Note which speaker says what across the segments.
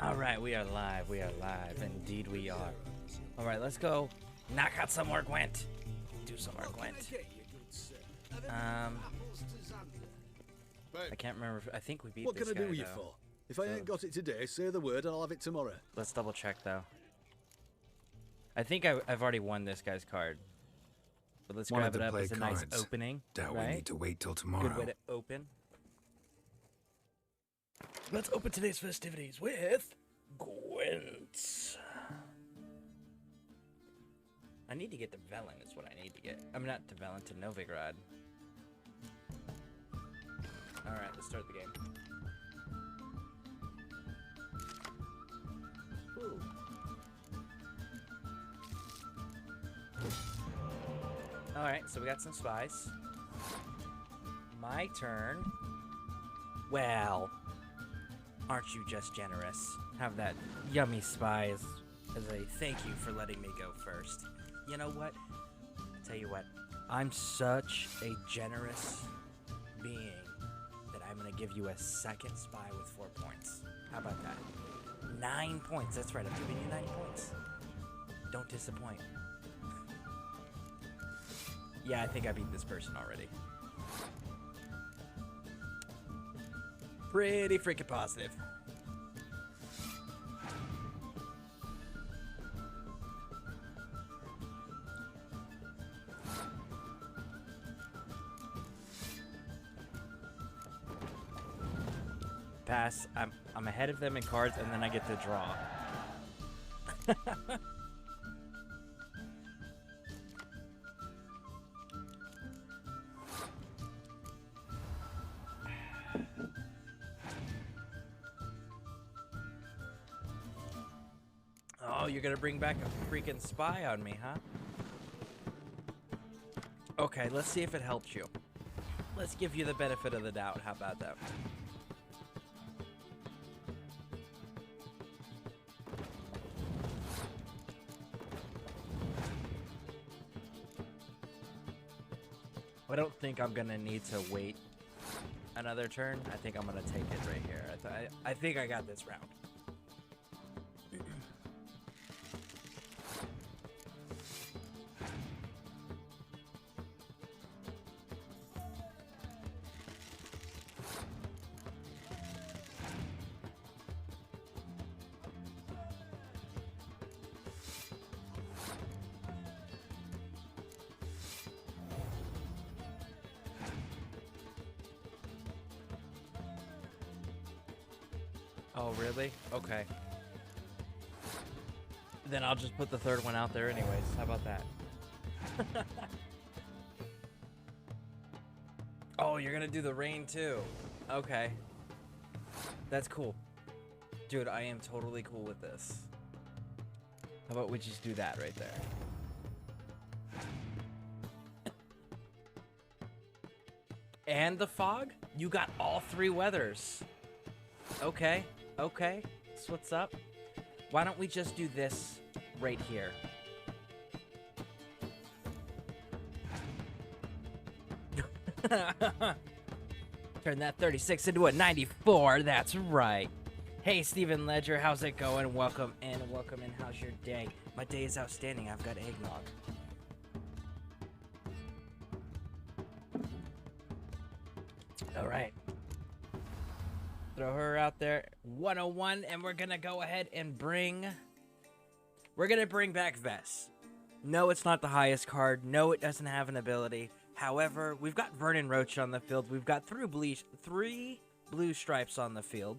Speaker 1: All right, we are live. We are live. Indeed, we are. All right, let's go knock out some more Gwent. Do some more Gwent. I can't remember. I think we beat
Speaker 2: What
Speaker 1: this
Speaker 2: can I
Speaker 1: guy,
Speaker 2: do you
Speaker 1: though.
Speaker 2: for? If I ain't got it today, say the word and I'll have it tomorrow.
Speaker 1: Let's double check, though. I think I've already won this guy's card. But let's grab it up. It's a nice opening.
Speaker 3: Doubt
Speaker 1: right?
Speaker 3: we need to wait till tomorrow.
Speaker 1: Good way to open. Let's open today's festivities with Gwent. I need to get to Velen is what I need to get. I'm not to Velen, to Novigrad. Alright, let's start the game. Ooh. Alright, so we got some spies. My turn. Well, aren't you just generous? Have that yummy spies as a thank you for letting me go first. You know what? I'll tell you what. I'm such a generous being that I'm going to give you a second spy with 4 points. How about that? 9 points. That's right. I'm giving you 9 points. Don't disappoint. Yeah, I think I beat this person already. Pretty freaking positive. Pass. I'm ahead of them in cards, and then I get to draw. Oh, you're gonna bring back a freaking spy on me, huh? Okay, let's see if it helps you. Let's give you the benefit of the doubt. How about that? I don't think I'm gonna need to wait another turn. I think I'm gonna take it right here. I think I got this round. Oh, really? Okay. Then I'll just put the third one out there anyways. How about that? Oh, you're gonna do the rain too. Okay. That's cool. Dude, I am totally cool with this. How about we just do that right there? And the fog? You got all 3 weathers. Okay. Okay, that's what's up. Why don't we just do this right here? Turn that 36 into a 94, that's right. Hey, Stephen Ledger, how's it going? Welcome in, welcome in. How's your day? My day is outstanding. I've got eggnog. All right. Throw her out there. 101, and we're gonna go ahead and bring back Vess. No, it's not the highest card. No, it doesn't have an ability. However, we've got Vernon Roach on the field. We've got 3 blue stripes on the field.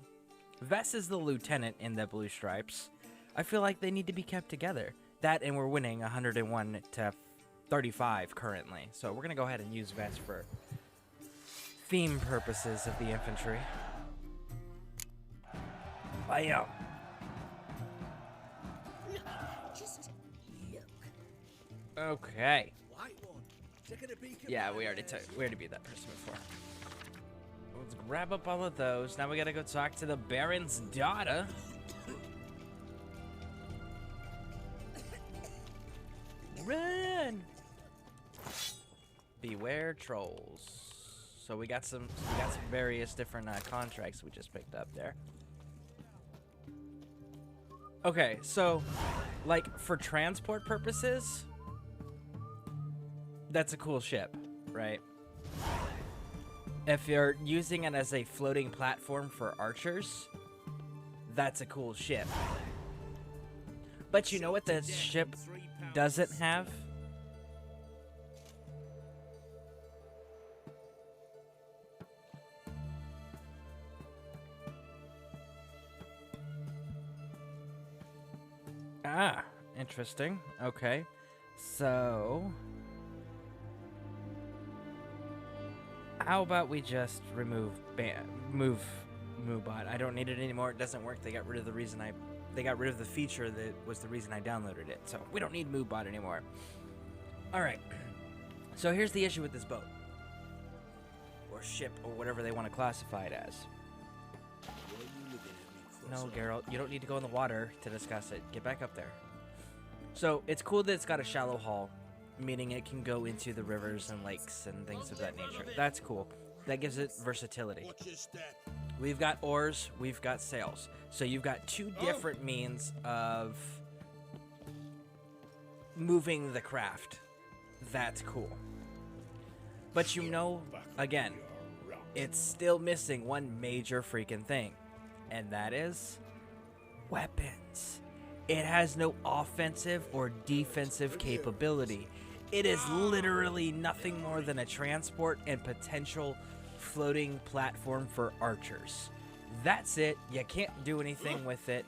Speaker 1: Vess is the lieutenant in the blue stripes. I feel like they need to be kept together. That, and we're winning 101 to 35 currently. So we're gonna go ahead and use Vess for theme purposes of the infantry. Bam.
Speaker 4: Just look.
Speaker 1: Okay.
Speaker 2: White one. Taking a peek at
Speaker 1: Yeah,
Speaker 2: my
Speaker 1: we already
Speaker 2: wares.
Speaker 1: beat that person before. Let's grab up all of those. Now we gotta go talk to the Baron's daughter. Run! Beware trolls. So we got some various different contracts we just picked up there. Okay, so, like, for transport purposes, that's a cool ship, right? If you're using it as a floating platform for archers, that's a cool ship. But you know what the ship doesn't have? Ah, interesting. Okay. So, how about we just remove Moobot? I don't need it anymore. It doesn't work. They got rid of the feature that was the reason I downloaded it. So, we don't need Moobot anymore. All right. So, here's the issue with this boat or ship or whatever they want to classify it as. No, Geralt, you don't need to go in the water to discuss it. Get back up there. So, it's cool that it's got a shallow hull, meaning it can go into the rivers and lakes and things of that nature. That's cool. That gives it versatility. We've got oars, we've got sails. So, you've got two different means of moving the craft. That's cool. But you know, again, it's still missing one major freaking thing. And that is weapons. It has no offensive or defensive capability. It is literally nothing more than a transport and potential floating platform for archers. That's it. You can't do anything with it.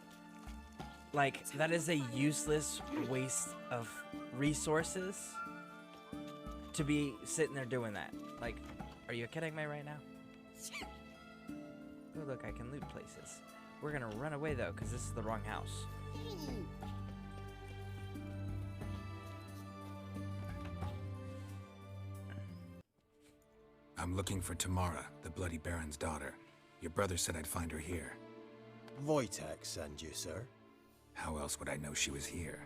Speaker 1: Like, that is a useless waste of resources to be sitting there doing that. Like, are you kidding me right now? Oh, look, I can loot places. We're gonna run away, though, because this is the wrong house.
Speaker 3: I'm looking for Tamara, the Bloody Baron's daughter. Your brother said I'd find her here.
Speaker 5: Wojtek send you, sir.
Speaker 3: How else would I know she was here?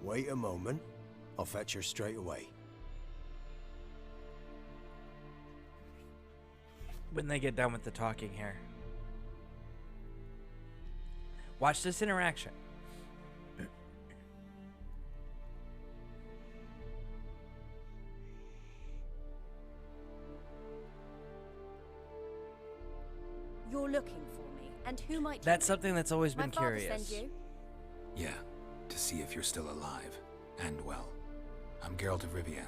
Speaker 5: Wait a moment. I'll fetch her straight away.
Speaker 1: When they get done with the talking here. Watch this interaction.
Speaker 4: You're looking for me, and who might you
Speaker 1: That's
Speaker 4: be?
Speaker 1: something that's always
Speaker 4: My
Speaker 1: been
Speaker 4: father
Speaker 1: curious.
Speaker 4: send you?
Speaker 3: Yeah, to see if you're still alive. And well. I'm Geralt of Rivia.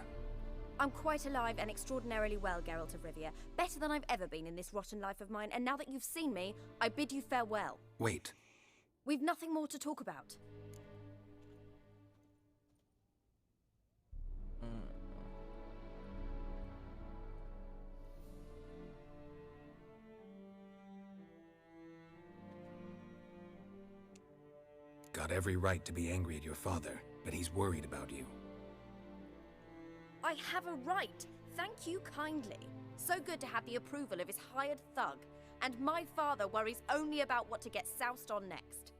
Speaker 4: I'm quite alive and extraordinarily well, Geralt of Rivia. Better than I've ever been in this rotten life of mine, and now that you've seen me, I bid you farewell.
Speaker 3: Wait.
Speaker 4: We've nothing more to talk about.
Speaker 3: Got every right to be angry at your father, but he's worried about you.
Speaker 4: I have a right. Thank you kindly. So good to have the approval of his hired thug. And my father worries only about what to get soused on next.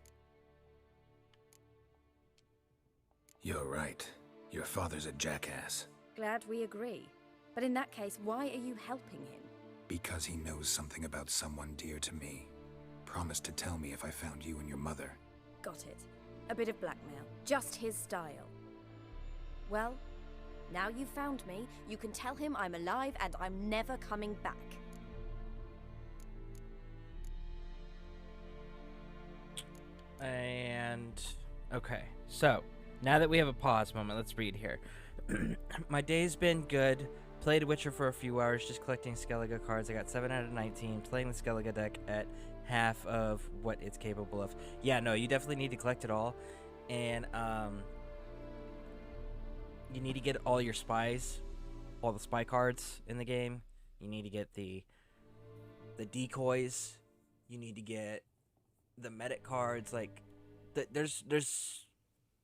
Speaker 3: You're right. Your father's a jackass.
Speaker 4: Glad we agree. But in that case, why are you helping him?
Speaker 3: Because he knows something about someone dear to me. Promised to tell me if I found you and your mother.
Speaker 4: Got it. A bit of blackmail. Just his style. Well, now you've found me, you can tell him I'm alive and I'm never coming back.
Speaker 1: And okay, so now that we have a pause moment, let's read here. My day's been good. Played Witcher for a few hours, just collecting Skellige cards. I got 7 out of 19. Playing the Skellige deck at half of what it's capable of. Yeah, no, you definitely need to collect it all, and you need to get all your spies, all the spy cards in the game. You need to get the decoys. You need to get the medic cards. Like, there's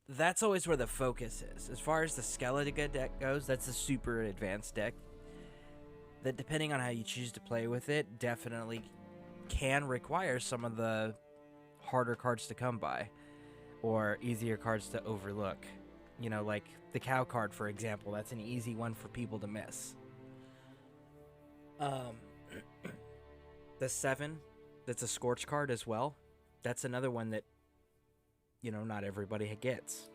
Speaker 1: that's always where the focus is. As far as the Skellige deck goes, that's a super advanced deck that, depending on how you choose to play with it, definitely can require some of the harder cards to come by or easier cards to overlook. You know, like the cow card, for example. That's an easy one for people to miss. The 7 that's a Scorch card as well. That's another one that, you know, not everybody gets.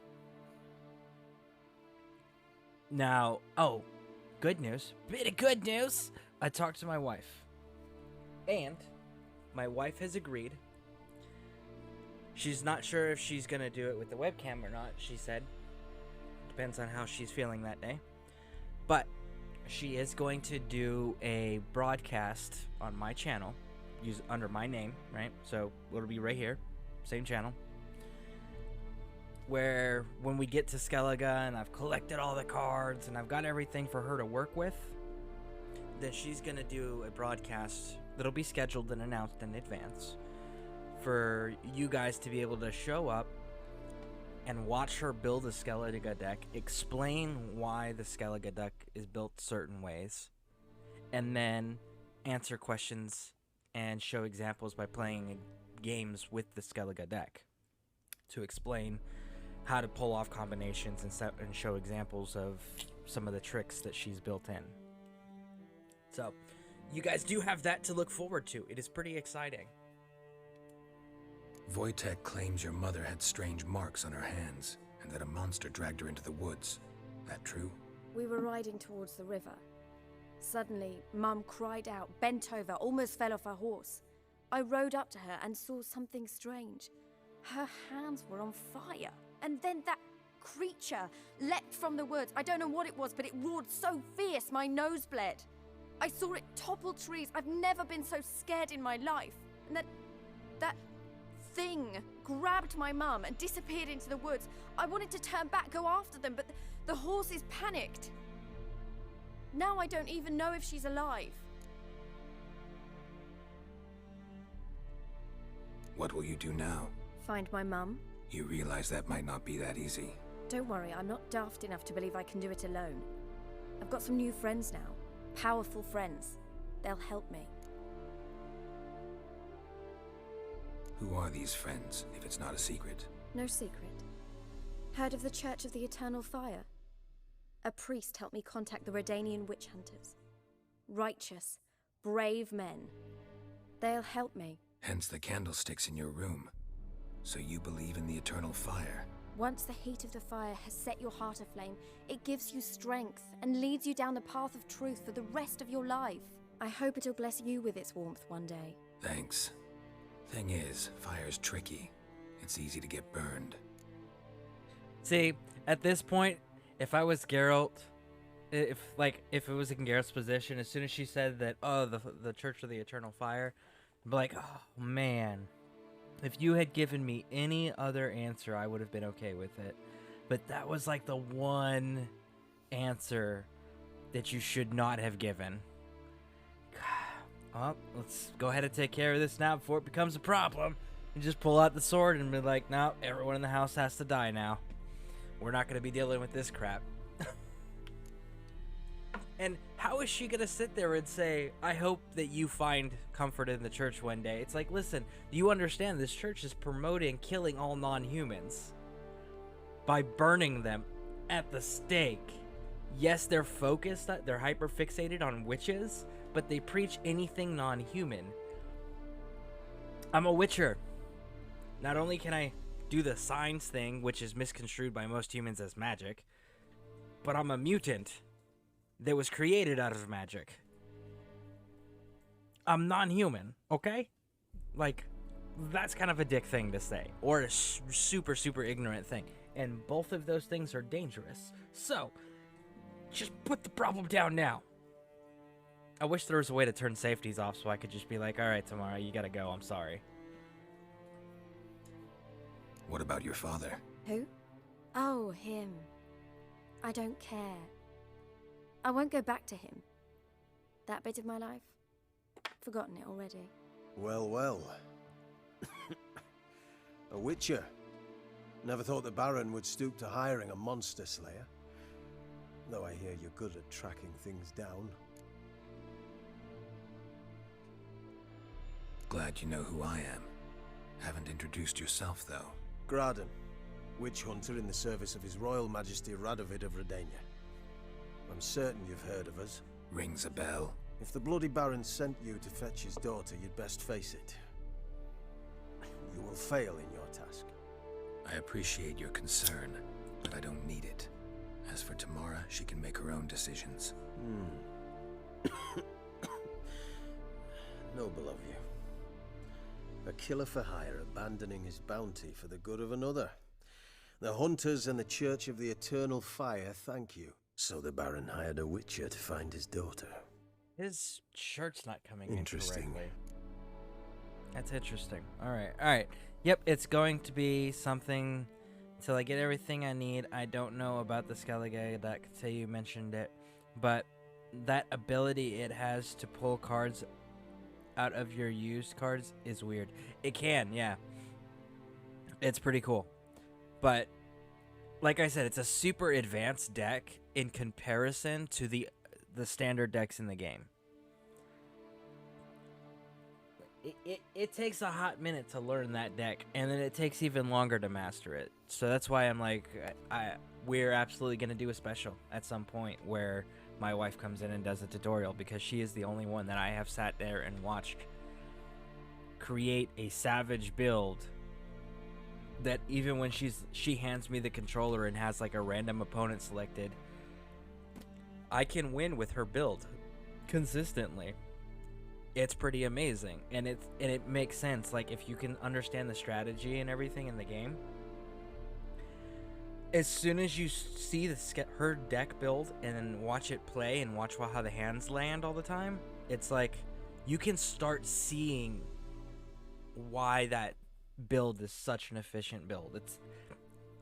Speaker 1: Now, oh, good news. Bit of good news. I talked to my wife. And my wife has agreed. She's not sure if she's going to do it with the webcam or not, she said. Depends on how she's feeling that day. But she is going to do a broadcast on my channel, use under my name, right? So it'll be right here, same channel. Where when we get to Skellige and I've collected all the cards and I've got everything for her to work with, then she's going to do a broadcast that'll be scheduled and announced in advance for you guys to be able to show up and watch her build a Skellige deck, explain why the Skellige deck is built certain ways, and then answer questions and show examples by playing games with the Skellige deck to explain how to pull off combinations and show examples of some of the tricks that she's built in. So, you guys do have that to look forward to. It is pretty exciting.
Speaker 3: Wojtek claims your mother had strange marks on her hands, and that a monster dragged her into the woods. That true?
Speaker 4: We were riding towards the river. Suddenly, Mum cried out, bent over, almost fell off her horse. I rode up to her and saw something strange. Her hands were on fire. And then that creature leapt from the woods. I don't know what it was, but it roared so fierce my nose bled. I saw it topple trees. I've never been so scared in my life. And that thing grabbed my mum and disappeared into the woods. I wanted to turn back, go after them, but the horses panicked. Now I don't even know if she's alive.
Speaker 3: What will you do now?
Speaker 4: Find my mum.
Speaker 3: You realize that might not be that easy.
Speaker 4: Don't worry, I'm not daft enough to believe I can do it alone. I've got some new friends now. Powerful friends. They'll help me.
Speaker 3: Who are these friends, if it's not a secret?
Speaker 4: No secret. Heard of the Church of the Eternal Fire? A priest helped me contact the Redanian witch hunters. Righteous, brave men. They'll help me.
Speaker 3: Hence the candlesticks in your room. So you believe in the eternal fire?
Speaker 4: Once the heat of the fire has set your heart aflame, it gives you strength and leads you down the path of truth for the rest of your life. I hope it'll bless you with its warmth one day.
Speaker 3: Thanks. Thing is, fire's tricky. It's easy to get burned.
Speaker 1: See, at this point, if I was Geralt, if it was in Geralt's position, as soon as she said that, oh, the Church of the Eternal Fire, I'd be like, oh man, if you had given me any other answer, I would have been okay with it. But that was like the one answer that you should not have given. Well, let's go ahead and take care of this now before it becomes a problem. And just pull out the sword and be like, no, everyone in the house has to die now. We're not going to be dealing with this crap. And how is she going to sit there and say, I hope that you find comfort in the church one day? It's like, listen, do you understand this church is promoting killing all non-humans by burning them at the stake? Yes, they're focused, they're hyper-fixated on witches, but they preach anything non-human. I'm a witcher. Not only can I do the signs thing, which is misconstrued by most humans as magic, but I'm a mutant that was created out of magic. I'm non-human, okay? Like, that's kind of a dick thing to say, or a super, super ignorant thing. And both of those things are dangerous. So, just put the problem down now. I wish there was a way to turn safeties off so I could just be like, alright, Tamara, you gotta go, I'm sorry.
Speaker 3: What about your father?
Speaker 4: Who? Oh, him. I don't care. I won't go back to him. That bit of my life? Forgotten it already.
Speaker 5: Well, well. A witcher. Never thought the Baron would stoop to hiring a monster slayer. Though I hear you're good at tracking things down.
Speaker 3: Glad you know who I am. Haven't introduced yourself, though.
Speaker 5: Graden, witch hunter in the service of His Royal Majesty Radovid of Redania. I'm certain you've heard of us.
Speaker 3: Rings a bell.
Speaker 5: If the Bloody Baron sent you to fetch his daughter, you'd best face it. you will fail in your task.
Speaker 3: I appreciate your concern, but I don't need it. As for Tamara, she can make her own decisions.
Speaker 5: Noble of you. A killer for hire abandoning his bounty for the good of another. The hunters and the Church of the Eternal Fire thank you. So the Baron hired a witcher to find his daughter.
Speaker 1: His shirt's not coming
Speaker 5: Interesting.
Speaker 1: in correctly. That's interesting. All right. Yep, it's going to be something until I get everything I need. I don't know about the Skellige that say you mentioned it, but that ability it has to pull cards out of your used cards is weird. It can, yeah. It's pretty cool. But like I said, it's a super advanced deck in comparison to the standard decks in the game. It takes a hot minute to learn that deck, and then it takes even longer to master it. So that's why I'm like, we're absolutely going to do a special at some point where my wife comes in and does a tutorial, because she is the only one that I have sat there and watched create a savage build that even when she hands me the controller and has like a random opponent selected, I can win with her build consistently. It's pretty amazing, and it makes sense. Like, if you can understand the strategy and everything in the game, as soon as you see her deck build and then watch it play and watch how the hands land all the time, it's like you can start seeing why that build is such an efficient build. It's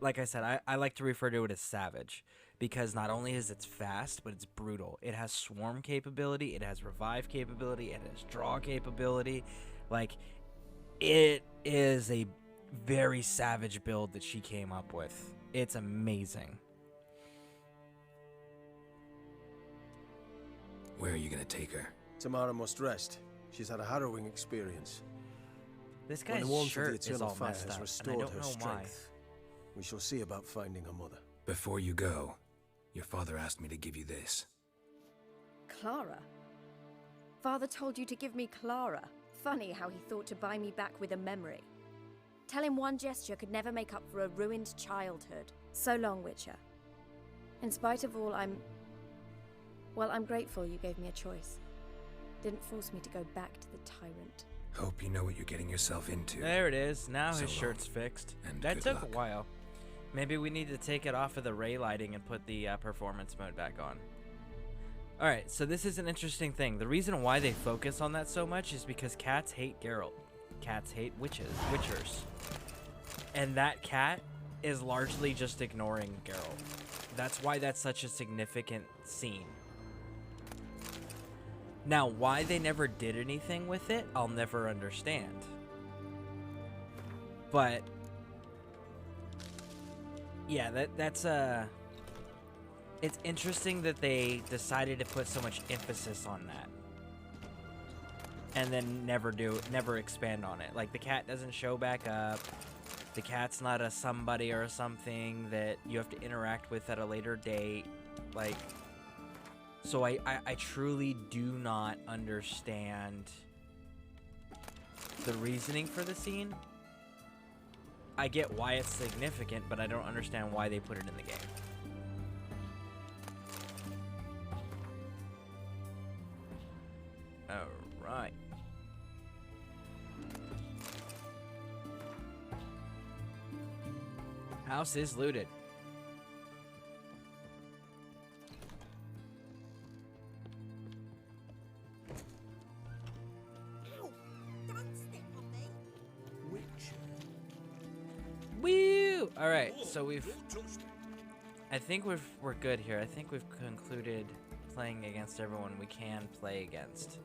Speaker 1: like I said, I like to refer to it as savage, because not only is it fast, but it's brutal. It has swarm capability, it has revive capability, it has draw capability. Like, it is a very savage build that she came up with. It's amazing.
Speaker 3: Where are you gonna take her?
Speaker 5: Tamara must rest. She's had a harrowing experience.
Speaker 1: This
Speaker 5: When
Speaker 1: guy's
Speaker 5: the warmth of
Speaker 1: shirt
Speaker 5: the
Speaker 1: is
Speaker 5: Eternal
Speaker 1: all
Speaker 5: Fire
Speaker 1: messed
Speaker 5: has
Speaker 1: up, and I
Speaker 5: restored
Speaker 1: don't
Speaker 5: her
Speaker 1: know why.
Speaker 5: strength, we shall see about finding her mother.
Speaker 3: Before you go, your father asked me to give you this.
Speaker 4: Clara? Father told you to give me Clara. Funny how he thought to buy me back with a memory. Tell him one gesture could never make up for a ruined childhood. So long, Witcher. In spite of all, I'm grateful you gave me a choice. Didn't force me to go back to the tyrant.
Speaker 3: Hope you know what you're getting yourself into.
Speaker 1: There it is. Now
Speaker 3: So
Speaker 1: his
Speaker 3: long,
Speaker 1: shirt's fixed.
Speaker 3: and
Speaker 1: That
Speaker 3: good
Speaker 1: took
Speaker 3: luck.
Speaker 1: a while. Maybe we need to take it off of the ray lighting and put the performance mode back on. Alright, so this is an interesting thing. The reason why they focus on that so much is because cats hate Geralt. Cats hate witchers. And that cat is largely just ignoring Geralt. That's why that's such a significant scene. Now, why they never did anything with it, I'll never understand. But yeah, that's it's interesting that they decided to put so much emphasis on that. And then never expand on it. Like, the cat doesn't show back up. The cat's not a somebody or a something that you have to interact with at a later date. Like, so I truly do not understand the reasoning for the scene. I get why it's significant, but I don't understand why they put it in the game. Alright. House is looted. Woo! Alright, so I think we're good here. I think we've concluded playing against everyone we can play against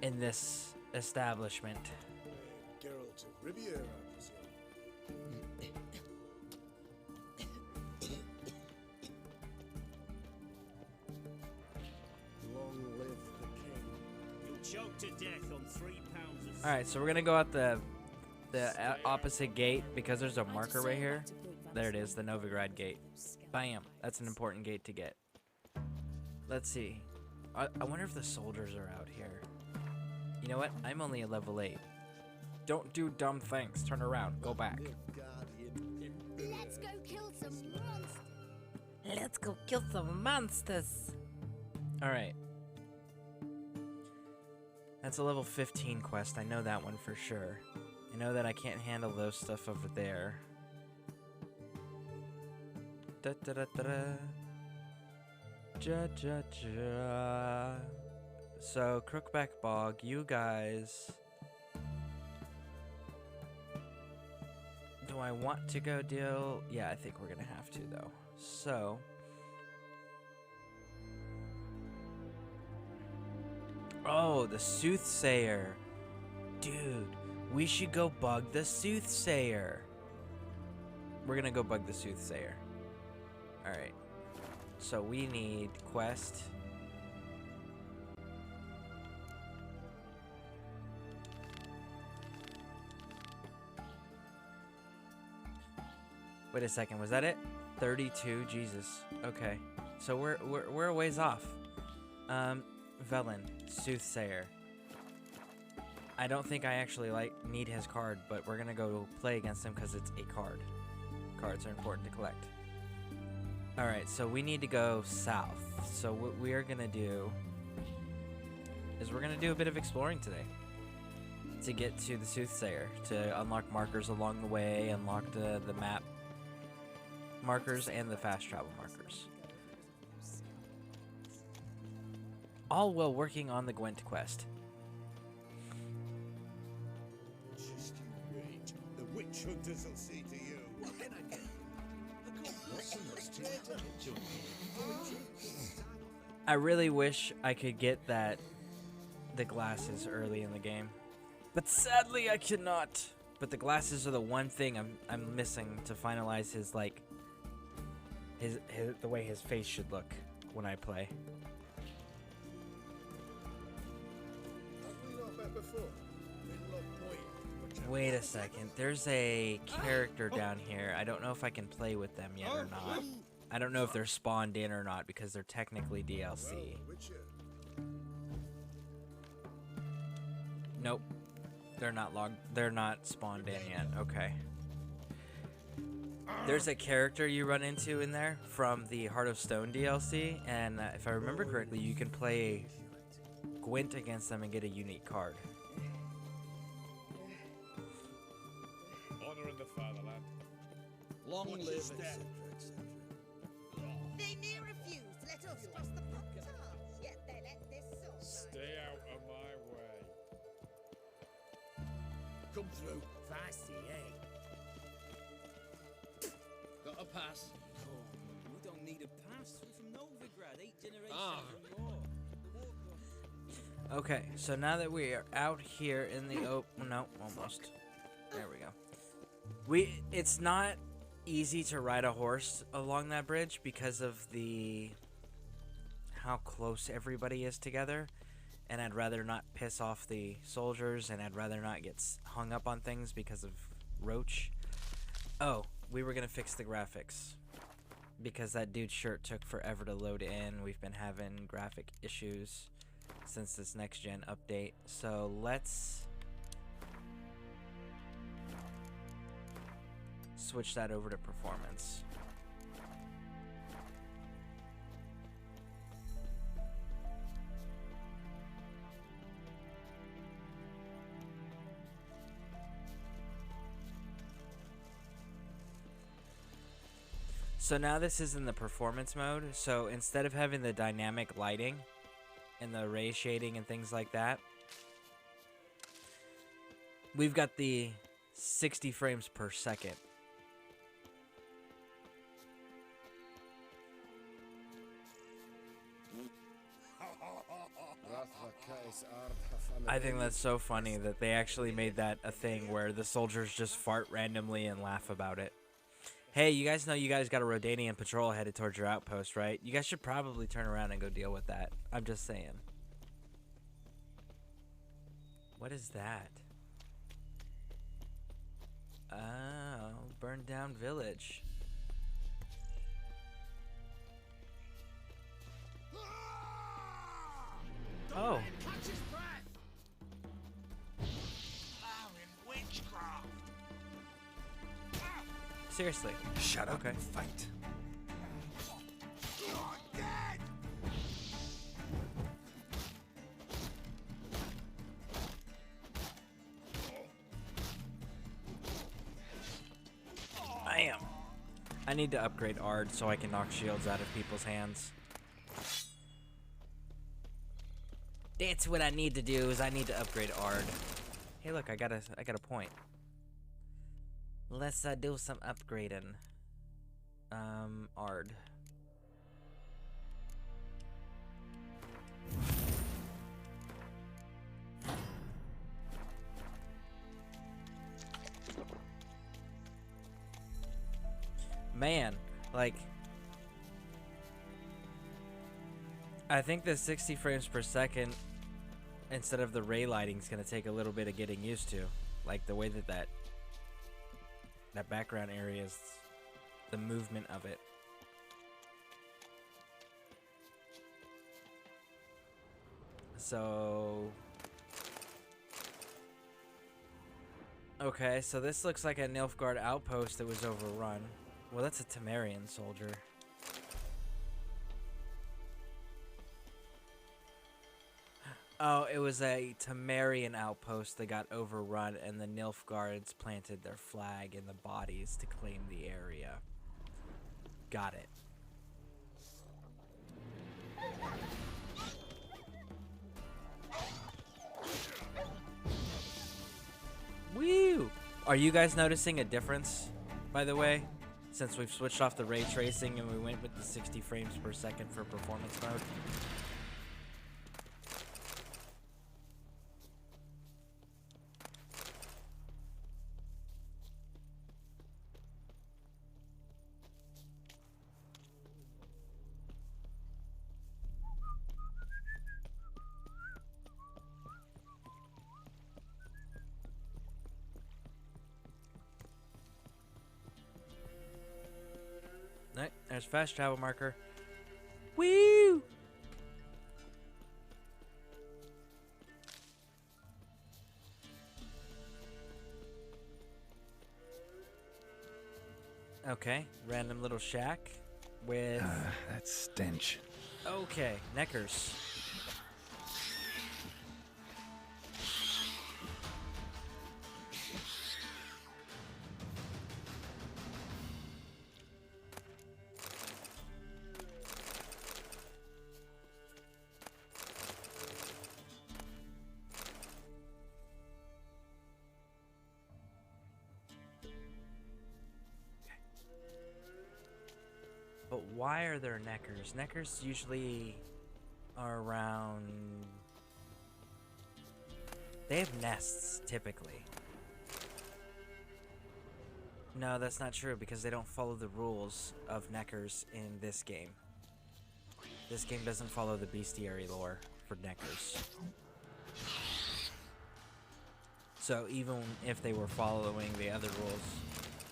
Speaker 1: in this establishment.
Speaker 2: Geralt of Riviera, I presume. Long live the king.
Speaker 6: You'll choke to death on 3 pounds of
Speaker 1: Alright, so we're gonna go out the opposite gate because there's a marker right here. There it is, the Novigrad gate. Bam! That's an important gate to get. Let's see. I wonder if the soldiers are out here. You know what? I'm only a level 8. Don't do dumb things. Turn around. Go back.
Speaker 7: Let's go kill some monsters.
Speaker 1: Let's go kill some monsters. Alright. That's a level 15 quest. I know that one for sure. I know that I can't handle those stuff over there. Da da da da da. Ja ja ja. So, Crookback Bog, you guys. Do I want to go deal? Yeah, I think we're gonna have to though. So. Oh, the Soothsayer. Dude, we should go bug the Soothsayer. We're gonna go bug the Soothsayer. Alright. So we need quest. Wait a second, was that it? 32, Jesus. Okay. So we're a ways off. Velen, Soothsayer. I don't think I actually need his card, but we're gonna go play against him because it's a card. Cards are important to collect. Alright, so we need to go south. So what we are gonna do is we're gonna do a bit of exploring today to get to the Soothsayer, to unlock markers along the way, unlock the map markers and the fast travel markers. All while working on the Gwent quest.
Speaker 2: Just you wait. The witch hunters will see to you. What can I get?
Speaker 1: I really wish I could get the glasses early in the game, but sadly I cannot. But the glasses are the one thing I'm missing to finalize his the way his face should look when I play.
Speaker 2: Have we not met before? In Love Point.
Speaker 1: Wait a second. There's a character down here. I don't know if I can play with them yet or not. I don't know if they're spawned in or not because they're technically DLC.
Speaker 2: Well, Witcher.
Speaker 1: Nope. They're not logged. They're not spawned in yet. Okay. There's a character you run into in there from the Heart of Stone DLC, and if I remember correctly, you can play Gwent against them and get a unique card.
Speaker 6: Honor in the fatherland.
Speaker 8: Long
Speaker 2: What's
Speaker 8: live
Speaker 2: his
Speaker 8: etc.
Speaker 2: step?
Speaker 7: They may refuse to let us cross the portals, yet they let this sword
Speaker 6: Stay out of my way.
Speaker 8: Come through. Feisty, eh? Got a pass.
Speaker 9: We don't need a pass. We're from Novigrad, 8 generations
Speaker 8: Ah.
Speaker 9: from York.
Speaker 1: Okay, so now that we are out here in the no, almost. There we go. It's not easy to ride a horse along that bridge because of how close everybody is together, and I'd rather not piss off the soldiers, and I'd rather not get hung up on things because of Roach. Oh, we were gonna fix the graphics because that dude's shirt took forever to load in. We've been having graphic issues since this next gen update, so let's switch that over to performance. So now this is in the performance mode, so instead of having the dynamic lighting and the ray shading and things like that, we've got the 60 frames per second. I think that's so funny that they actually made that a thing where the soldiers just fart randomly and laugh about it. Hey, you guys know you guys got a Rodanian patrol headed towards your outpost, right? You guys should probably turn around and go deal with that. I'm just saying. What is that? Oh, burned down village. Oh.
Speaker 8: Catch his breath. Baron Witcher.
Speaker 1: Seriously.
Speaker 3: Shut up
Speaker 1: Okay.
Speaker 3: and fight.
Speaker 1: I need to upgrade Ard so I can knock shields out of people's hands. That's what I need to do, is I need to upgrade Ard. Hey look, I got a point. Let's do some upgrading. Ard. Man, like, I think the 60 frames per second instead of the ray lighting is going to take a little bit of getting used to. Like the way that background area is, the movement of it. So, okay, so this looks like a Nilfgaard outpost that was overrun. Well, that's a Temerian soldier. Oh, it was a Temerian outpost that got overrun, and the Nilfgaards planted their flag in the bodies to claim the area. Got it. Woo! Are you guys noticing a difference, by the way? Since we've switched off the ray tracing and we went with the 60 frames per second for performance mode. Right, there's fast travel marker. Woo! Okay, random little shack with...
Speaker 3: That stench.
Speaker 1: Okay, Neckers. But why are there Neckers? Neckers usually are around... They have nests, typically. No, that's not true, because they don't follow the rules of Neckers in this game. This game doesn't follow the bestiary lore for Neckers. So even if they were following the other rules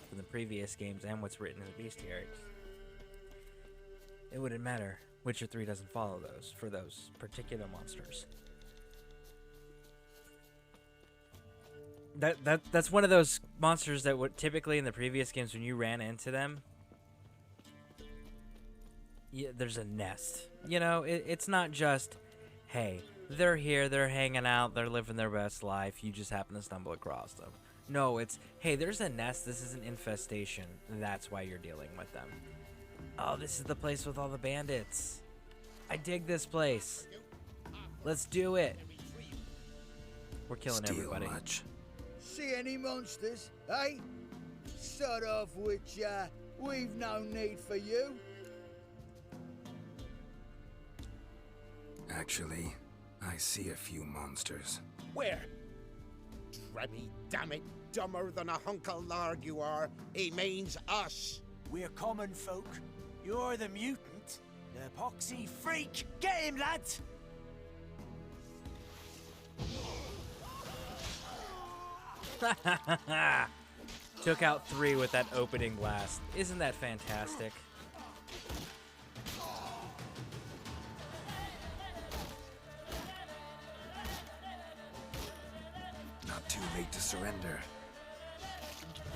Speaker 1: from the previous games and what's written in the bestiaries, it wouldn't matter. Witcher 3 doesn't follow those for those particular monsters. That's one of those monsters that would typically in the previous games when you ran into them, there's a nest. You know, it's not just, hey, they're here, they're hanging out, they're living their best life, you just happen to stumble across them. No, it's, hey, there's a nest, this is an infestation, that's why you're dealing with them. Oh, this is the place with all the bandits. I dig this place. Let's do it. We're killing everybody.
Speaker 3: Much.
Speaker 8: See any monsters, eh? Sod off, Witcher. We've no need for you.
Speaker 3: Actually, I see a few monsters.
Speaker 2: Where? Dremmy, damn it, dumber than a hunk of lard you are. He means us.
Speaker 10: We're common folk. You're the mutant, the poxy freak. Get him, lads!
Speaker 1: Took out 3 with that opening blast. Isn't that fantastic?
Speaker 3: Not too late to surrender.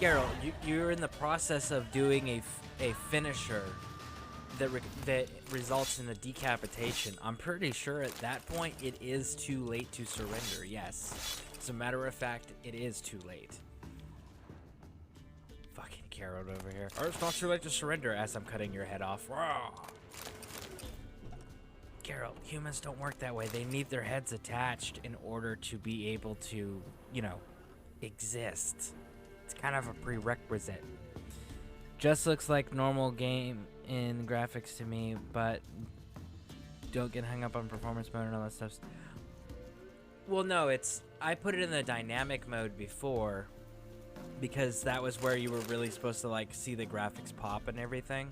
Speaker 1: Geralt, you're in the process of doing a finisher that results in a decapitation. I'm pretty sure at that point it is too late to surrender. Yes, as a matter of fact, it is too late. Fucking Geralt over here. Or it's not too late to surrender as I'm cutting your head off. Rawr. Geralt, humans don't work that way. They need their heads attached in order to be able to, you know, exist. It's kind of a prerequisite. Just looks like normal game in graphics to me, but don't get hung up on performance mode and all that stuff. Well, no, I put it in the dynamic mode before because that was where you were really supposed to like see the graphics pop and everything.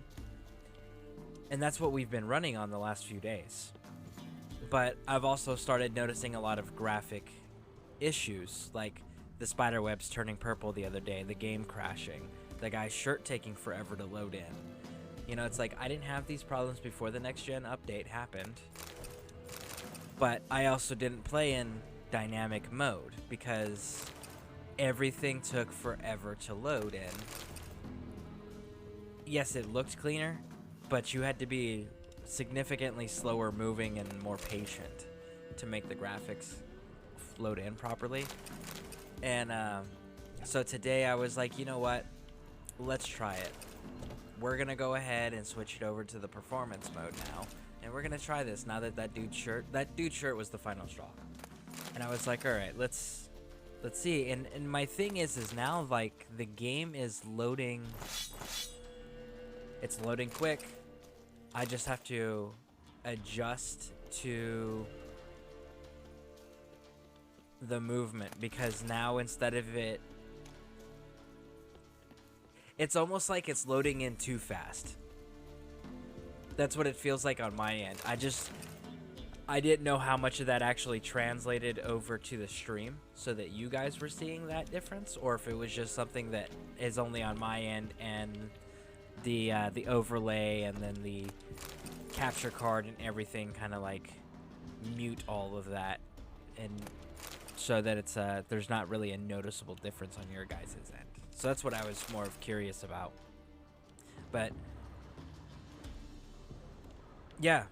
Speaker 1: And that's what we've been running on the last few days. But I've also started noticing a lot of graphic issues, like the spider webs turning purple the other day, the game crashing, the guy's shirt taking forever to load in. You know, it's like I didn't have these problems before the next gen update happened. But I also didn't play in dynamic mode because everything took forever to load in. Yes, it looked cleaner, but you had to be significantly slower moving and more patient to make the graphics load in properly. And so today I was like, you know what? Let's try it. We're gonna go ahead and switch it over to the performance mode now, and we're gonna try this now that that dude's shirt was the final straw. And I was like, all right, let's see. And my thing is now like the game is loading. It's loading quick. I just have to adjust to the movement because now instead of it's almost like it's loading in too fast. That's what it feels like on my end. I didn't know how much of that actually translated over to the stream so that you guys were seeing that difference, or if it was just something that is only on my end and the overlay and then the capture card and everything kind of like mute all of that, and so that it's there's not really a noticeable difference on your guys' end. So that's what I was more curious about. But yeah,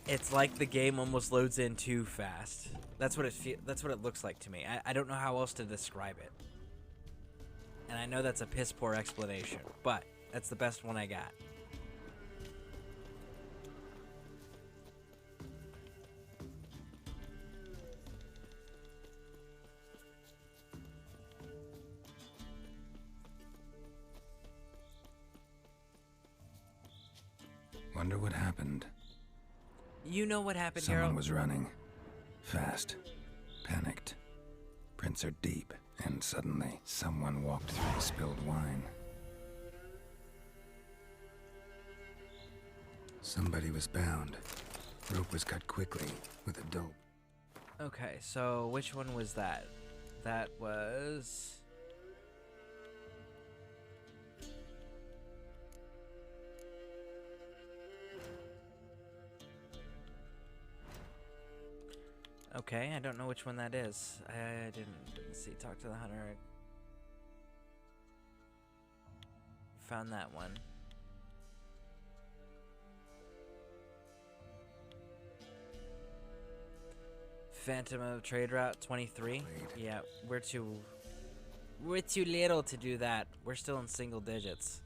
Speaker 1: it's like the game almost loads in too fast. That's what it looks like to me. I don't know how else to describe it. And I know that's a piss poor explanation, but that's the best one I got.
Speaker 3: Wonder what happened.
Speaker 1: You know what happened,
Speaker 3: Someone
Speaker 1: Harold?
Speaker 3: was running. Fast. Panicked. Prints are deep, and suddenly, someone walked through the spilled wine. Somebody was bound. Rope was cut quickly, with a dope.
Speaker 1: Okay, so which one was that? That was... Okay, I don't know which one that is. I didn't see. Talk to the hunter. Found that one. Phantom of Trade Route 23. Yeah, we're too little to do that. We're still in single digits.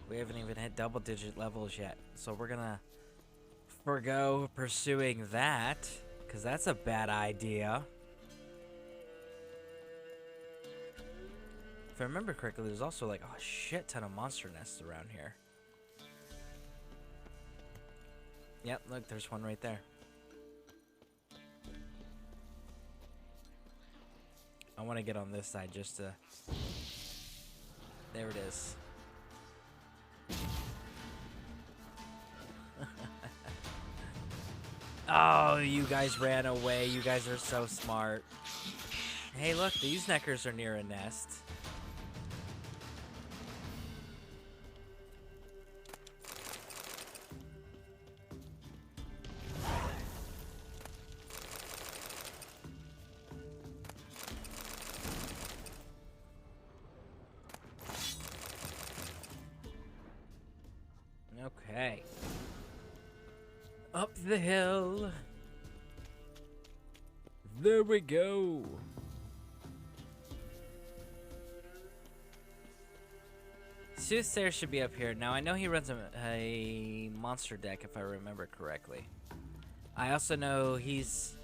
Speaker 1: We haven't even hit double digit levels yet. So we're gonna forgo pursuing that, because that's a bad idea. If I remember correctly, there's also like a shit ton of monster nests around here. Yep, look, there's one right there. I want to get on this side just to... There it is. Oh, you guys ran away. You guys are so smart. Hey, look, these neckers are near a nest. Up the hill. There we go. Soothsayer should be up here. Now, I know he runs a monster deck, if I remember correctly. I also know he's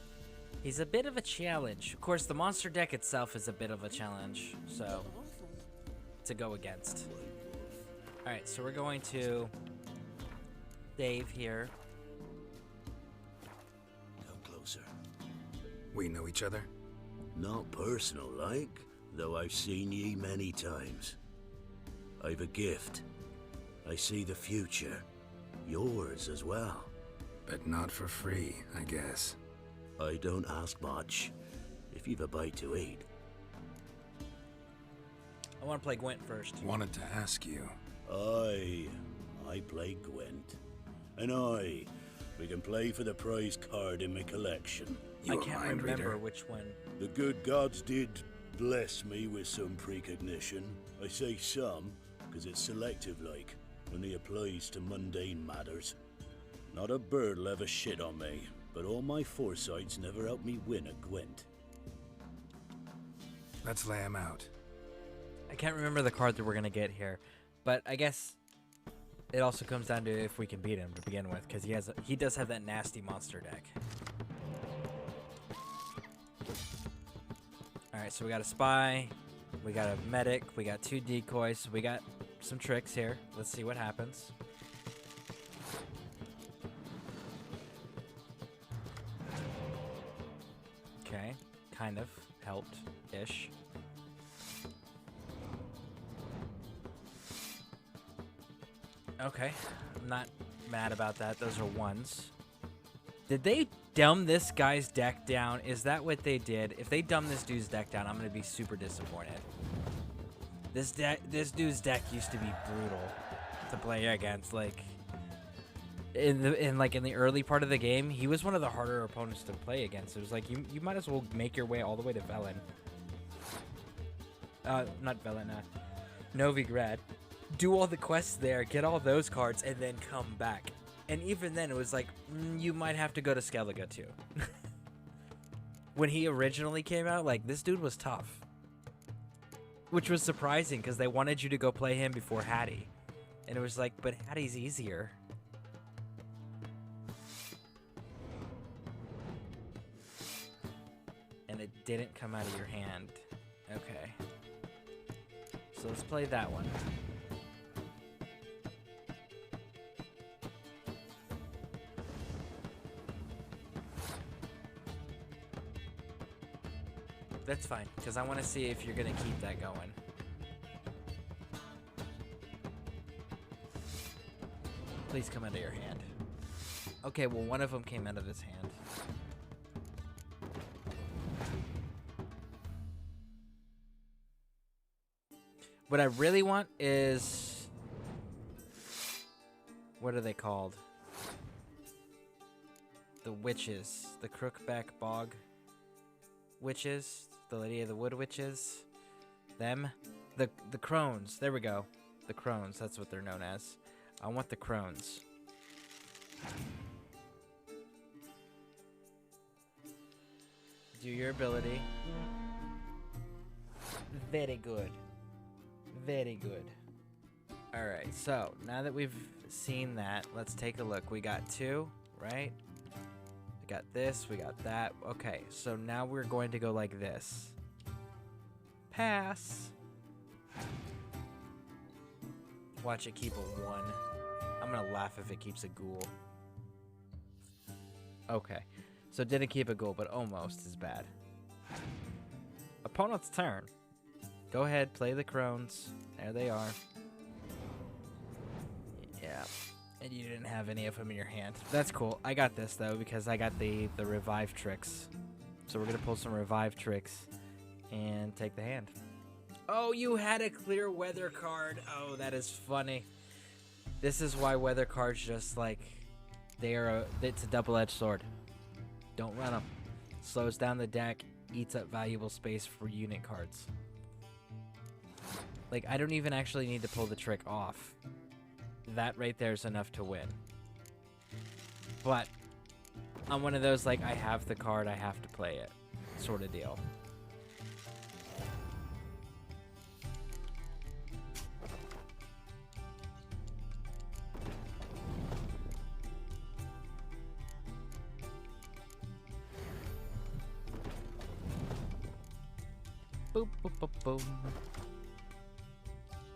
Speaker 1: a bit of a challenge. Of course, the monster deck itself is a bit of a challenge, so to go against. Alright, so we're going to Dave here.
Speaker 11: Come closer.
Speaker 3: We know each other?
Speaker 11: Not personal like, though I've seen ye many times. I've a gift. I see the future. Yours as well.
Speaker 3: But not for free, I guess.
Speaker 11: I don't ask much. If you've a bite to eat.
Speaker 1: I want to play Gwent first.
Speaker 3: Wanted to ask you.
Speaker 11: I play Gwent. And we can play for the prize card in my collection.
Speaker 1: I can't remember which one.
Speaker 11: The good gods did bless me with some precognition. I say some, because it's selective like, only applies to mundane matters. Not a bird'll ever shit on me, but all my foresights never helped me win a Gwent.
Speaker 3: Let's lay him out.
Speaker 1: I can't remember the card that we're going to get here, but I guess it also comes down to if we can beat him to begin with, because he does have that nasty monster deck. Alright, so we got a spy, we got a medic, we got 2 decoys, we got some tricks here. Let's see what happens. Okay, kind of helped-ish. Okay, I'm not mad about that. Those are ones. Did they dumb this guy's deck down? Is that what they did? If they dumb this dude's deck down, I'm gonna be super disappointed. This dude's deck used to be brutal to play against. Like in the early part of the game, he was one of the harder opponents to play against. It was like you might as well make your way all the way to Velen. Not Velen, Novigrad. Do all the quests there, get all those cards, and then come back. And even then, it was like, you might have to go to Skellige too. When he originally came out, like, this dude was tough. Which was surprising, because they wanted you to go play him before Hattie. And it was like, but Hattie's easier. And it didn't come out of your hand. Okay. So let's play that one. That's fine, because I want to see if you're going to keep that going. Please come out of your hand. Okay, well, one of them came out of his hand. What I really want is... what are they called? The witches. The Crookback Bog witches. The Lady of the Wood witches. Them. The crones. There we go. The crones. That's what they're known as. I want the crones. Do your ability. Very good. Very good. Alright, so now that we've seen that, let's take a look. We got 2, right? We got this, we got that. Okay, so now we're going to go like this. Pass. Watch it keep a 1. I'm gonna laugh if it keeps a ghoul. Okay, so it didn't keep a ghoul, but almost as bad. Opponent's turn. Go ahead, play the crones. There they are. Yeah. And you didn't have any of them in your hand. That's cool. I got this, though, because I got the revive tricks. So we're going to pull some revive tricks and take the hand. Oh, you had a clear weather card. Oh, that is funny. This is why weather cards just, like, it's a double-edged sword. Don't run them. Slows down the deck, eats up valuable space for unit cards. Like, I don't even actually need to pull the trick off. That right there is enough to win. But I'm one of those, like, I have the card, I have to play it sort of deal. Boop, boop, boop, boom.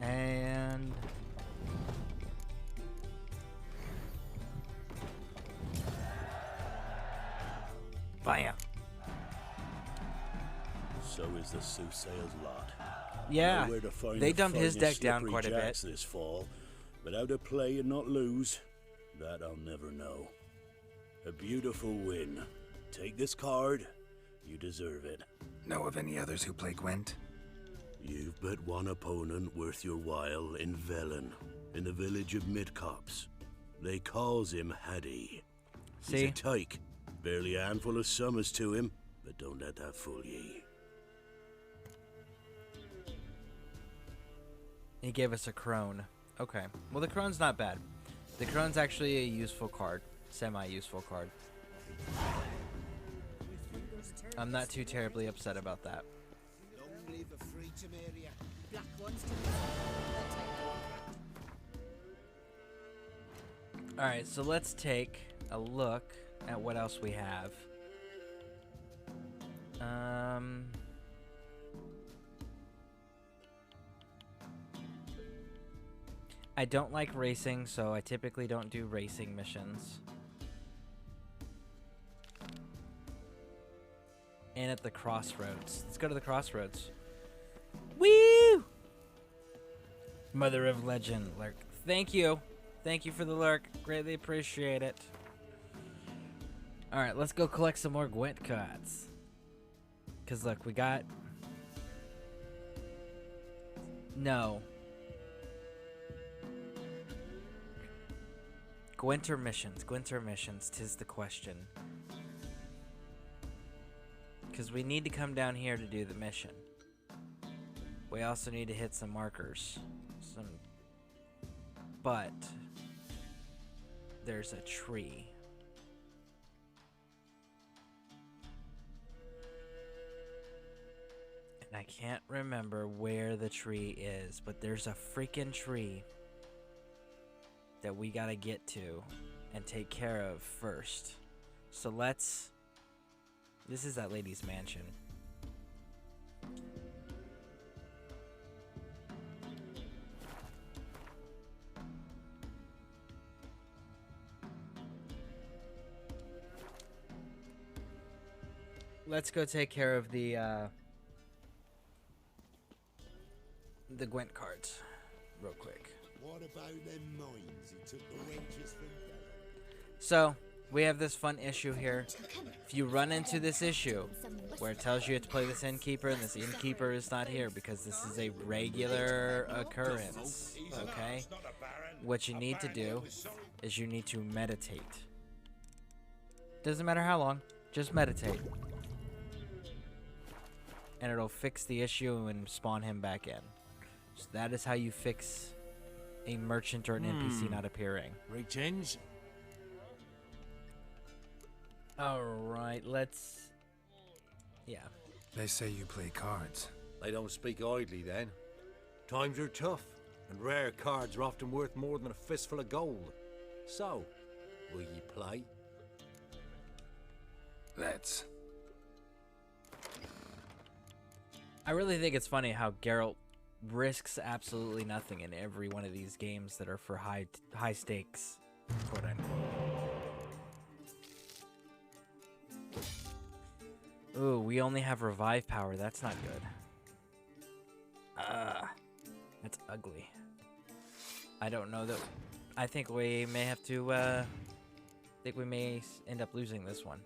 Speaker 1: And... Bam!
Speaker 11: So is the soothsayer's lot.
Speaker 1: Yeah,
Speaker 11: Nowhere to find
Speaker 1: they
Speaker 11: the
Speaker 1: dumped his
Speaker 11: finest
Speaker 1: deck down
Speaker 11: slippery
Speaker 1: quite a bit.
Speaker 11: jacks this fall, but how to play and not lose, that I'll never know. A beautiful win. Take this card. You deserve it.
Speaker 3: Know of any others who play Gwent?
Speaker 11: You've but one opponent worth your while in Velen, in the village of Midcops. They calls him Haddy. He's
Speaker 1: See?
Speaker 11: a tyke. Barely a handful of summers to him, but don't let that fool ye.
Speaker 1: He gave us a crone. Okay. Well, the crone's not bad. The crone's actually a useful card. Semi-useful card. I'm not too terribly upset about that.
Speaker 2: Long live a free Temeria.
Speaker 7: Black ones to
Speaker 1: Alright, so let's take a look at what else we have. I don't like racing, so I typically don't do racing missions. And at the crossroads. Let's go to the crossroads. Woo! Mother of Legend lurk. Thank you. Thank you for the lurk. Greatly appreciate it. Alright, let's go collect some more Gwent cards. Because look, we got... No. Gwenter missions, 'tis the question. Because we need to come down here to do the mission. We also need to hit some markers. But there's a tree. And I can't remember where the tree is, but there's a freaking tree that we gotta get to and take care of first. So let's... This is that lady's mansion. Let's go take care of the Gwent cards real quick.
Speaker 2: What about them mines who took the wenches from Velen?
Speaker 1: So, we have this fun issue here. If you run into this issue where it tells you to play this innkeeper and this innkeeper is not here because this is a regular occurrence, okay? What you need to do is you need to meditate. Doesn't matter how long, just meditate. And it'll fix the issue and spawn him back in. So that is how you fix a merchant or an NPC not appearing.
Speaker 10: Greetings.
Speaker 1: Alright, let's... Yeah.
Speaker 3: They say you play cards.
Speaker 12: They don't speak idly then. Times are tough, and rare cards are often worth more than a fistful of gold. So, will ye play?
Speaker 3: Let's.
Speaker 1: I really think it's funny how Geralt risks absolutely nothing in every one of these games that are for high stakes, quote unquote. Ooh, we only have revive power. That's not good. That's ugly. I don't know that. I think we may have to. I think we may end up losing this one.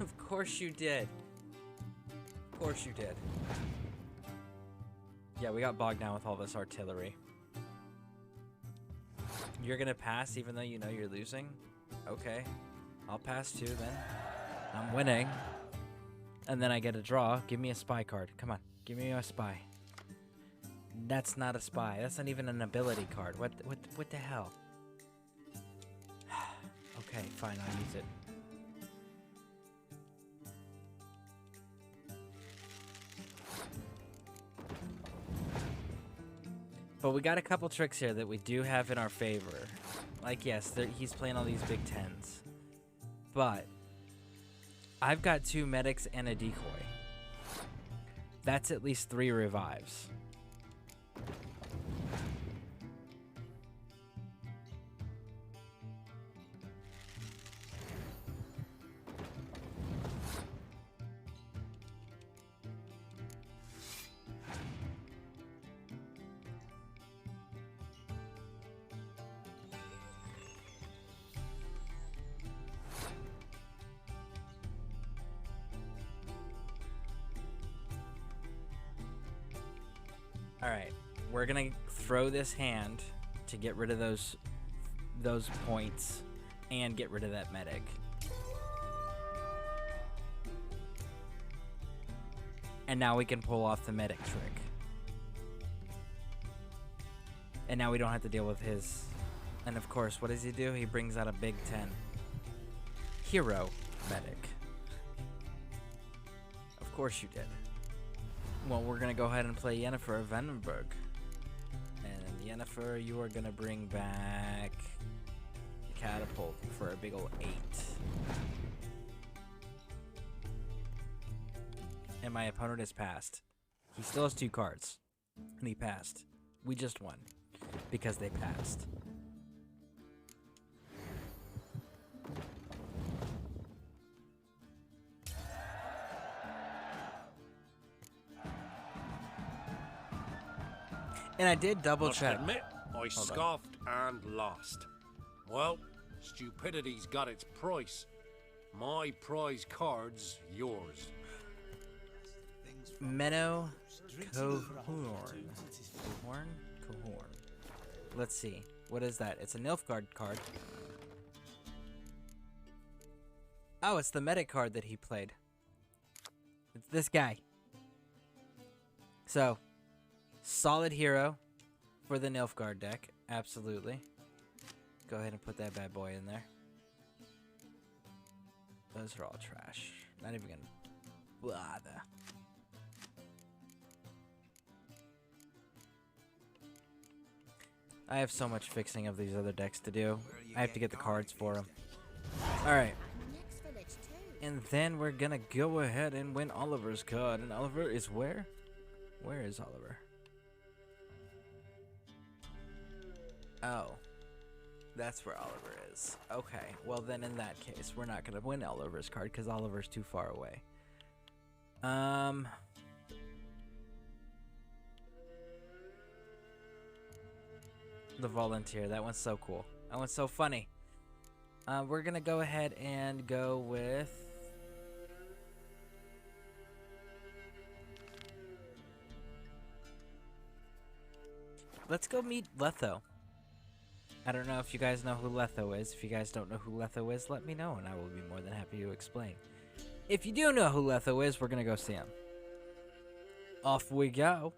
Speaker 1: Of course you did. Of course you did. Yeah, we got bogged down with all this artillery. You're gonna pass even though you know you're losing? Okay. I'll pass too then. I'm winning. And then I get a draw. Give me a spy card. Come on. Give me a spy. That's not a spy. That's not even an ability card. What the hell? Okay, fine. I'll use it. But we got a couple tricks here that we do have in our favor. Like, yes, he's playing all these big tens. But I've got 2 medics and a decoy. That's at least 3 revives. Alright, we're gonna throw this hand to get rid of those points and get rid of that medic. And now we can pull off the medic trick. And now we don't have to deal with his... And of course, what does he do? He brings out a big 10. Hero medic. Of course you did. Well, we're gonna go ahead and play Yennefer of Vandenberg. And Yennefer, you are gonna bring back Catapult for a big ol' 8. And my opponent has passed. He still has 2 cards. And he passed. We just won. Because they passed. And I did double check.
Speaker 12: Must admit, I scoffed and lost. Well, stupidity's got its price. My prize card's yours.
Speaker 1: Menno Cohorn. Cohorn. Let's see. What is that? It's a Nilfgaard card. Oh, it's the medic card that he played. It's this guy. So, solid hero for the Nilfgaard deck. Absolutely. Go ahead and put that bad boy in there. Those are all trash. Not even gonna bother. I have so much fixing of these other decks to do. I have to get the cards for them. Alright. And then we're gonna go ahead and win Oliver's card. And Oliver is where? Where is Oliver? Oh. That's where Oliver is. Okay. Well, then in that case, we're not gonna win Oliver's card because Oliver's too far away. The Volunteer. That one's so cool. That one's so funny. We're gonna go ahead and go with... Let's go meet Letho. I don't know if you guys know who Letho is. If you guys don't know who Letho is, let me know and I will be more than happy to explain. If you do know who Letho is, we're gonna go see him. Off we go.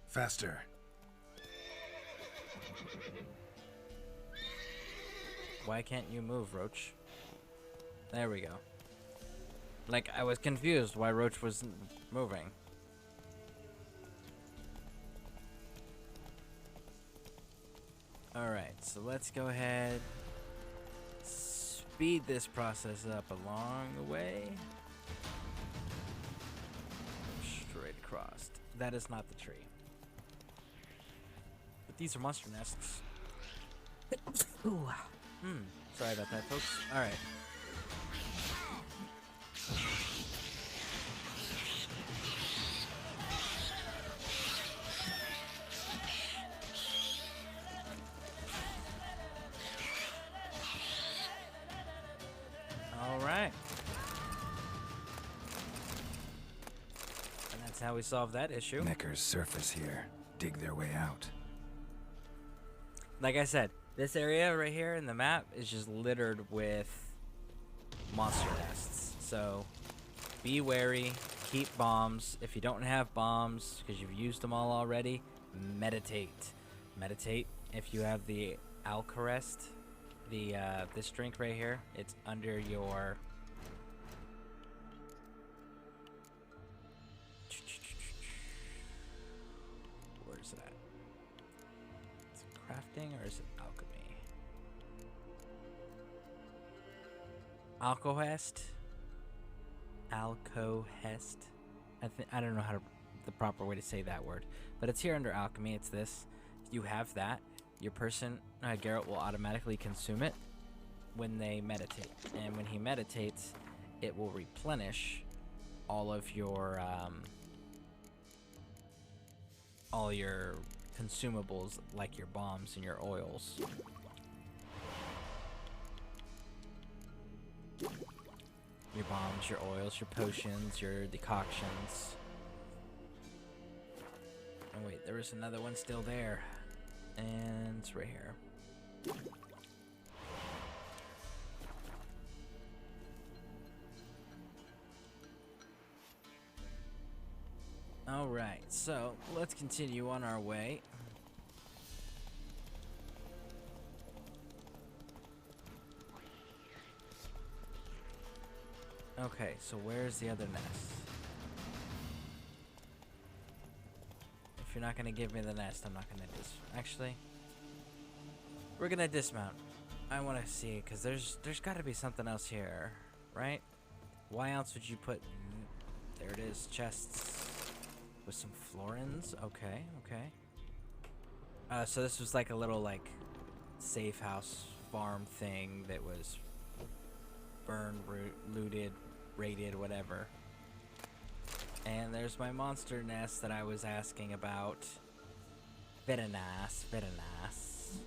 Speaker 3: Faster.
Speaker 1: Why can't you move, Roach? There we go. Like, I was confused why Roach wasn't moving. Alright, so let's go ahead. Speed this process up along the way. Straight across. That is not the tree. But these are monster nests. Sorry about that, folks. Alright. Alright. And that's how we solve that issue.
Speaker 3: Knickers surface here. Dig their way out.
Speaker 1: Like I said, this area right here in the map is just littered with monster nests. So be wary, keep bombs. If you don't have bombs, because you've used them all already, meditate. Meditate. If you have the Alcarest, this drink right here, it's under your... Where's it at? Is it crafting or is it alchemy? Alcohest? Alcohest? I don't know the proper way to say that word, but it's here under alchemy. It's this. You have that. Your person, Garrett, will automatically consume it when they meditate, and when he meditates, it will replenish all of your consumables, like your bombs and your oils. Your bombs, your oils, your potions, your decoctions. Oh wait, there was another one still there. And it's right here. Alright, so let's continue on our way. Okay, so where's the other nest? If you're not gonna give me the nest, I'm not gonna actually, we're gonna dismount. I want to see, because there's got to be something else here, right? Why else would you put... There it is, chests with some florins. Okay, okay. So this was like a little, like, safe house farm thing that was burned, looted, raided, whatever. And there's my monster nest that I was asking about. Very nice, very nice.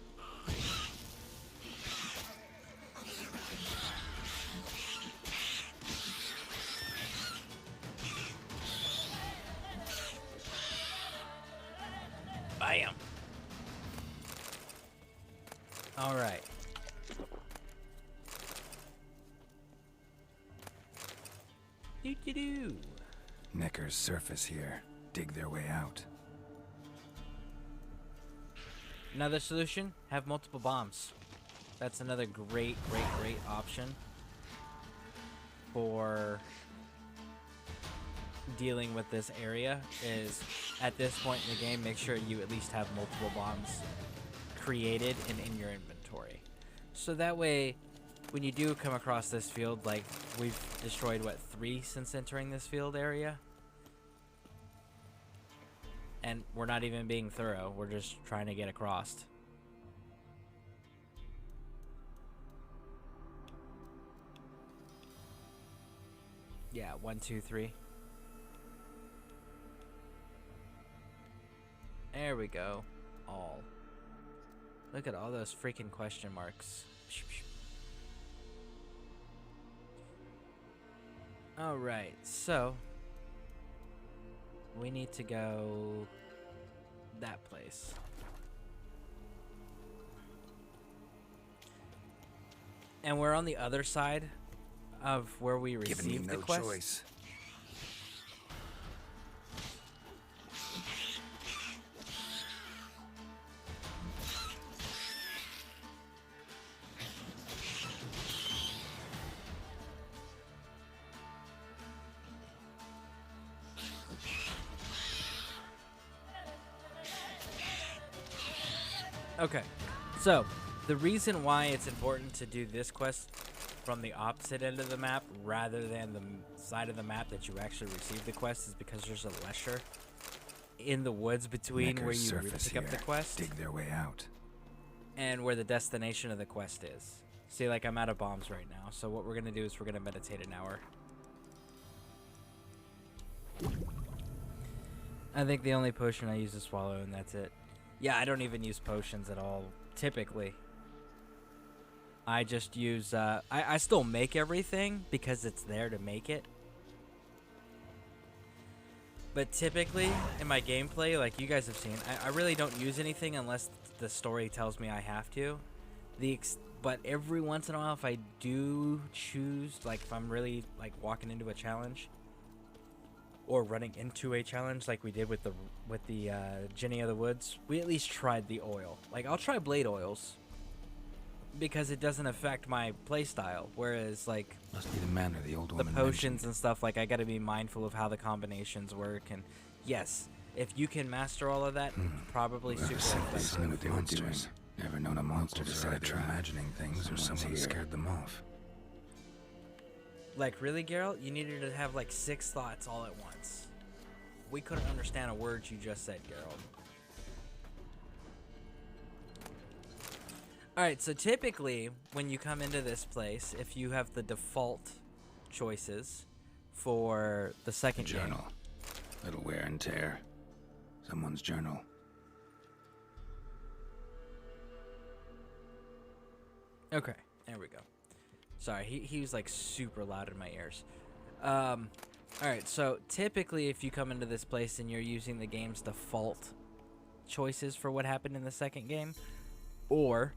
Speaker 1: Bam! Alright. Doo-doo-doo.
Speaker 3: Knickers surface here. Dig their way out.
Speaker 1: Another solution, have multiple bombs. That's another great option for dealing with this area. Is at this point in the game, make sure you at least have multiple bombs created and in your inventory. So that way, when you do come across this field, like we've destroyed, what, 3 since entering this field area? And we're not even being thorough, we're just trying to get across. Yeah, 1, 2, 3. There we go. All. Look at all those freaking question marks. Alright, so we need to go that place. And we're on the other side of where we received the quest.
Speaker 3: Choice.
Speaker 1: Okay, so the reason why it's important to do this quest from the opposite end of the map rather than the side of the map that you actually receive the quest is because there's a lesher in the woods between where you pick up the quest.
Speaker 3: Dig their way out.
Speaker 1: And where the destination of the quest is. See, like, I'm out of bombs right now, so what we're going to do is we're going to meditate an hour. I think the only potion I use is swallow, and that's it. Yeah, I don't even use potions at all, typically. I just use, I still make everything because it's there to make it. But typically, in my gameplay, like you guys have seen, I really don't use anything unless the story tells me I have to. But every once in a while, if I do choose, like if I'm really like walking into a challenge or running into a challenge, like we did with the Jenny of the Woods, we at least tried the oil. Like I'll try blade oils because it doesn't affect my playstyle. Whereas like
Speaker 3: Must be the manner the old
Speaker 1: the
Speaker 3: woman
Speaker 1: potions
Speaker 3: mentioned.
Speaker 1: and stuff, like I got to be mindful of how the combinations work. And yes, if you can master all of that, probably
Speaker 3: Whoever
Speaker 1: super
Speaker 3: sent these
Speaker 1: effective.
Speaker 3: knew what they were doing. Never known a monster decide they're imagining things or someone scared them off.
Speaker 1: Like really, Geralt, you needed to have like 6 thoughts all at once. We couldn't understand a word you just said, Geralt. Alright, so typically, when you come into this place, if you have the default choices for the second
Speaker 3: Journal. Little wear and tear. Someone's journal.
Speaker 1: Okay, there we go. Sorry, he was like super loud in my ears. Alright, so typically if you come into this place and you're using the game's default choices for what happened in the second game, or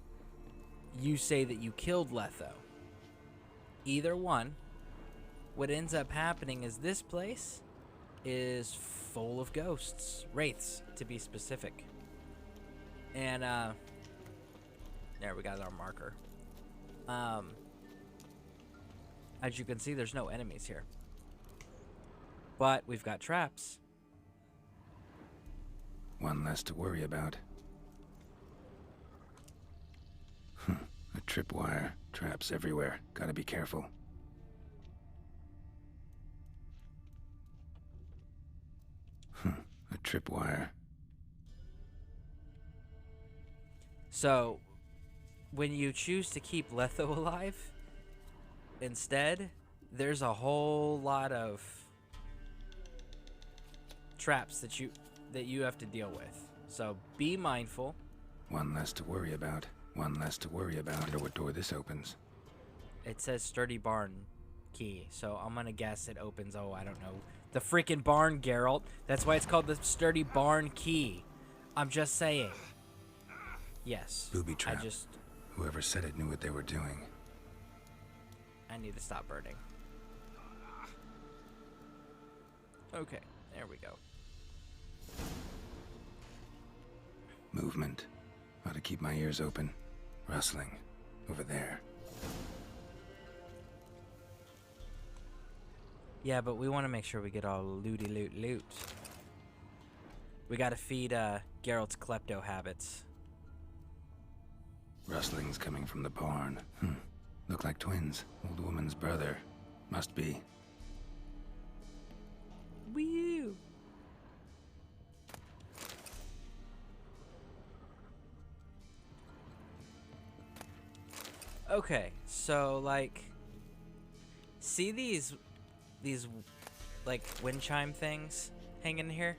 Speaker 1: you say that you killed Letho, either one, what ends up happening is this place is full of ghosts, wraiths to be specific. And there we got our marker. As you can see, there's no enemies here, but we've got traps.
Speaker 3: One less to worry about. A tripwire. Traps everywhere. Gotta be careful. A tripwire.
Speaker 1: So, when you choose to keep Letho alive, instead, there's a whole lot of traps that you have to deal with. So be mindful.
Speaker 3: One less to worry about. One less to worry about. I wonder what door this opens.
Speaker 1: It says sturdy barn key, so I'm gonna guess it opens, oh, I don't know, the freaking barn, Geralt. That's why it's called the sturdy barn key. I'm just saying. Yes.
Speaker 3: Booby trap. Whoever said it knew what they were doing.
Speaker 1: I need to stop burning. Okay, there we go.
Speaker 3: Movement. Ought to keep my ears open. Rustling. Over there.
Speaker 1: Yeah, but we want to make sure we get all looty loot. We gotta feed Geralt's klepto habits.
Speaker 3: Rustling's coming from the barn. Look like twins. Old woman's brother. Must be.
Speaker 1: Wee-oo. Okay, so like, see these like wind chime things hanging here?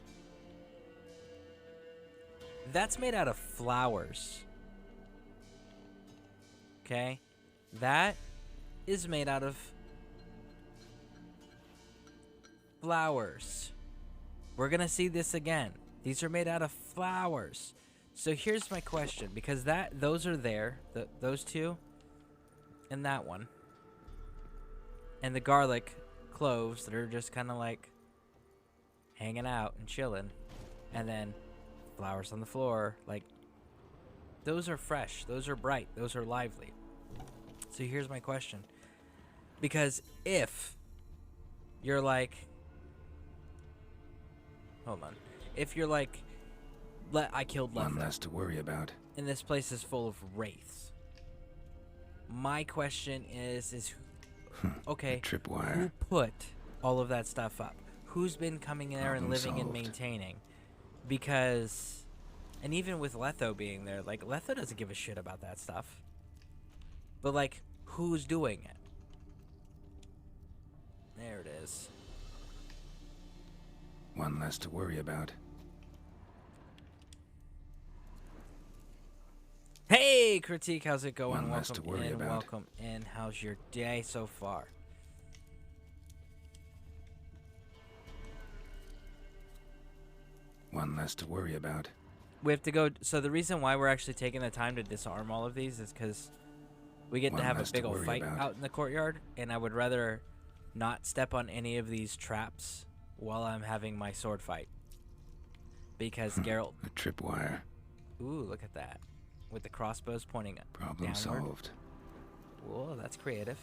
Speaker 1: That's made out of flowers. Okay? That is made out of flowers. We're gonna see this again. These are made out of flowers. So here's my question, because those are there, those two, and that one, and the garlic cloves that are just kind of like hanging out and chilling, and then flowers on the floor, like those are fresh, those are bright, those are lively. So here's my question, because if you're like, hold on, if you're like, I killed Letho,
Speaker 3: One less to worry about.
Speaker 1: and this place is full of wraiths, my question is okay,
Speaker 3: tripwire.
Speaker 1: who put all of that stuff up? Who's been coming in there and living and maintaining? Because, and even with Letho being there, like, Letho doesn't give a shit about that stuff. But, like, who's doing it? There it is.
Speaker 3: One less to worry about.
Speaker 1: Hey, Critique, how's it going?
Speaker 3: One less to worry
Speaker 1: in,
Speaker 3: about.
Speaker 1: welcome in. How's your day so far?
Speaker 3: One less to worry about.
Speaker 1: We have to go. So the reason why we're actually taking the time to disarm all of these is because we get
Speaker 3: One
Speaker 1: to have a
Speaker 3: less to
Speaker 1: big old
Speaker 3: worry
Speaker 1: fight
Speaker 3: about.
Speaker 1: out in the courtyard, and I would rather not step on any of these traps while I'm having my sword fight. Because Geralt...
Speaker 3: A tripwire.
Speaker 1: Ooh, look at that. With the crossbows pointing
Speaker 3: Problem
Speaker 1: downward.
Speaker 3: solved.
Speaker 1: Whoa, that's creative.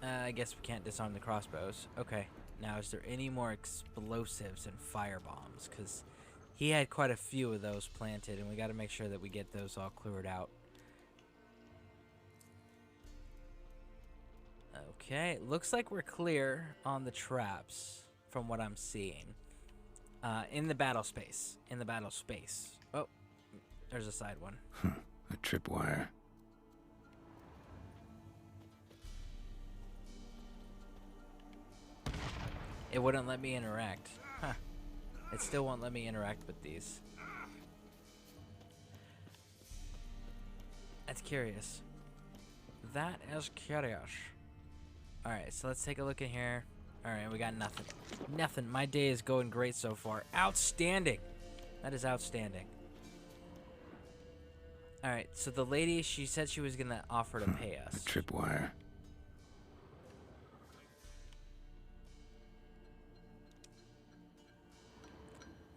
Speaker 1: I guess we can't disarm the crossbows. Okay. Now, is there any more explosives and fire bombs? Because he had quite a few of those planted, and we got to make sure that we get those all cleared out. Okay, looks like we're clear on the traps from what I'm seeing. In the battle space. In the battle space. Oh, there's a side one.
Speaker 3: A tripwire.
Speaker 1: It wouldn't let me interact. Huh. It still won't let me interact with these. That's curious. That is curious. Alright, so let's take a look in here. Alright, we got nothing. Nothing. My day is going great so far. Outstanding. That is outstanding. Alright, so the lady, she said she was going to offer to pay us.
Speaker 3: A tripwire.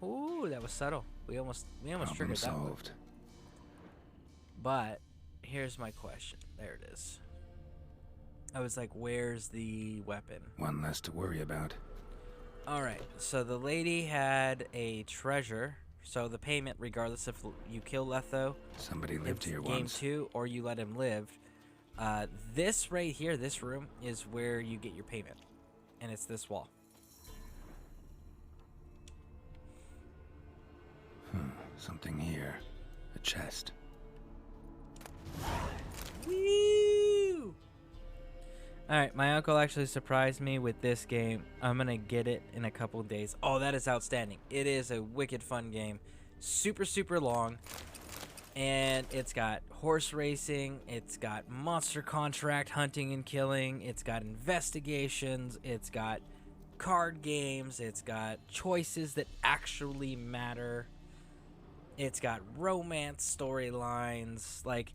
Speaker 1: Ooh, that was subtle. We almost
Speaker 3: Problem
Speaker 1: triggered that one.
Speaker 3: solved.
Speaker 1: But here's my question. There it is. I was like, where's the weapon?
Speaker 3: One less to worry about.
Speaker 1: Alright, so the lady had a treasure. So the payment, regardless if you kill Letho,
Speaker 3: Somebody lived here
Speaker 1: game
Speaker 3: once.
Speaker 1: 2, or you let him live, this right here, this room, is where you get your payment. And it's this wall.
Speaker 3: Something here. A chest.
Speaker 1: Woo! Alright, my uncle actually surprised me with this game. I'm gonna get it in a couple days. Oh, that is outstanding. It is a wicked fun game. Super, super long. And it's got horse racing. It's got monster contract hunting and killing. It's got investigations. It's got card games. It's got choices that actually matter. It's got romance storylines. Like,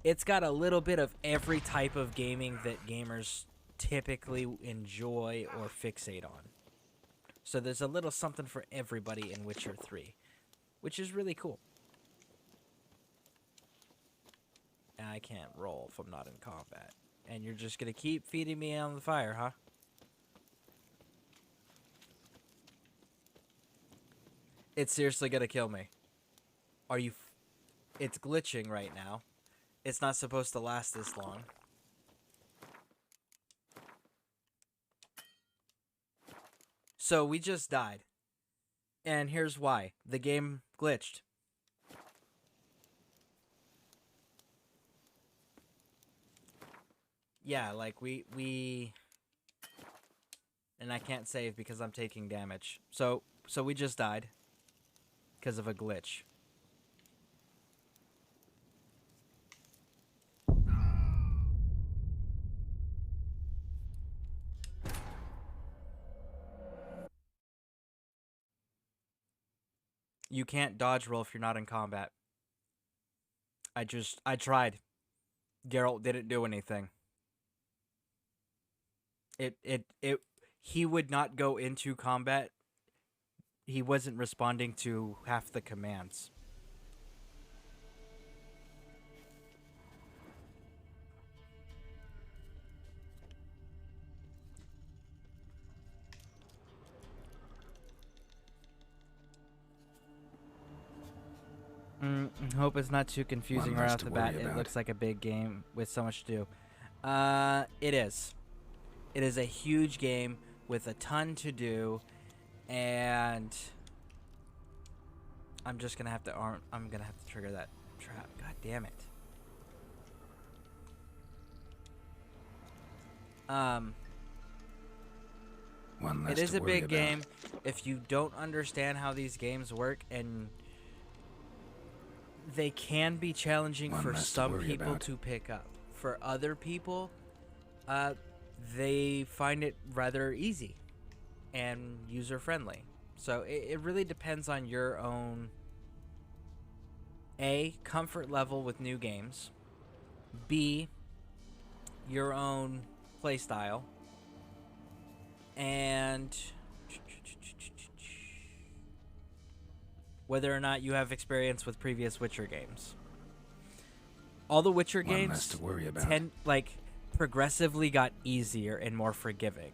Speaker 1: it's got a little bit of every type of gaming that gamers typically enjoy or fixate on. So there's a little something for everybody in Witcher 3, which is really cool. And I can't roll if I'm not in combat. And you're just going to keep feeding me on the fire, huh? It's seriously going to kill me. Are you... It's glitching right now. It's not supposed to last this long. So we just died. And here's why. The game glitched. Yeah, like we... And I can't save because I'm taking damage. So we just died. Because of a glitch. You can't dodge roll if you're not in combat. I tried. Geralt didn't do anything. He would not go into combat. He wasn't responding to half the commands. Hope it's not too confusing right off the bat. It looks like a big game with so much to do. It is. It is a huge game with a ton to do, and I'm just gonna have to I'm gonna have to trigger that trap. God damn it. It is a big game. If you don't understand how these games work, and they can be challenging for some people to pick up. For other people, they find it rather easy. and user friendly. So it really depends on your own A, comfort level with new games, B, your own playstyle, and whether or not you have experience with previous Witcher games. All the Witcher
Speaker 3: One
Speaker 1: games
Speaker 3: less to worry about.
Speaker 1: progressively got easier and more forgiving.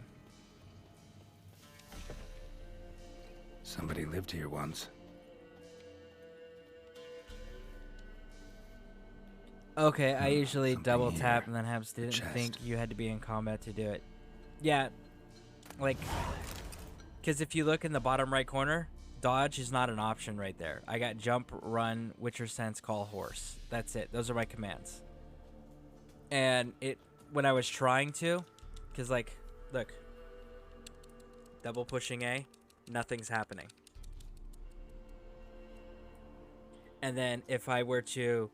Speaker 3: Somebody lived here once.
Speaker 1: Okay, I usually
Speaker 3: something
Speaker 1: double
Speaker 3: here.
Speaker 1: tap and then have didn't
Speaker 3: chest.
Speaker 1: think you had to be in combat to do it. Yeah, like, because if you look in the bottom right corner, dodge is not an option right there. I got jump, run, Witcher sense, call horse. That's it. Those are my commands. And when I was trying to, because like, look, double pushing A, nothing's happening. And then if I were to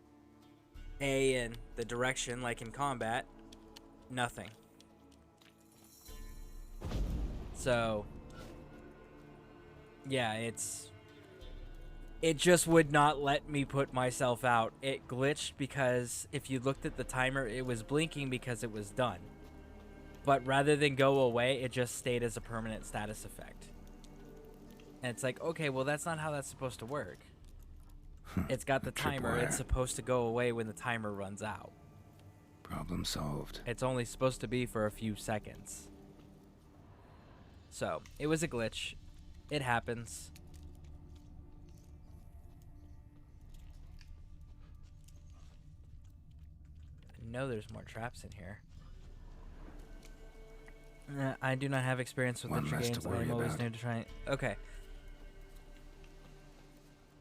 Speaker 1: A in the direction, like in combat, nothing. So, yeah, it just would not let me put myself out. It glitched because if you looked at the timer, it was blinking because it was done. But rather than go away, it just stayed as a permanent status effect. And it's like, okay, well, that's not how that's supposed to work. It's got the timer. It's supposed to go away when the timer runs out.
Speaker 3: Problem solved.
Speaker 1: It's only supposed to be for a few seconds. So, it was a glitch. It happens. I know there's more traps in here. I do not have experience with
Speaker 3: One
Speaker 1: Witcher
Speaker 3: less to
Speaker 1: games. I
Speaker 3: worry
Speaker 1: am always
Speaker 3: about.
Speaker 1: new to trying. Okay.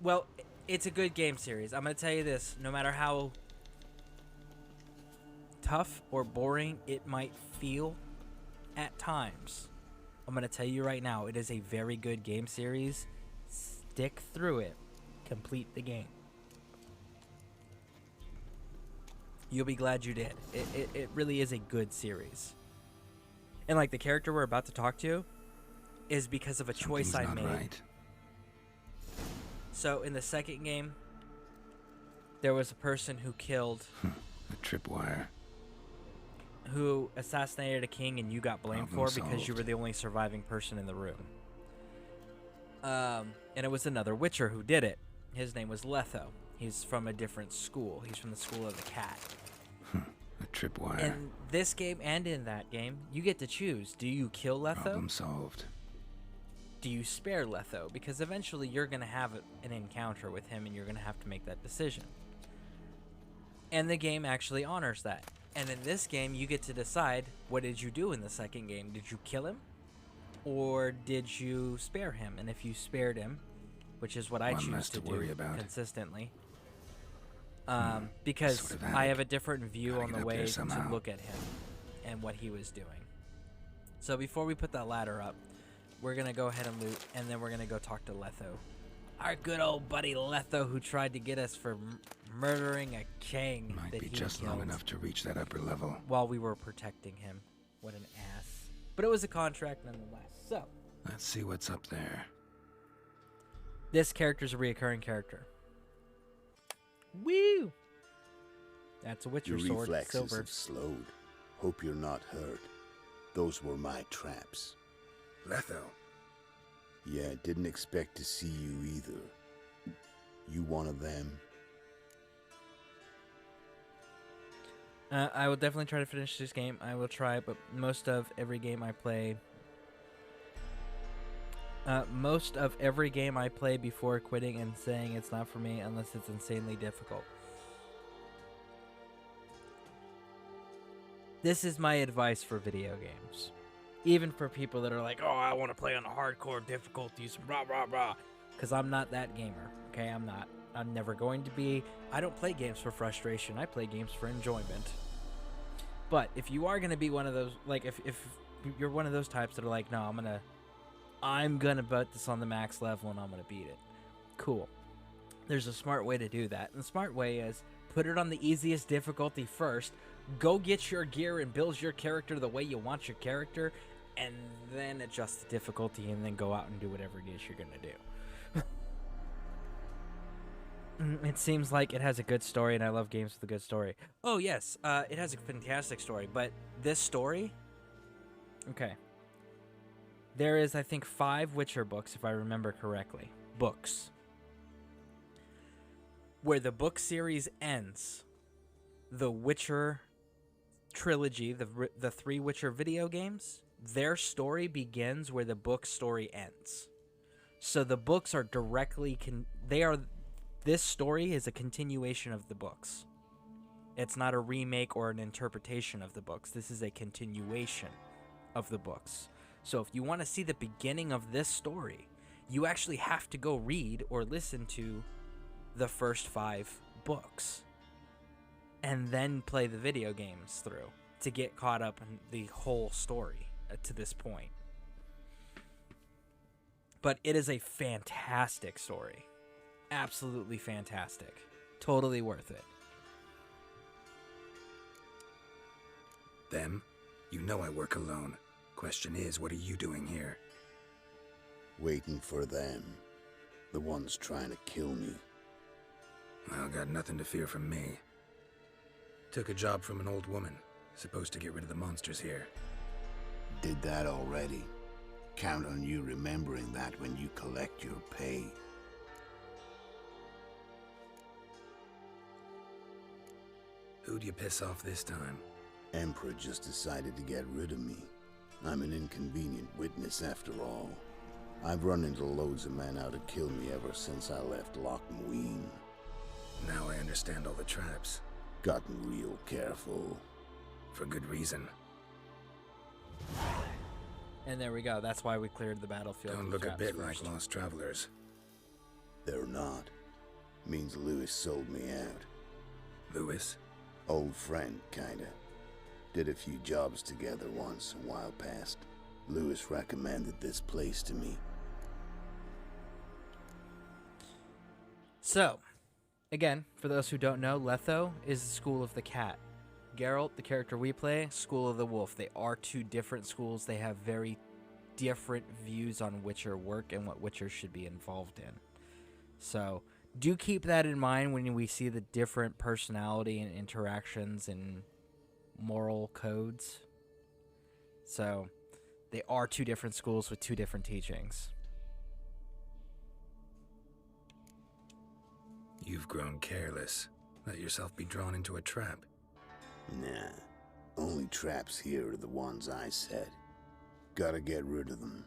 Speaker 1: Well, it's a good game series. I'm going to tell you this. No matter how tough or boring it might feel at times, I'm going to tell you right now, it is a very good game series. Stick through it. Complete the game. You'll be glad you did. It really is a good series. And like the character we're about to talk to is because of a choice I made.
Speaker 3: Right.
Speaker 1: So in the second game, there was a person who killed
Speaker 3: A tripwire.
Speaker 1: who assassinated a king and you got blamed
Speaker 3: Problem
Speaker 1: for because you
Speaker 3: solved.
Speaker 1: were the only surviving person in the room. And it was another Witcher who did it. His name was Letho. He's from a different school. He's from the school of the cat.
Speaker 3: A tripwire.
Speaker 1: In this game and in that game, you get to choose. Do you kill Letho?
Speaker 3: Problem solved.
Speaker 1: Do you spare Letho? Because eventually you're going to have an encounter with him and you're going to have to make that decision. And the game actually honors that. And in this game, you get to decide, what did you do in the second game? Did you kill him? Or did you spare him? And if you spared him, which is what I
Speaker 3: One
Speaker 1: choose
Speaker 3: less
Speaker 1: to
Speaker 3: to worry
Speaker 1: do
Speaker 3: about.
Speaker 1: consistently, because
Speaker 3: Sort of
Speaker 1: I have
Speaker 3: addict.
Speaker 1: a different view
Speaker 3: Gotta
Speaker 1: on
Speaker 3: get
Speaker 1: the
Speaker 3: up there
Speaker 1: way to
Speaker 3: somehow.
Speaker 1: look at him and what he was doing. So before we put that ladder up, we're going to go ahead and loot, and then we're going to go talk to Letho. Our good old buddy Letho, who tried to get us for murdering a king
Speaker 3: Might
Speaker 1: that
Speaker 3: be
Speaker 1: he
Speaker 3: just
Speaker 1: killed
Speaker 3: long enough to reach that upper level.
Speaker 1: while we were protecting him. What an ass. But it was a contract nonetheless. So,
Speaker 3: Let's see what's up there.
Speaker 1: this character's a reoccurring character. Woo! That's a Witcher
Speaker 2: Your
Speaker 1: sword,
Speaker 2: reflexes
Speaker 1: silver.
Speaker 2: have slowed. Hope you're not hurt. Those were my traps.
Speaker 3: Letho.
Speaker 2: Yeah, didn't expect to see you either. You one of them?
Speaker 1: I will definitely try to finish this game. I will try, but most of every game I play... most of every game I play before quitting and saying it's not for me unless it's insanely difficult. This is my advice for video games. Even for people that are like, oh, I want to play on a hardcore difficulties, blah, blah, blah. Because I'm not that gamer, okay? I'm not. I'm never going to be. I don't play games for frustration. I play games for enjoyment. But if you are going to be one of those, like, if you're one of those types that are like, no, I'm gonna put this on the max level and I'm gonna beat it. Cool. There's a smart way to do that. And the smart way is put it on the easiest difficulty first. Go get your gear and build your character the way you want your character. and then adjust the difficulty, and then go out and do whatever it is you're gonna do. It seems like it has a good story, and I love games with a good story. Oh, yes, it has a fantastic story, but this story... Okay. There is, I think, 5 Witcher books, if I remember correctly. Books. Where the book series ends, the Witcher trilogy, the 3 Witcher video games, their story begins where the book story ends. So the books are directly... This story is a continuation of the books. It's not a remake or an interpretation of the books. This is a continuation of the books. So if you want to see the beginning of this story, you actually have to go read or listen to the first 5 books and then play the video games through to get caught up in the whole story to this point. But it is a fantastic story. Absolutely fantastic. Totally worth it.
Speaker 3: Them? You know I work alone. Question is, what are you doing here?
Speaker 13: Waiting for them. The ones trying to kill me.
Speaker 3: Well, got nothing to fear from me. Took a job from an old woman. Supposed to get rid of the monsters here.
Speaker 13: Did that already. Count on you remembering that when you collect your pay.
Speaker 3: Who'd you piss off this time?
Speaker 13: Emperor just decided to get rid of me. I'm an inconvenient witness after all. I've run into loads of men out to kill me ever since I left Loch Muin.
Speaker 3: Now I understand all the traps.
Speaker 13: Gotten real careful.
Speaker 3: For good reason.
Speaker 1: And there we go. That's why we cleared the battlefield.
Speaker 3: Don't look a bit like lost travelers.
Speaker 13: They're not. Means Lewis sold me out.
Speaker 3: Lewis?
Speaker 13: Old friend, kinda. Did a few jobs together once, a while past. Lewis recommended this place to me.
Speaker 1: So, again, for those who don't know, Letho is the School of the Cat. Geralt, the character we play, School of the Wolf. They are 2 different schools. They have very different views on Witcher work and what Witcher should be involved in. So, do keep that in mind when we see the different personality and interactions and moral codes. So, they are 2 different schools with 2 different teachings.
Speaker 3: You've grown careless. Let yourself be drawn into a trap.
Speaker 13: Nah. Only traps here are the ones I set. Gotta get rid of them.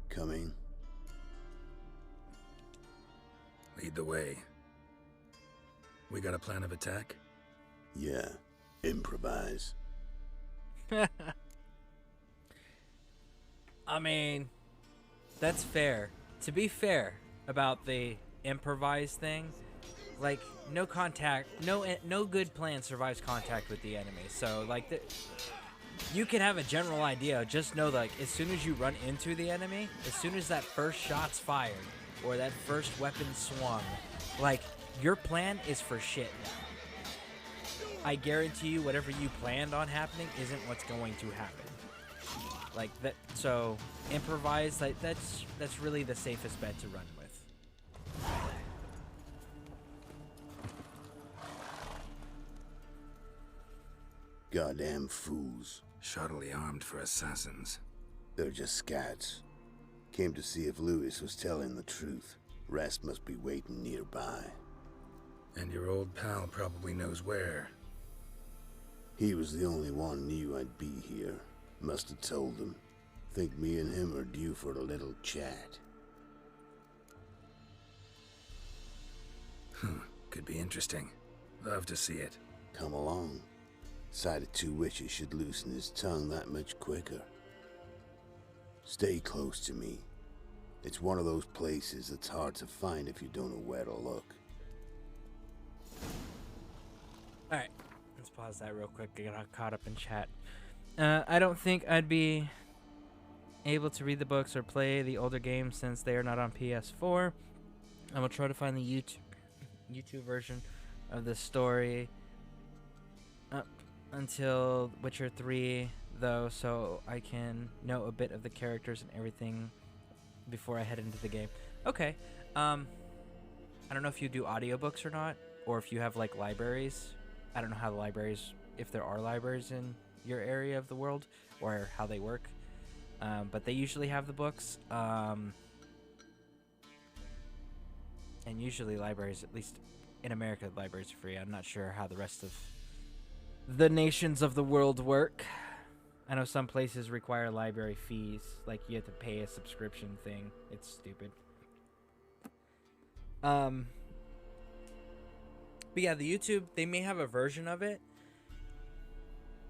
Speaker 13: Coming?
Speaker 3: Lead the way. We got a plan of attack?
Speaker 13: Yeah. Improvise.
Speaker 1: I mean, that's fair. To be fair about the improvise thing, like, no contact, no good plan survives contact with the enemy. So, like, you can have a general idea. Just know, like, as soon as you run into the enemy, as soon as that first shot's fired, or that first weapon swung, like, your plan is for shit now. I guarantee you whatever you planned on happening isn't what's going to happen. Like, that, so, improvise, like, that's really the safest bet to run with.
Speaker 13: Goddamn fools.
Speaker 3: Shoddily armed for assassins.
Speaker 13: They're just scats. Came to see if Lewis was telling the truth. Rest must be waiting nearby.
Speaker 3: And your old pal probably knows where.
Speaker 13: He was the only one knew I'd be here. Must have told him. Think me and him are due for a little chat.
Speaker 3: Could be interesting. Love to see it.
Speaker 13: Come along. Sight of 2 witches should loosen his tongue that much quicker. Stay close to me. It's one of those places that's hard to find if you don't know where to look.
Speaker 1: Alright, let's pause that real quick. I got caught up in chat. I don't think I'd be able to read the books or play the older games since they are not on PS4. I will try to find the YouTube version of the story up until Witcher 3, though, so I can know a bit of the characters and everything before I head into the game. Okay. I don't know if you do audiobooks or not, or if you have like libraries. I don't know how the libraries, if there are libraries in your area of the world, or how they work. But they usually have the books. And usually libraries, at least in America, libraries are free. I'm not sure how the rest of the nations of the world work. I know some places require library fees, like you have to pay a subscription thing. It's stupid. But yeah, the YouTube, they may have a version of it.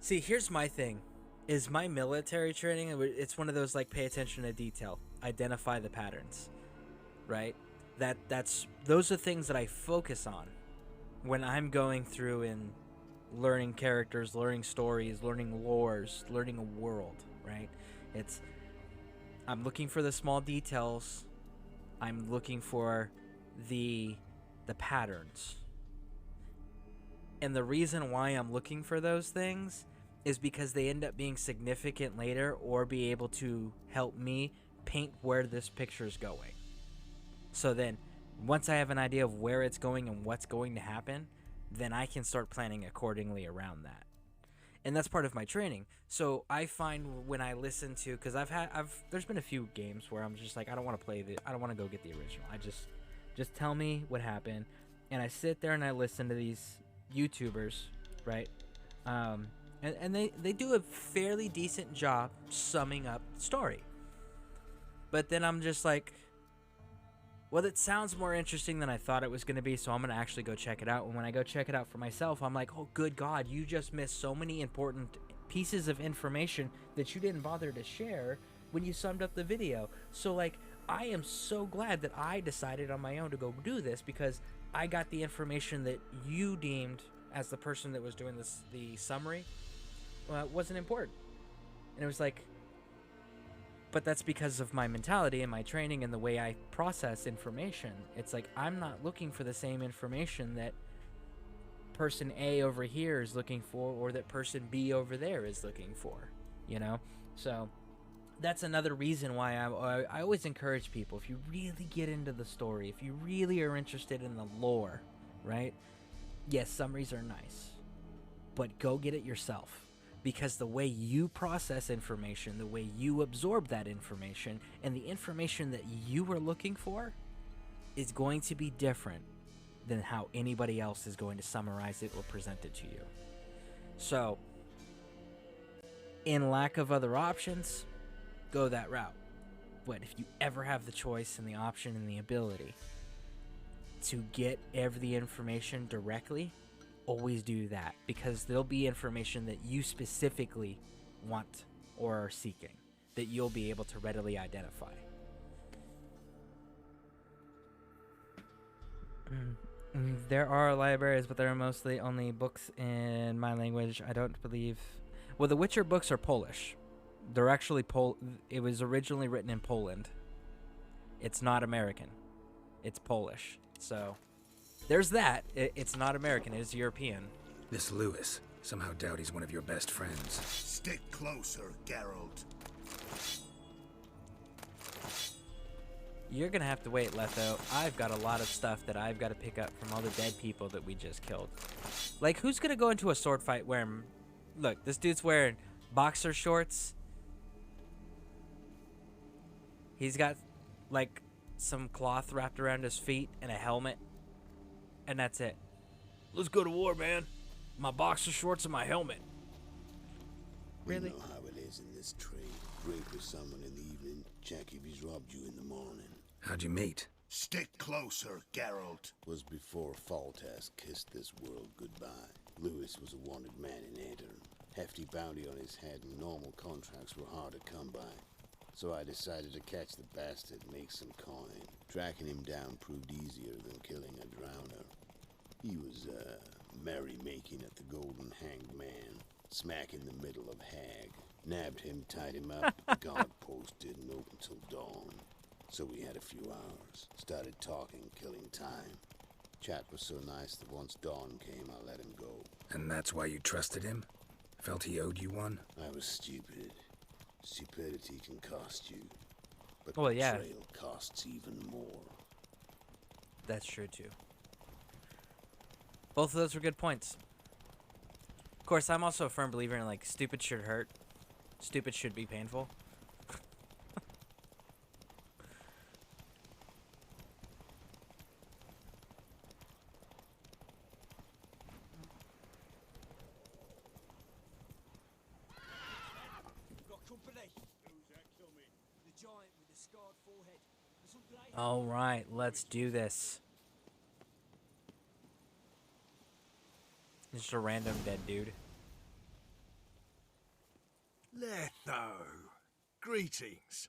Speaker 1: See, here's my thing. Is my military training, it's one of those like pay attention to detail, identify the patterns, right? Those are things that I focus on when I'm going through and learning characters, learning stories, learning lores, learning a world, right? I'm looking for the small details. I'm looking for the patterns. And the reason why I'm looking for those things is because they end up being significant later, or be able to help me paint where this picture is going. So then, once I have an idea of where it's going and what's going to happen, then I can start planning accordingly around that. And that's part of my training. So I find when I listen to, because there's been a few games where I'm just like, I don't want to play I don't want to go get the original. I just tell me what happened, and I sit there and I listen to these YouTubers, right? And they do a fairly decent job summing up the story. But then I'm just like, well, it sounds more interesting than I thought it was going to be, so I'm going to actually go check it out. And when I go check it out for myself, I'm like, oh, good God, you just missed so many important pieces of information that you didn't bother to share when you summed up the video. So, like, I am so glad that I decided on my own to go do this, because I got the information that you deemed, as the person that was doing the summary, wasn't important. And it was like, but that's because of my mentality and my training and the way I process information. It's like, I'm not looking for the same information that person A over here is looking for, or that person B over there is looking for, you know? So that's another reason why I always encourage people, if you really get into the story, if you really are interested in the lore, right? Yes, summaries are nice, but go get it yourself. Because the way you process information, the way you absorb that information, and the information that you are looking for is going to be different than how anybody else is going to summarize it or present it to you. So, in lack of other options, go that route. But if you ever have the choice and the option and the ability to get the information directly, always do that, because there'll be information that you specifically want or are seeking that you'll be able to readily identify. There are libraries, but there are mostly only books in my language. I don't believe... Well, the Witcher books are Polish. They're actually It was originally written in Poland. It's not American. It's Polish. So... there's that. It's not American, it is European.
Speaker 3: This Lewis. Somehow doubt he's one of your best friends.
Speaker 2: Stick closer, Geralt.
Speaker 1: You're gonna have to wait, Letho. I've got a lot of stuff that I've got to pick up from all the dead people that we just killed. Like, who's gonna go into a sword fight wearing... Look, this dude's wearing boxer shorts. He's got, like, some cloth wrapped around his feet and a helmet. And that's it. Let's go to war, man. My boxer shorts and my helmet. Really?
Speaker 13: You know how it is in this trade. Drink with someone in the evening, check if he's robbed you in the morning.
Speaker 3: How'd you meet?
Speaker 2: Stick closer, Geralt.
Speaker 13: Was before Foltest kissed this world goodbye. Lewis was a wanted man in Aedirn. Hefty bounty on his head and normal contracts were hard to come by. So I decided to catch the bastard and make some coin. Tracking him down proved easier than killing a drowner. He was, merry-making at the Golden Hanged Man, smack in the middle of Hag. Nabbed him, tied him up, the guard post didn't open till dawn. So we had a few hours. Started talking, killing time. Chat was so nice that once dawn came, I let him go.
Speaker 3: And that's why you trusted him? Felt he owed you one?
Speaker 13: I was stupid. Stupidity can cost you. But
Speaker 1: Well, yeah.
Speaker 13: betrayal costs even more.
Speaker 1: That's true, too. Both of those were good points. Of course, I'm also a firm believer in, like, stupid should hurt. Stupid should be painful.
Speaker 9: Got company. Who's that coming? The giant with the scarred forehead. There's some blade.
Speaker 1: All right, let's do this. Just a random dead dude.
Speaker 14: Letho, greetings.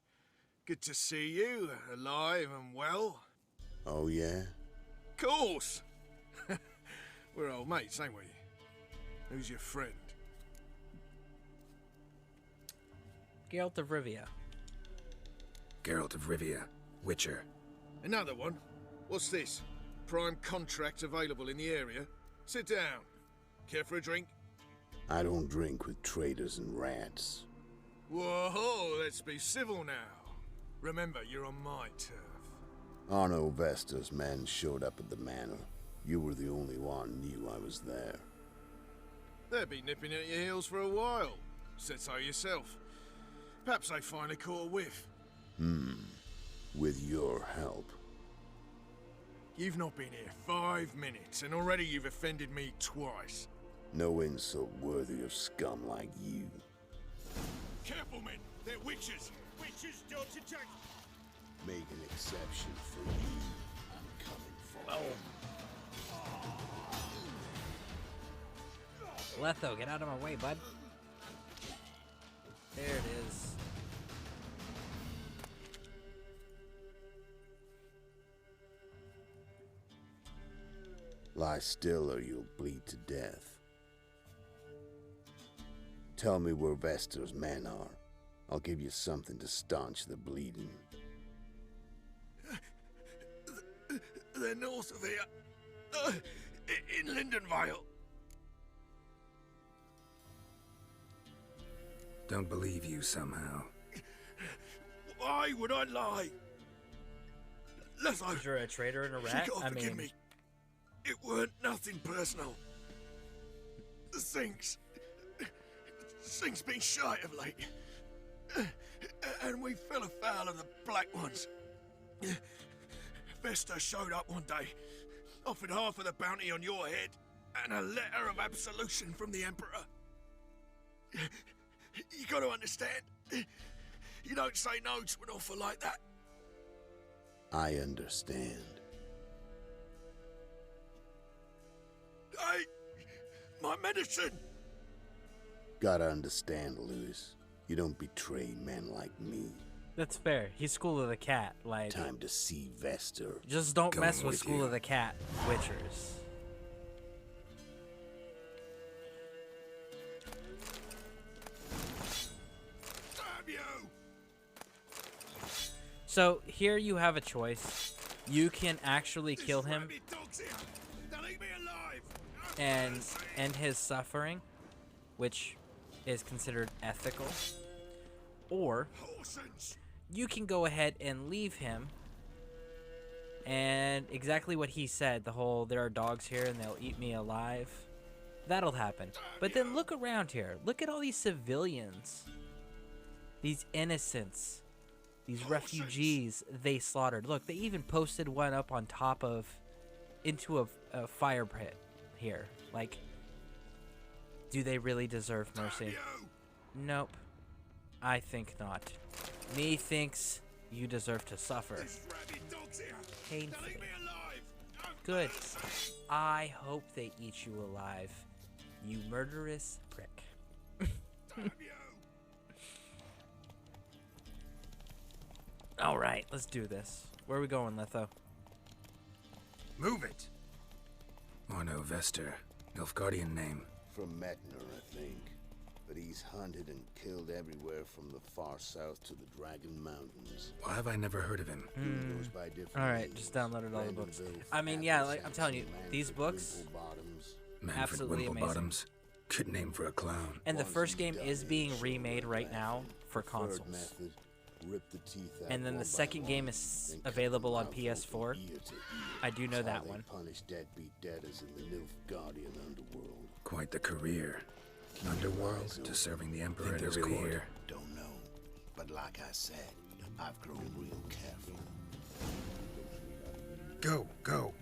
Speaker 14: Good to see you, alive and well.
Speaker 13: Oh, yeah?
Speaker 14: Course! We're old mates, ain't we? Who's your friend?
Speaker 1: Geralt of Rivia.
Speaker 3: Geralt of Rivia, Witcher.
Speaker 14: Another one? What's this? Prime contract available in the area? Sit down. Care for a drink?
Speaker 13: I don't drink with traitors and rats.
Speaker 14: Whoa, let's be civil now. Remember, you're on my turf.
Speaker 13: Arno Vestas' men showed up at the manor. You were the only one knew I was there.
Speaker 14: They'll be nipping at your heels for a while. Said so yourself. Perhaps they finally caught a whiff.
Speaker 13: With your help.
Speaker 14: You've not been here 5 minutes, and already you've offended me twice.
Speaker 13: No insult worthy of scum like you.
Speaker 14: Careful, men! They're witches! Witches don't attack!
Speaker 13: Make an exception for you. I'm coming for you.
Speaker 1: Letho, get out of my way, bud. There it is.
Speaker 13: Lie still or you'll bleed to death. Tell me where Vestar's men are. I'll give you something to staunch the bleeding.
Speaker 14: They're north of here. In Lindenvale.
Speaker 3: Don't believe you somehow.
Speaker 14: Why would I lie? Letho,
Speaker 1: You're a traitor and a rat?
Speaker 14: you gotta
Speaker 1: I
Speaker 14: forgive
Speaker 1: mean,
Speaker 14: me. It weren't nothing personal. Things been shy of late. And we fell afoul of the Black Ones. Vesta showed up one day, offered half of the bounty on your head, and a letter of absolution from the Emperor. You gotta understand, you don't say no to an offer like that.
Speaker 13: I understand.
Speaker 14: Hey, my medicine!
Speaker 13: Gotta understand, Lewis. You don't betray men like me.
Speaker 1: that's fair. He's School of the Cat. Like,
Speaker 13: Time to see Vestar.
Speaker 1: just don't
Speaker 3: Going
Speaker 1: mess with
Speaker 3: with
Speaker 1: School
Speaker 3: you.
Speaker 1: of the Cat Witchers.
Speaker 14: Damn you!
Speaker 1: So here you have a choice. You can actually kill him
Speaker 14: Rabid dogs here. They'll eat me alive.
Speaker 1: and end his suffering, which is considered ethical. Or
Speaker 14: Horsens.
Speaker 1: you can go ahead and leave him. And exactly what he said, the whole there are dogs here and they'll eat me alive. That'll happen. But then look around here. Look at all these civilians. These innocents. These refugees they slaughtered. Look, they even posted one up on top of into a fire pit here. Like, do they really deserve mercy? Nope. I think not. Me thinks you deserve to suffer. Painfully. Good. I hope they eat you alive. You murderous prick. Alright, let's do this. Where are we going, Letho?
Speaker 14: Move it.
Speaker 3: Arno Vestar, Nilfgaardian name.
Speaker 13: From Metner, I think. But he's hunted and killed everywhere from the far south to the Dragon Mountains.
Speaker 3: Why have I never heard of him?
Speaker 13: He goes by different
Speaker 1: Alright,
Speaker 13: names.
Speaker 1: just downloaded all the books.
Speaker 13: Brandonville,
Speaker 1: I mean, yeah,
Speaker 13: Apples,
Speaker 1: like I'm telling you,
Speaker 13: Manfred
Speaker 1: these books,
Speaker 13: Wimplebottoms.
Speaker 3: Manfred
Speaker 1: absolutely amazing.
Speaker 3: Wimplebottoms. Good name for a clown.
Speaker 1: And the first game is being remade right now for consoles. And then the second game is available on PS4. I do know that one.
Speaker 3: Quite the career. Underworld to serving the Emperor at his court.
Speaker 13: Don't know, but like I said, I've grown real careful.
Speaker 3: Go.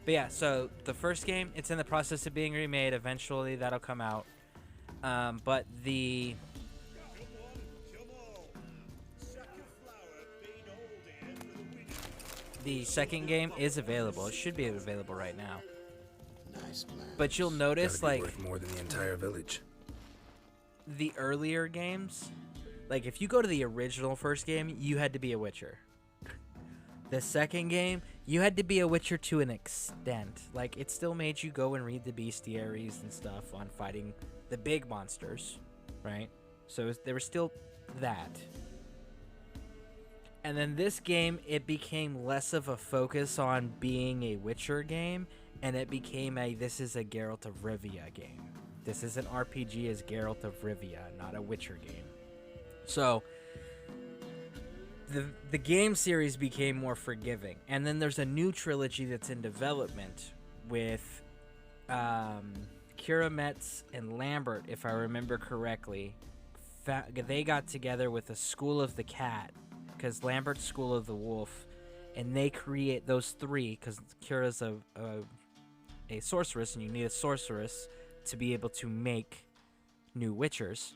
Speaker 1: But yeah, so the first game, it's in the process of being remade. Eventually, that'll come out. But the second game is available. It should be available right now.
Speaker 13: Nice man.
Speaker 1: But you'll notice,
Speaker 3: Gotta be
Speaker 1: like,
Speaker 3: worth more than the entire village.
Speaker 1: the earlier games, like if you go to the original first game, you had to be a Witcher. The second game, you had to be a Witcher to an extent. Like, it still made you go and read the bestiaries and stuff on fighting the big monsters, right? So there was still that. And then this game, it became less of a focus on being a Witcher game, and it became this is a Geralt of Rivia game. This is an RPG as Geralt of Rivia, not a Witcher game. So the game series became more forgiving. And then there's a new trilogy that's in development with Kira Metz and Lambert, if I remember correctly. They got together with the School of the Cat, because Lambert's School of the Wolf, and they create those three, because Kira's a sorceress, and you need a sorceress to be able to make new Witchers.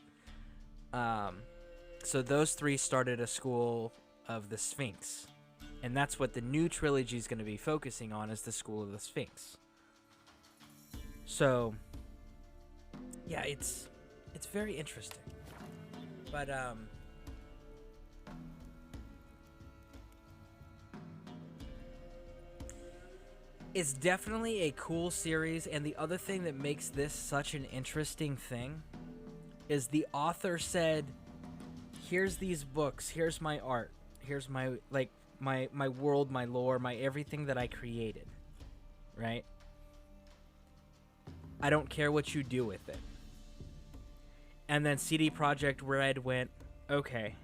Speaker 1: So those three started a School of the Sphinx, and that's what the new trilogy is going to be focusing on, is the School of the Sphinx. So yeah, it's very interesting. But it's definitely a cool series, and the other thing that makes this such an interesting thing is the author said, here's these books, here's my art, here's my my world, my lore, my everything that I created, right? I don't care what you do with it. And then CD Projekt Red went, okay,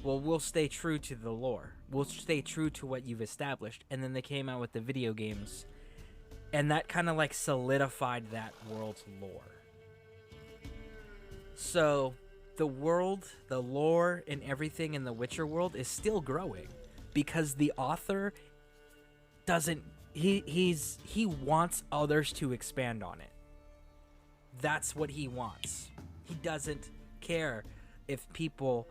Speaker 1: well, we'll stay true to the lore. We'll stay true to what you've established. And then they came out with the video games, and that kind of like solidified that world's lore. So the world, the lore, and everything in the Witcher world is still growing, because the author doesn't, he wants others to expand on it. That's what he wants. He doesn't care if people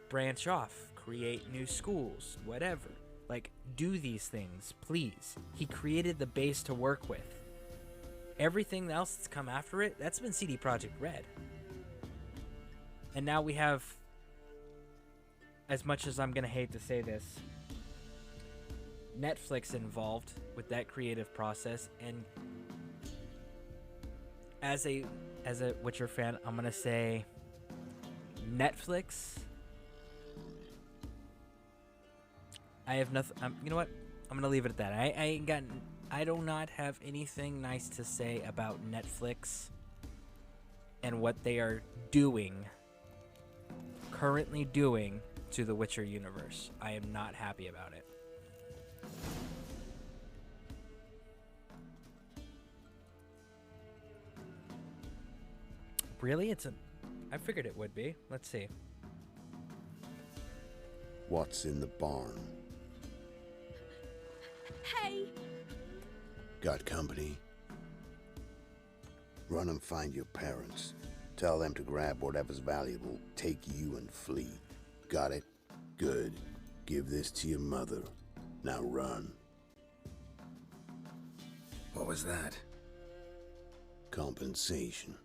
Speaker 1: branch off, create new schools, whatever. Like, do these things, please. He created the base to work with. Everything else that's come after it, that's been CD Projekt Red. And now we have, as much as I'm going to hate to say this, Netflix involved with that creative process. And as a Witcher fan, I'm going to say Netflix, I have nothing. You know what? I'm gonna leave it at that. I do not have anything nice to say about Netflix and what they are currently doing to the Witcher universe. I am not happy about it. Really? I figured it would be. Let's see.
Speaker 13: What's in the barn?
Speaker 4: Hey!
Speaker 13: Got company? Run and find your parents. Tell them to grab whatever's valuable, take you and flee. Got it? Good. Give this to your mother. Now run.
Speaker 3: What was that?
Speaker 13: Compensation.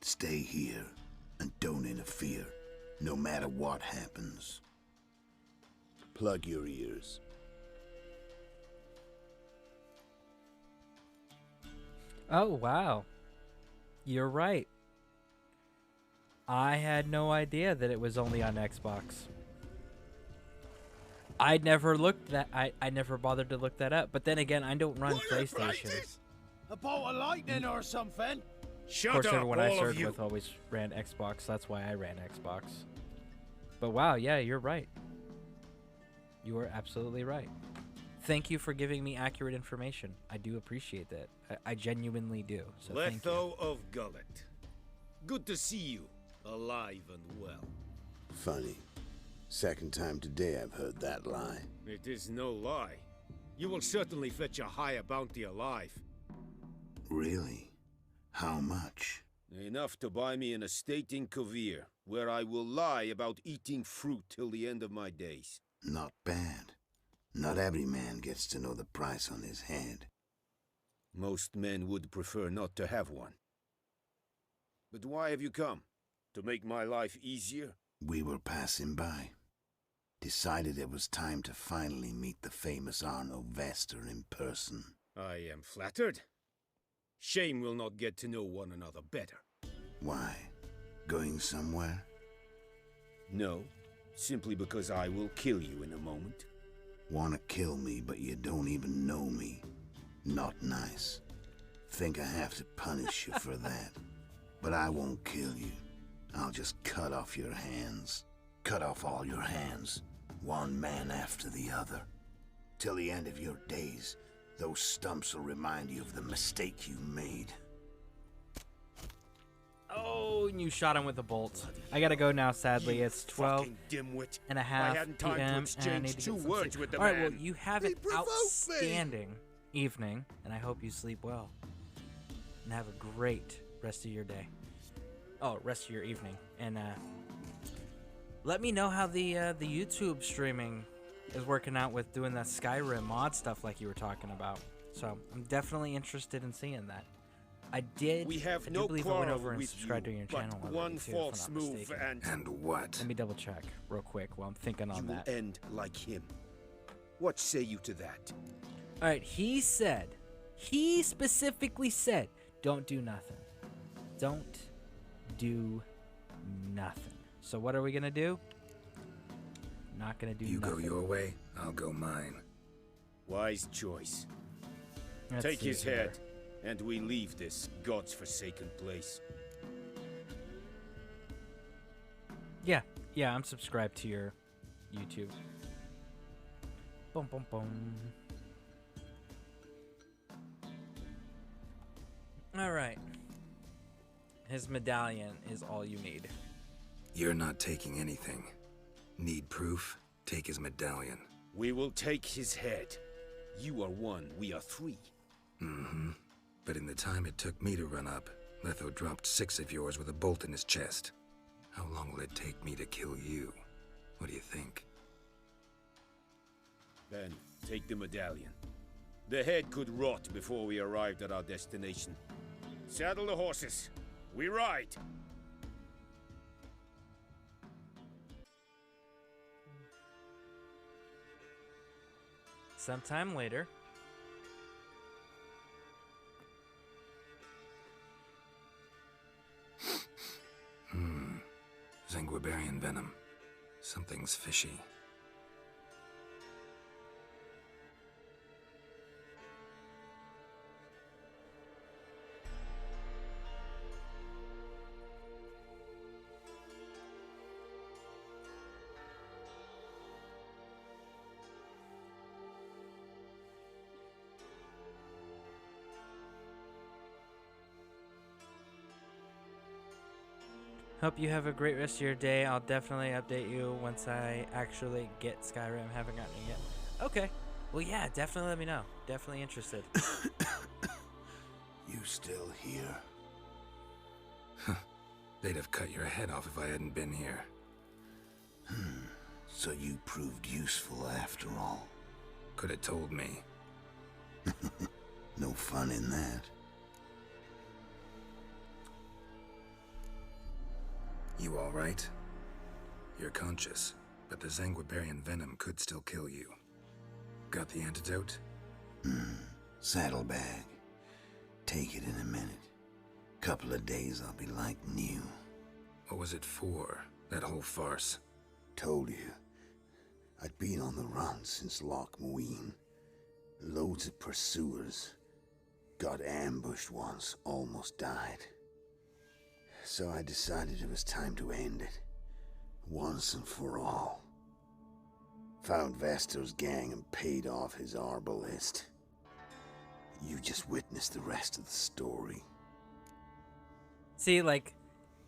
Speaker 13: Stay here and don't interfere, no matter what happens. Plug your ears.
Speaker 1: Oh, wow. You're right. I had no idea that it was only on Xbox. I never looked that. I never bothered to look that up. But then again, I don't run PlayStation.
Speaker 8: A bolt of lightning or something?
Speaker 1: Of course, everyone I served with always ran Xbox. That's why I ran Xbox. But wow, yeah, you're right. You are absolutely right. Thank you for giving me accurate information. I do appreciate that. I genuinely do. So thank you.
Speaker 15: Letho of Gullet. Good to see you, alive and well.
Speaker 13: Funny. Second time today I've heard that lie.
Speaker 15: It is no lie. You will certainly fetch a higher bounty alive.
Speaker 13: Really? How much?
Speaker 15: Enough to buy me an estate in Kovir, where I will lie about eating fruit till the end of my days.
Speaker 13: Not bad. Not every man gets to know the price on his head.
Speaker 15: Most men would prefer not to have one. But why have you come? To make my life easier?
Speaker 13: We were passing by. Decided it was time to finally meet the famous Arno Vester in person.
Speaker 15: I am flattered. Shame we'll not get to know one another better.
Speaker 13: Why? Going somewhere?
Speaker 15: No, simply because I will kill you in a moment.
Speaker 13: Wanna kill me, but you don't even know me. Not nice. Think I have to punish you for that. But I won't kill you. I'll just cut off your hands. Cut off all your hands. One man after the other. Till the end of your days, those stumps will remind you of the mistake you made.
Speaker 1: Oh, and you shot him with a bolt. I gotta go now, sadly. It's 12 and a half p.m. and I need to get some sleep. Alright, well, you have an outstanding evening, and I hope you sleep well. And have a great rest of your day. Oh, rest of your evening. And let me know how the YouTube streaming is working out with doing that Skyrim mod stuff like you were talking about. So I'm definitely interested in seeing that. I do believe I went over and subscribed to your channel.
Speaker 15: One false move
Speaker 13: and what?
Speaker 1: Let me double check real quick while I'm thinking on that.
Speaker 15: You will end like him. What say you to that?
Speaker 1: All right, he specifically said, don't do nothing. Don't do nothing. So what are we gonna do? Not gonna do nothing.
Speaker 3: You go your way, I'll go mine.
Speaker 15: Wise choice. Take his head, and we leave this God's forsaken place.
Speaker 1: Yeah, I'm subscribed to your YouTube. Boom, boom, boom. All right. His medallion is all you need.
Speaker 3: You're not taking anything. Need proof? Take his medallion.
Speaker 15: We will take his head. You are one, we are three.
Speaker 3: Mm-hmm. But in the time it took me to run up, Letho dropped 6 of yours with a bolt in his chest. How long will it take me to kill you? What do you think?
Speaker 15: Then, take the medallion. The head could rot before we arrived at our destination. Saddle the horses. We ride!
Speaker 1: Sometime later.
Speaker 3: Zanguibarian venom. Something's fishy.
Speaker 1: Hope you have a great rest of your day. I'll definitely update you once I actually get Skyrim. Haven't gotten it yet. Okay. Well, yeah, definitely let me know. Definitely interested.
Speaker 13: You still here?
Speaker 3: They'd have cut your head off if I hadn't been here.
Speaker 13: So you proved useful after all.
Speaker 3: Could have told me.
Speaker 13: No fun in that.
Speaker 3: You all right? You're conscious, but the Zanguibarian venom could still kill you. Got the antidote?
Speaker 13: Saddlebag. Take it in a minute. Couple of days I'll be like new.
Speaker 3: What was it for, that whole farce?
Speaker 13: Told you. I'd been on the run since Loch Muin. Loads of pursuers. Got ambushed once, almost died. So I decided it was time to end it. Once and for all. Found Vestor's gang and paid off his arbalist. You just witnessed the rest of the story.
Speaker 1: See, like,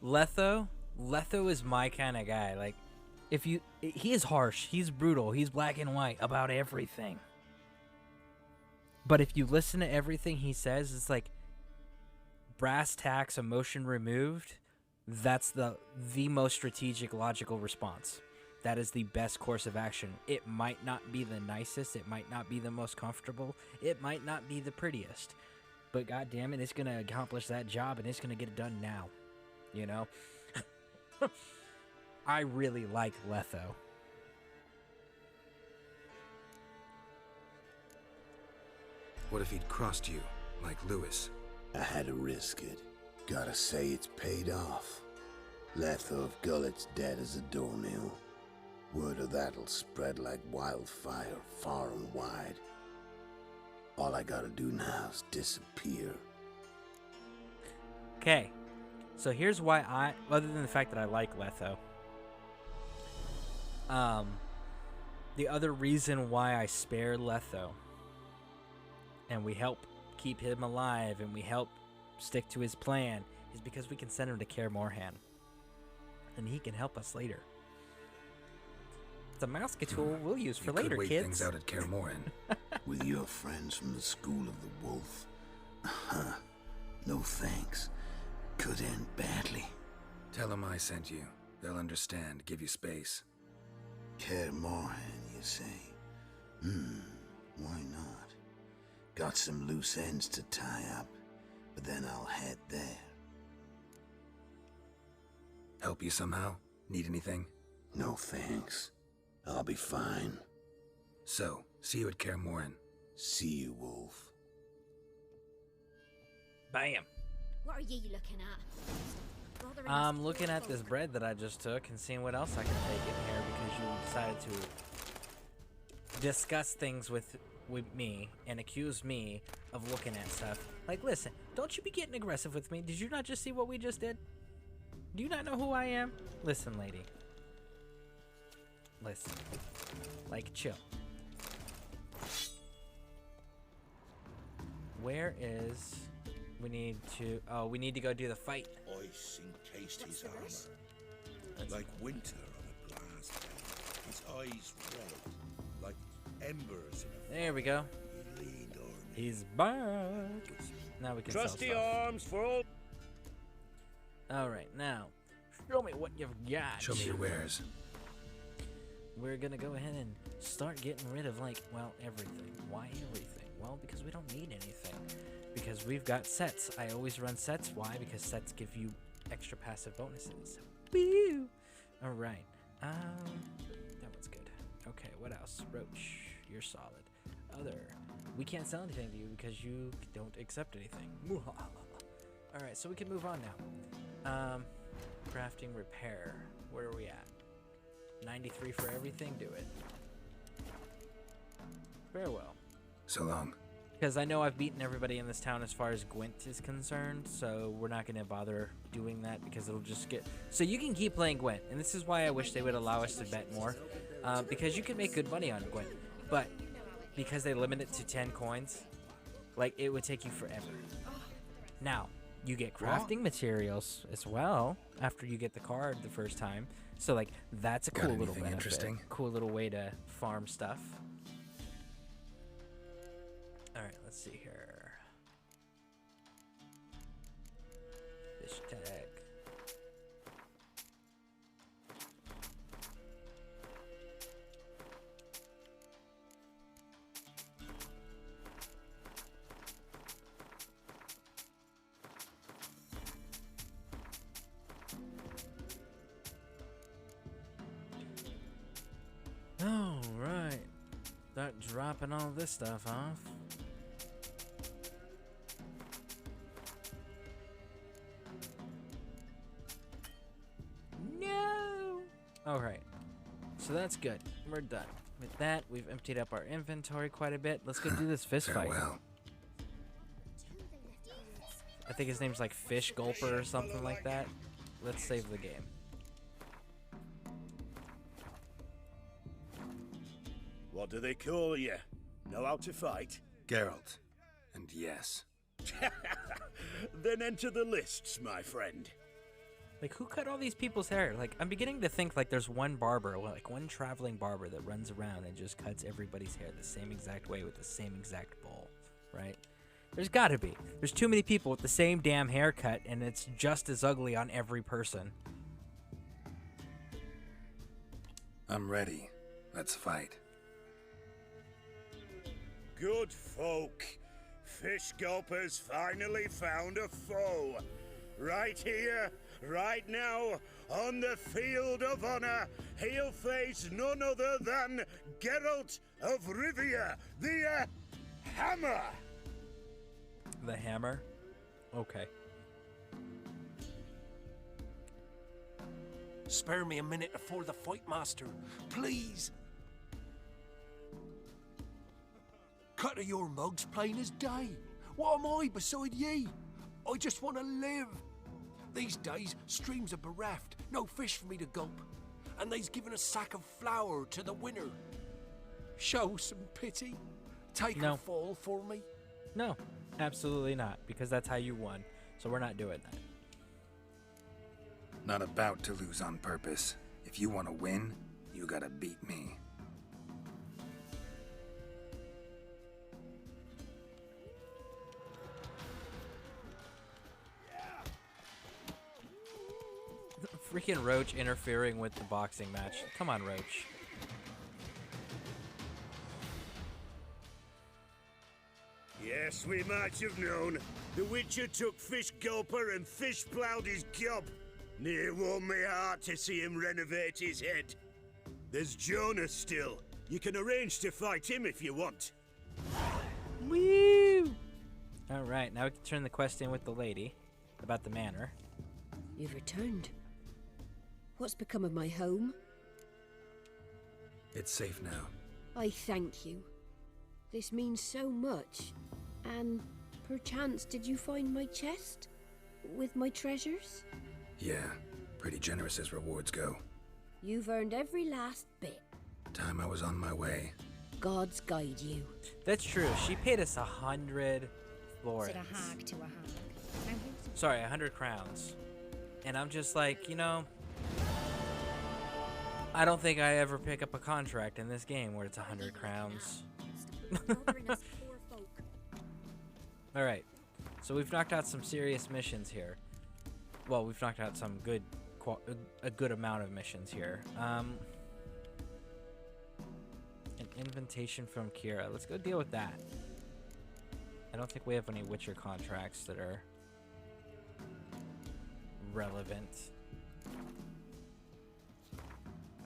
Speaker 1: Letho is my kind of guy. Like, he is harsh, he's brutal, he's black and white about everything. But if you listen to everything he says, it's like brass tacks, emotion removed. That's the most strategic, logical response. That is the best course of action. It might not be the nicest, it might not be the most comfortable, it might not be the prettiest, but god damn it, it's gonna accomplish that job and it's gonna get it done now. You know? I really like Letho.
Speaker 3: What if he'd crossed you, like Lewis?
Speaker 13: I had to risk it. Gotta say it's paid off. Letho of Gullet's dead as a doornail. Word of that'll spread like wildfire far and wide. All I gotta do now is disappear.
Speaker 1: Okay, so here's why other than the fact that I like Letho, the other reason why I spare Letho and we help keep him alive and we help stick to his plan is because we can send him to Kaer Morhen and he can help us later. It's a Mouscatul we'll use for later,
Speaker 3: wait
Speaker 1: kids.
Speaker 3: Things out at Kaer Morhen.
Speaker 13: With your friends from the School of the Wolf. No thanks. Could end badly.
Speaker 3: Tell them I sent you. They'll understand, give you space.
Speaker 13: Kaer Morhen, you say? Why not? Got some loose ends to tie up, but then I'll head there.
Speaker 3: Help you somehow? Need anything?
Speaker 13: No thanks. I'll be fine.
Speaker 3: So, see you at Kaer Morhen.
Speaker 13: See you, Wolf.
Speaker 1: Bam.
Speaker 4: What are you looking at? Bothering us
Speaker 1: I'm looking at
Speaker 4: folk.
Speaker 1: this bread that I just took and seeing what else I can take in here because you decided to discuss things with me and accuse me of looking at stuff. Like, listen, don't you be getting aggressive with me. Did you not just see what we just did? Do you not know who I am? Listen, lady. Listen. Like, chill. Where is... We need to... Oh, we need to go do the fight.
Speaker 2: Ice encased his armor, like winter on a blast day. His eyes red, like embers in a
Speaker 1: There we go.
Speaker 2: He leaned on me.
Speaker 1: He's back. Now we can
Speaker 15: Trusty
Speaker 1: sell stuff.
Speaker 15: arms for all.
Speaker 1: Alright, now, show me what you've got.
Speaker 3: Show me your wares.
Speaker 1: We're gonna go ahead and start getting rid of, like, well, everything. Why everything? Well, because we don't need anything. Because we've got sets. I always run sets. Why? Because sets give you extra passive bonuses. Woo! Alright. That one's good. Okay, what else? Roach, you're solid. Other. We can't sell anything to you because you don't accept anything. Alright, so we can move on now. Crafting, repair. Where are we at? 93 for everything? Do it. Very well.
Speaker 3: So long.
Speaker 1: Because I know I've beaten everybody in this town as far as Gwent is concerned, so we're not going to bother doing that because it'll just get... So you can keep playing Gwent, and this is why I wish they would allow us to bet more, because you can make good money on Gwent, but because they limit it to 10 coins, like, it would take you forever. Now, you get crafting materials as well after you get the card the first time, so, like, that's a
Speaker 3: Got
Speaker 1: cool little
Speaker 3: anything
Speaker 1: benefit.
Speaker 3: interesting?
Speaker 1: Cool little way to farm stuff. Alright, let's see here. Fish tag. Alright. Start dropping all this stuff off. No! Alright. So that's good. We're done. With that, we've emptied up our inventory quite a bit. Let's go do this fist fight.
Speaker 3: Farewell.
Speaker 1: I think his name's like Fish Gulper or something like that. Let's save the game.
Speaker 11: What do they call you? Know how to fight?
Speaker 3: Geralt. And yes.
Speaker 11: Then enter the lists, my friend.
Speaker 1: Like, who cut all these people's hair? Like, I'm beginning to think like there's one barber, like one traveling barber that runs around and just cuts everybody's hair the same exact way with the same exact bowl, right? There's gotta be. There's too many people with the same damn haircut, and it's just as ugly on every person.
Speaker 3: I'm ready. Let's fight.
Speaker 11: Good folk. Fish Gulper's finally found a foe. Right here, right now, on the field of honor, he'll face none other than Geralt of Rivia, the Hammer.
Speaker 1: The Hammer? Okay.
Speaker 10: Spare me a minute before the fight, master. Please. Cut of your mugs plain as day. What am I beside ye? I just want to live. These days, streams are bereft. No fish for me to gulp. And they's given a sack of flour to the winner. Show some pity. Take a fall for me.
Speaker 1: No, absolutely not, because that's how you won. So we're not doing that.
Speaker 3: Not about to lose on purpose. If you want to win, you gotta beat me.
Speaker 1: Freaking Roach interfering with the boxing match. Come on, Roach.
Speaker 11: Yes, we might have known. The Witcher took Fish Gulper and fish ploughed his gob. Near warmed me heart to see him renovate his head. There's Jonas still. You can arrange to fight him if you want.
Speaker 1: Woo! Alright, now we can turn the quest in with the lady about the manor.
Speaker 16: You've returned. What's become of my home?
Speaker 3: It's safe now.
Speaker 16: I thank you. This means so much. And perchance did you find my chest? With my treasures?
Speaker 3: Yeah, pretty generous as rewards go.
Speaker 16: You've earned every last bit.
Speaker 3: Time I was on my way.
Speaker 16: Gods guide you.
Speaker 1: That's true. She paid us 100 florins.
Speaker 17: Said a hag to a hag.
Speaker 1: Sorry, 100 crowns. And I'm just like, you know, I don't think I ever pick up a contract in this game where it's 100 crowns. Alright, so we've knocked out some serious missions here. Well, we've knocked out some a good amount of missions here. An invitation from Kira. Let's go deal with that. I don't think we have any Witcher contracts that are relevant.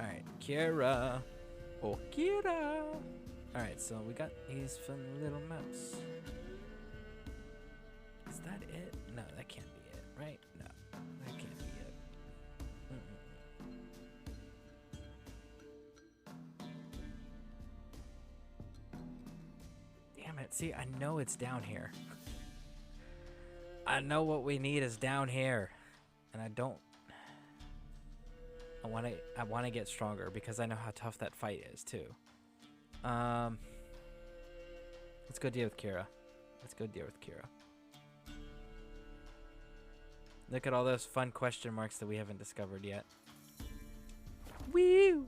Speaker 1: Alright, Kira. Oh, Kira. Alright, so we got these from Little Mouse. Is that it? No, that can't be it, right? No, that can't be it. Damn it. See, I know it's down here. I know what we need is down here. And I don't... I want to get stronger because I know how tough that fight is too. Let's go deal with Kira. Let's go deal with Kira. Look at all those fun question marks that we haven't discovered yet. Woo!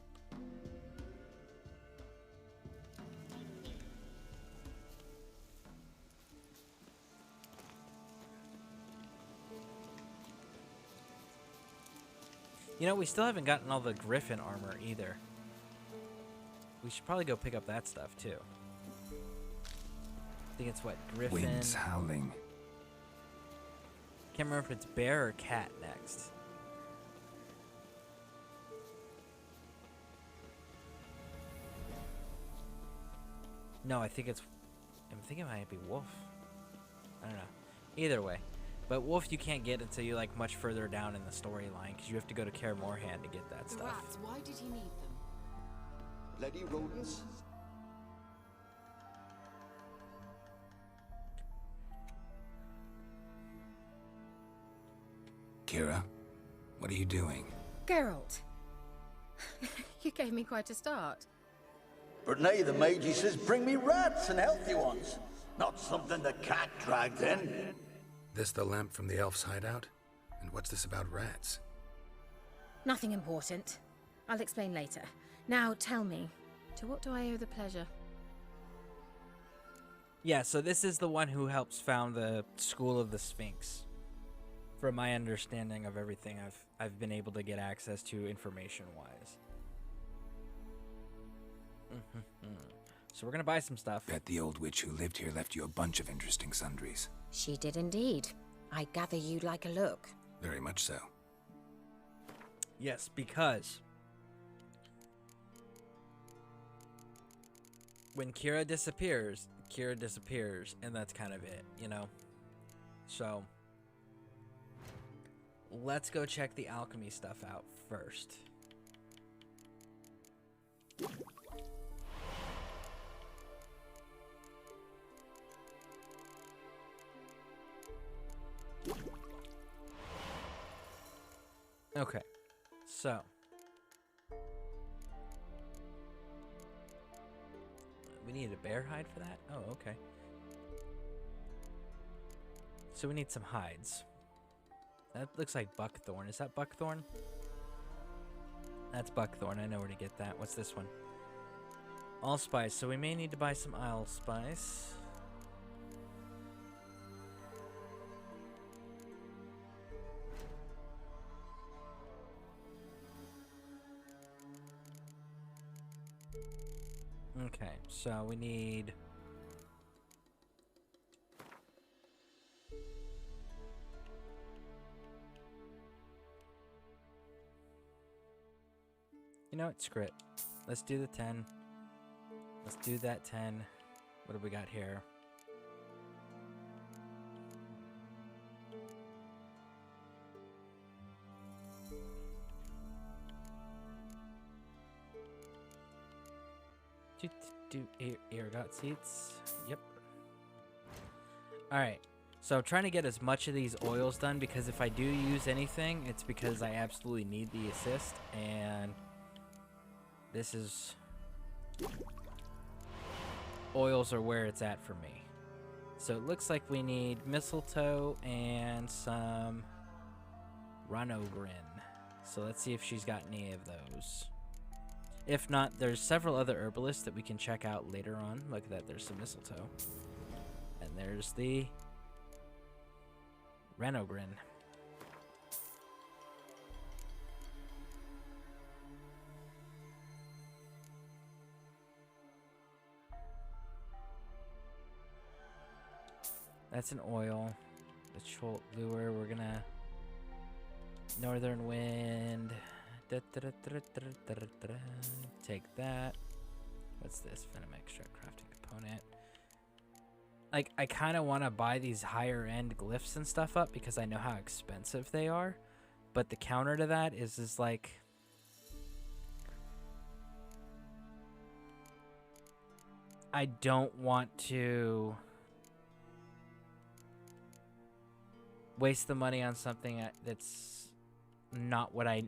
Speaker 1: You know, we still haven't gotten all the Griffin armor either. We should probably go pick up that stuff too. I think it's what, Griffin?
Speaker 3: Winds howling.
Speaker 1: Can't remember if it's bear or cat next. No, I think it might be wolf. I don't know. Either way. But wolf you can't get until you're like much further down in the storyline because you have to go to Kaer Morhen to get that
Speaker 18: The
Speaker 1: stuff.
Speaker 18: rats, why did he need them?
Speaker 9: Bloody rodents?
Speaker 3: Kira, what are you doing?
Speaker 17: Geralt. You gave me quite a start.
Speaker 18: But nay, the mage says bring me rats and healthy ones. Not something the cat dragged in.
Speaker 3: This the lamp from the elf's hideout? And what's this about rats?
Speaker 17: Nothing important. I'll explain later. Now tell me, to what do I owe the pleasure?
Speaker 1: Yeah, so this is the one who helps found the School of the Sphinx. From my understanding of everything I've been able to get access to information-wise. So we're gonna buy some stuff.
Speaker 3: Bet the old witch who lived here left you a bunch of interesting sundries.
Speaker 17: She did indeed. I gather you'd like a look.
Speaker 3: Very much so.
Speaker 1: Yes, because when Kira disappears, and that's kind of it, you know? So, let's go check the alchemy stuff out first. Okay, so we need a bear hide for that? Oh, okay. So we need some hides. That looks like buckthorn. Is that buckthorn? That's buckthorn. I know where to get that. What's this one? Allspice. So we may need to buy some allspice. Okay, so we need... You know what? Screw it. Let's do the 10. Let's do that 10. What do we got here? Air dot seats. Yep. Alright. So I'm trying to get as much of these oils done because if I do use anything, it's because I absolutely need the assist. And this is... oils are where it's at for me. So it looks like we need mistletoe and some Ranogrin. So let's see if she's got any of those. If not, there's several other herbalists that we can check out later on. Look at that, there's some mistletoe. And there's the Ranogrin. That's an oil. The Cholt Lure, we're gonna... Northern Wind. Take that. What's this? Venom extract crafting component. Like, I kind of want to buy these higher end glyphs and stuff up because I know how expensive they are. But the counter to that is like... I don't want to waste the money on something that's not what I...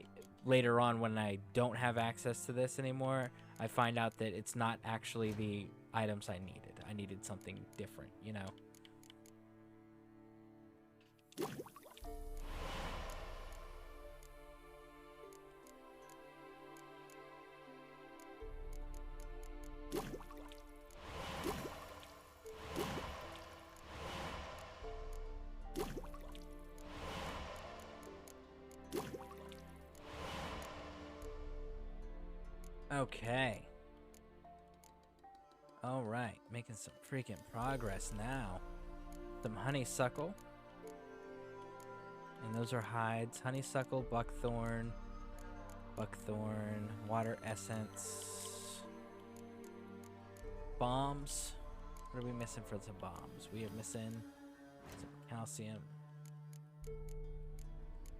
Speaker 1: Later on, when I don't have access to this anymore, I find out that it's not actually the items I needed. I needed something different, you know? Okay. Alright, making some freaking progress now. Some honeysuckle. And those are hides. Honeysuckle, buckthorn, water essence. Bombs. What are we missing for some bombs? We are missing some calcium.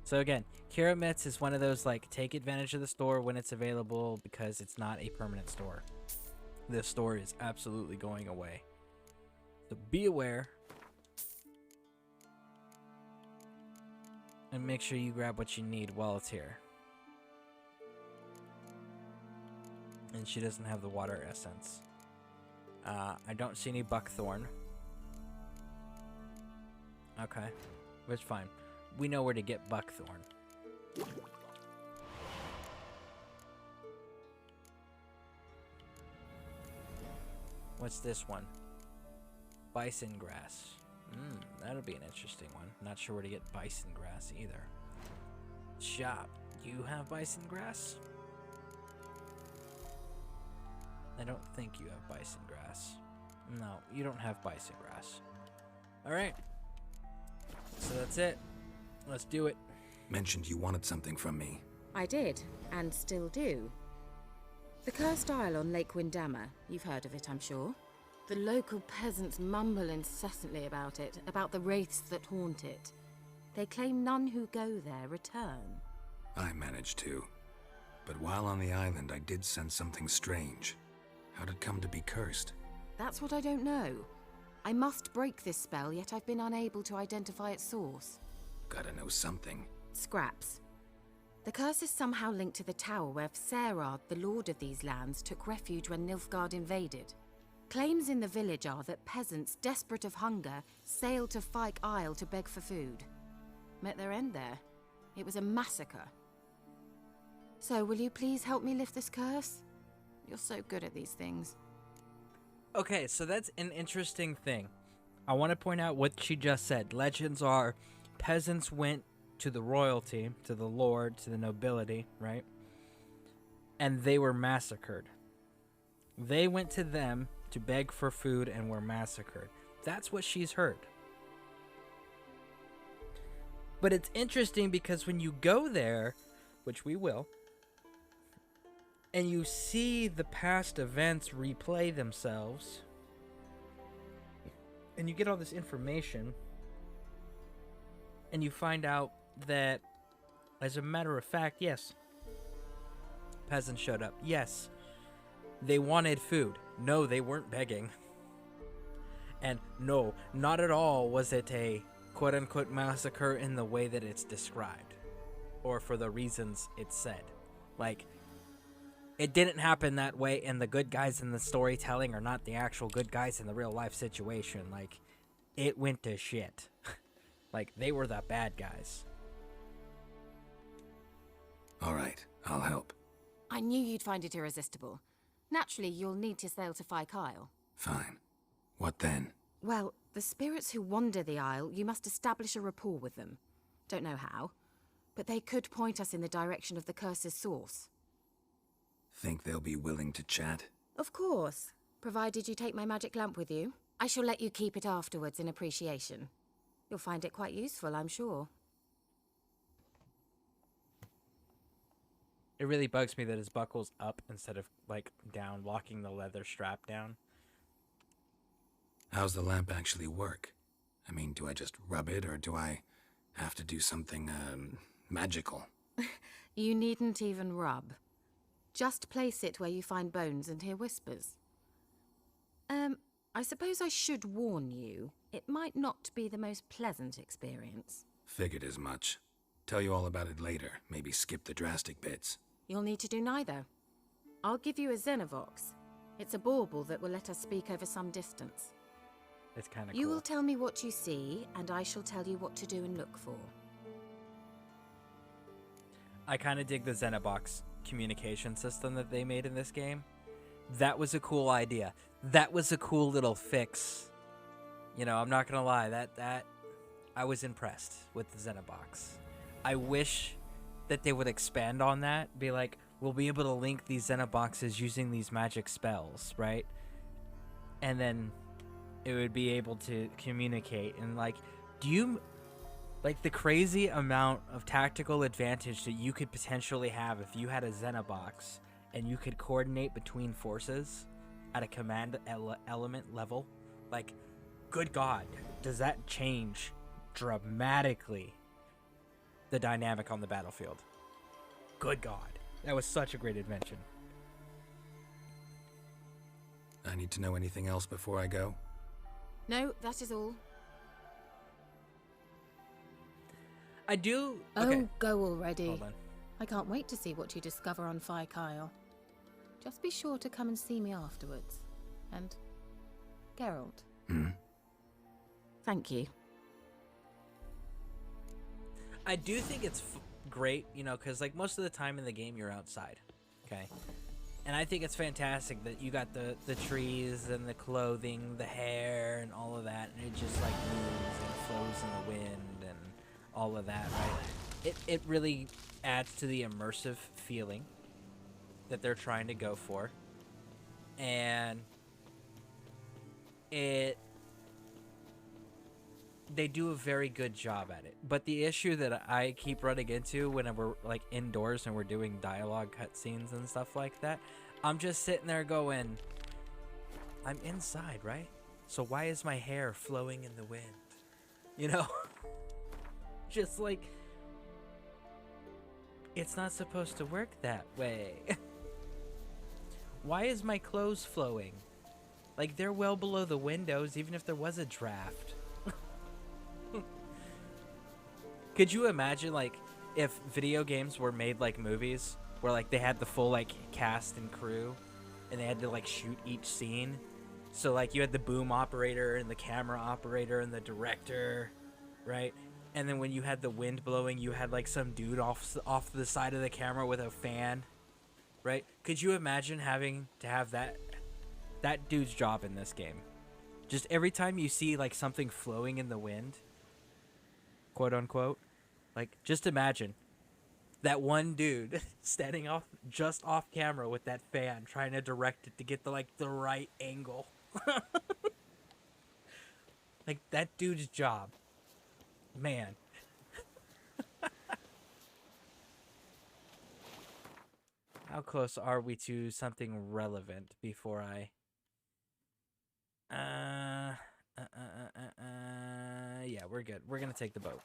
Speaker 1: So again, Kira Mitz is one of those, like, take advantage of the store when it's available because it's not a permanent store. This store is absolutely going away. So be aware. And make sure you grab what you need while it's here. And she doesn't have the water essence. I don't see any buckthorn. Okay, it's fine. We know where to get buckthorn. What's this one? Bison grass. That'll be an interesting one. Not sure where to get bison grass either. Shop. Do you have bison grass? I don't think you have bison grass. No, you don't have bison grass. Alright. So that's it. Let's do it.
Speaker 3: Mentioned you wanted something from me.
Speaker 17: I did, and still do. The Cursed Isle on Lake Windammer. You've heard of it, I'm sure. The local peasants mumble incessantly about it, about the wraiths that haunt it. They claim none who go there return.
Speaker 3: I managed to. But while on the island, I did sense something strange. How'd it come to be cursed?
Speaker 17: That's what I don't know. I must break this spell, yet I've been unable to identify its source.
Speaker 3: Gotta know something.
Speaker 17: Scraps. The curse is somehow linked to the tower where Serard, the lord of these lands, took refuge when Nilfgaard invaded. Claims in the village are that peasants, desperate of hunger, sailed to Fyke Isle to beg for food. Met their end there. It was a massacre. So, will you please help me lift this curse? You're so good at these things.
Speaker 1: Okay, so that's an interesting thing. I want to point out what she just said. Legends are peasants went to the royalty, to the lord, to the nobility, right? And they were massacred. They went to them to beg for food and were massacred. That's what she's heard. But it's interesting because when you go there, which we will, and you see the past events replay themselves, and you get all this information, and you find out that, as a matter of fact, yes, peasants showed up. Yes, they wanted food. No, they weren't begging. And no, not at all was it a quote-unquote massacre in the way that it's described, or for the reasons it's said. Like, it didn't happen that way, and the good guys in the storytelling are not the actual good guys in the real life situation. Like, it went to shit. Like, they were the bad guys.
Speaker 3: All right, I'll help.
Speaker 17: I knew you'd find it irresistible. Naturally, you'll need to sail to Fyke Isle.
Speaker 3: Fine. What then?
Speaker 17: Well, the spirits who wander the isle, you must establish a rapport with them. Don't know how, but they could point us in the direction of the curse's source.
Speaker 3: Think they'll be willing to chat?
Speaker 17: Of course, provided you take my magic lamp with you. I shall let you keep it afterwards in appreciation. You'll find it quite useful, I'm sure.
Speaker 1: It really bugs me that his buckle's up instead of, like, down, locking the leather strap down.
Speaker 3: How's the lamp actually work? I mean, do I just rub it, or do I have to do something, magical?
Speaker 17: You needn't even rub. Just place it where you find bones and hear whispers. I suppose I should warn you, it might not be the most pleasant experience.
Speaker 3: Figured as much. Tell you all about it later, maybe skip the drastic bits.
Speaker 17: You'll need to do neither. I'll give you a Xenovox. It's a bauble that will let us speak over some distance.
Speaker 1: It's kind of cool.
Speaker 17: You will tell me what you see, and I shall tell you what to do and look for.
Speaker 1: I kind of dig the Xenobox communication system that they made in this game. That was a cool idea. That was a cool little fix. You know, I'm not gonna lie, that I was impressed with the Xenobox. I wish that they would expand on that. Be like, we'll be able to link these Xenoboxes using these magic spells, right? And then it would be able to communicate. And like, do you like the crazy amount of tactical advantage that you could potentially have if you had a Xenobox and you could coordinate between forces at a command element level? Like, good God, does that change dramatically the dynamic on the battlefield? Good God, that was such a great invention.
Speaker 3: I need to know anything else before I go?
Speaker 1: I do.
Speaker 17: Oh,
Speaker 1: Okay.
Speaker 17: go already.
Speaker 1: Hold on.
Speaker 17: I can't wait to see what you discover on Fire Kyle. Just be sure to come and see me afterwards. And Geralt. Thank you.
Speaker 1: I do think it's great, you know, because like most of the time in the game you're outside, okay? And I think it's fantastic that you got the trees and the clothing, the hair and all of that, and it just like moves and flows in the wind and all of that, right? It really adds to the immersive feeling that they're trying to go for. And they do a very good job at it. But the issue that I keep running into whenever we're like indoors and we're doing dialogue cutscenes and stuff like that, I'm just sitting there going, I'm inside, right? So why is my hair flowing in the wind? You know? Just like, it's not supposed to work that way. Why is my clothes flowing? Like, they're well below the windows, even if there was a draft. Could you imagine, like, if video games were made like movies, where, like, they had the full, like, cast and crew, and they had to, like, shoot each scene? So, like, you had the boom operator, and the camera operator, and the director, right? And then when you had the wind blowing, you had, like, some dude off the side of the camera with a fan, right? Could you imagine having to have that dude's job in this game? Just every time you see, like, something flowing in the wind, quote unquote, like, just imagine that one dude standing just off camera with that fan trying to direct it to get the right angle. Like, that dude's job, man. How close are we to something relevant before I yeah, we're good. We're gonna take the boat.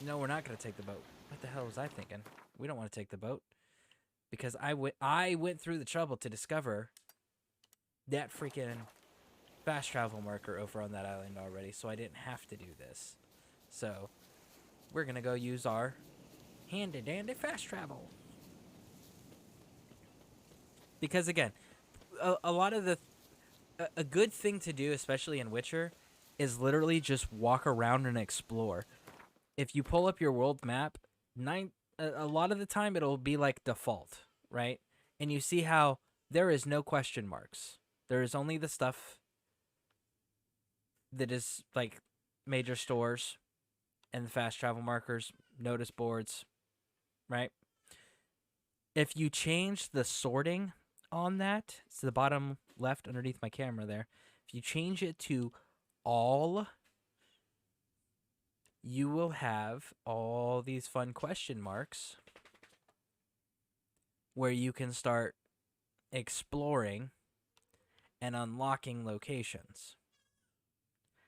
Speaker 1: No, we're not gonna take the boat. What the hell was I thinking? We don't want to take the boat. Because I went through the trouble to discover that freaking fast travel marker over on that island already, so I didn't have to do this. So, we're gonna go use our handy-dandy fast travel. Because again, a lot of a good thing to do, especially in Witcher, is literally just walk around and explore. If you pull up your world map, a lot of the time it'll be like default, right? And you see how there is no question marks. There is only the stuff that is like major stores and the fast travel markers, notice boards, right? If you change the sorting on that, it's the bottom left underneath my camera there. If you change it to all, you will have all these fun question marks where you can start exploring and unlocking locations.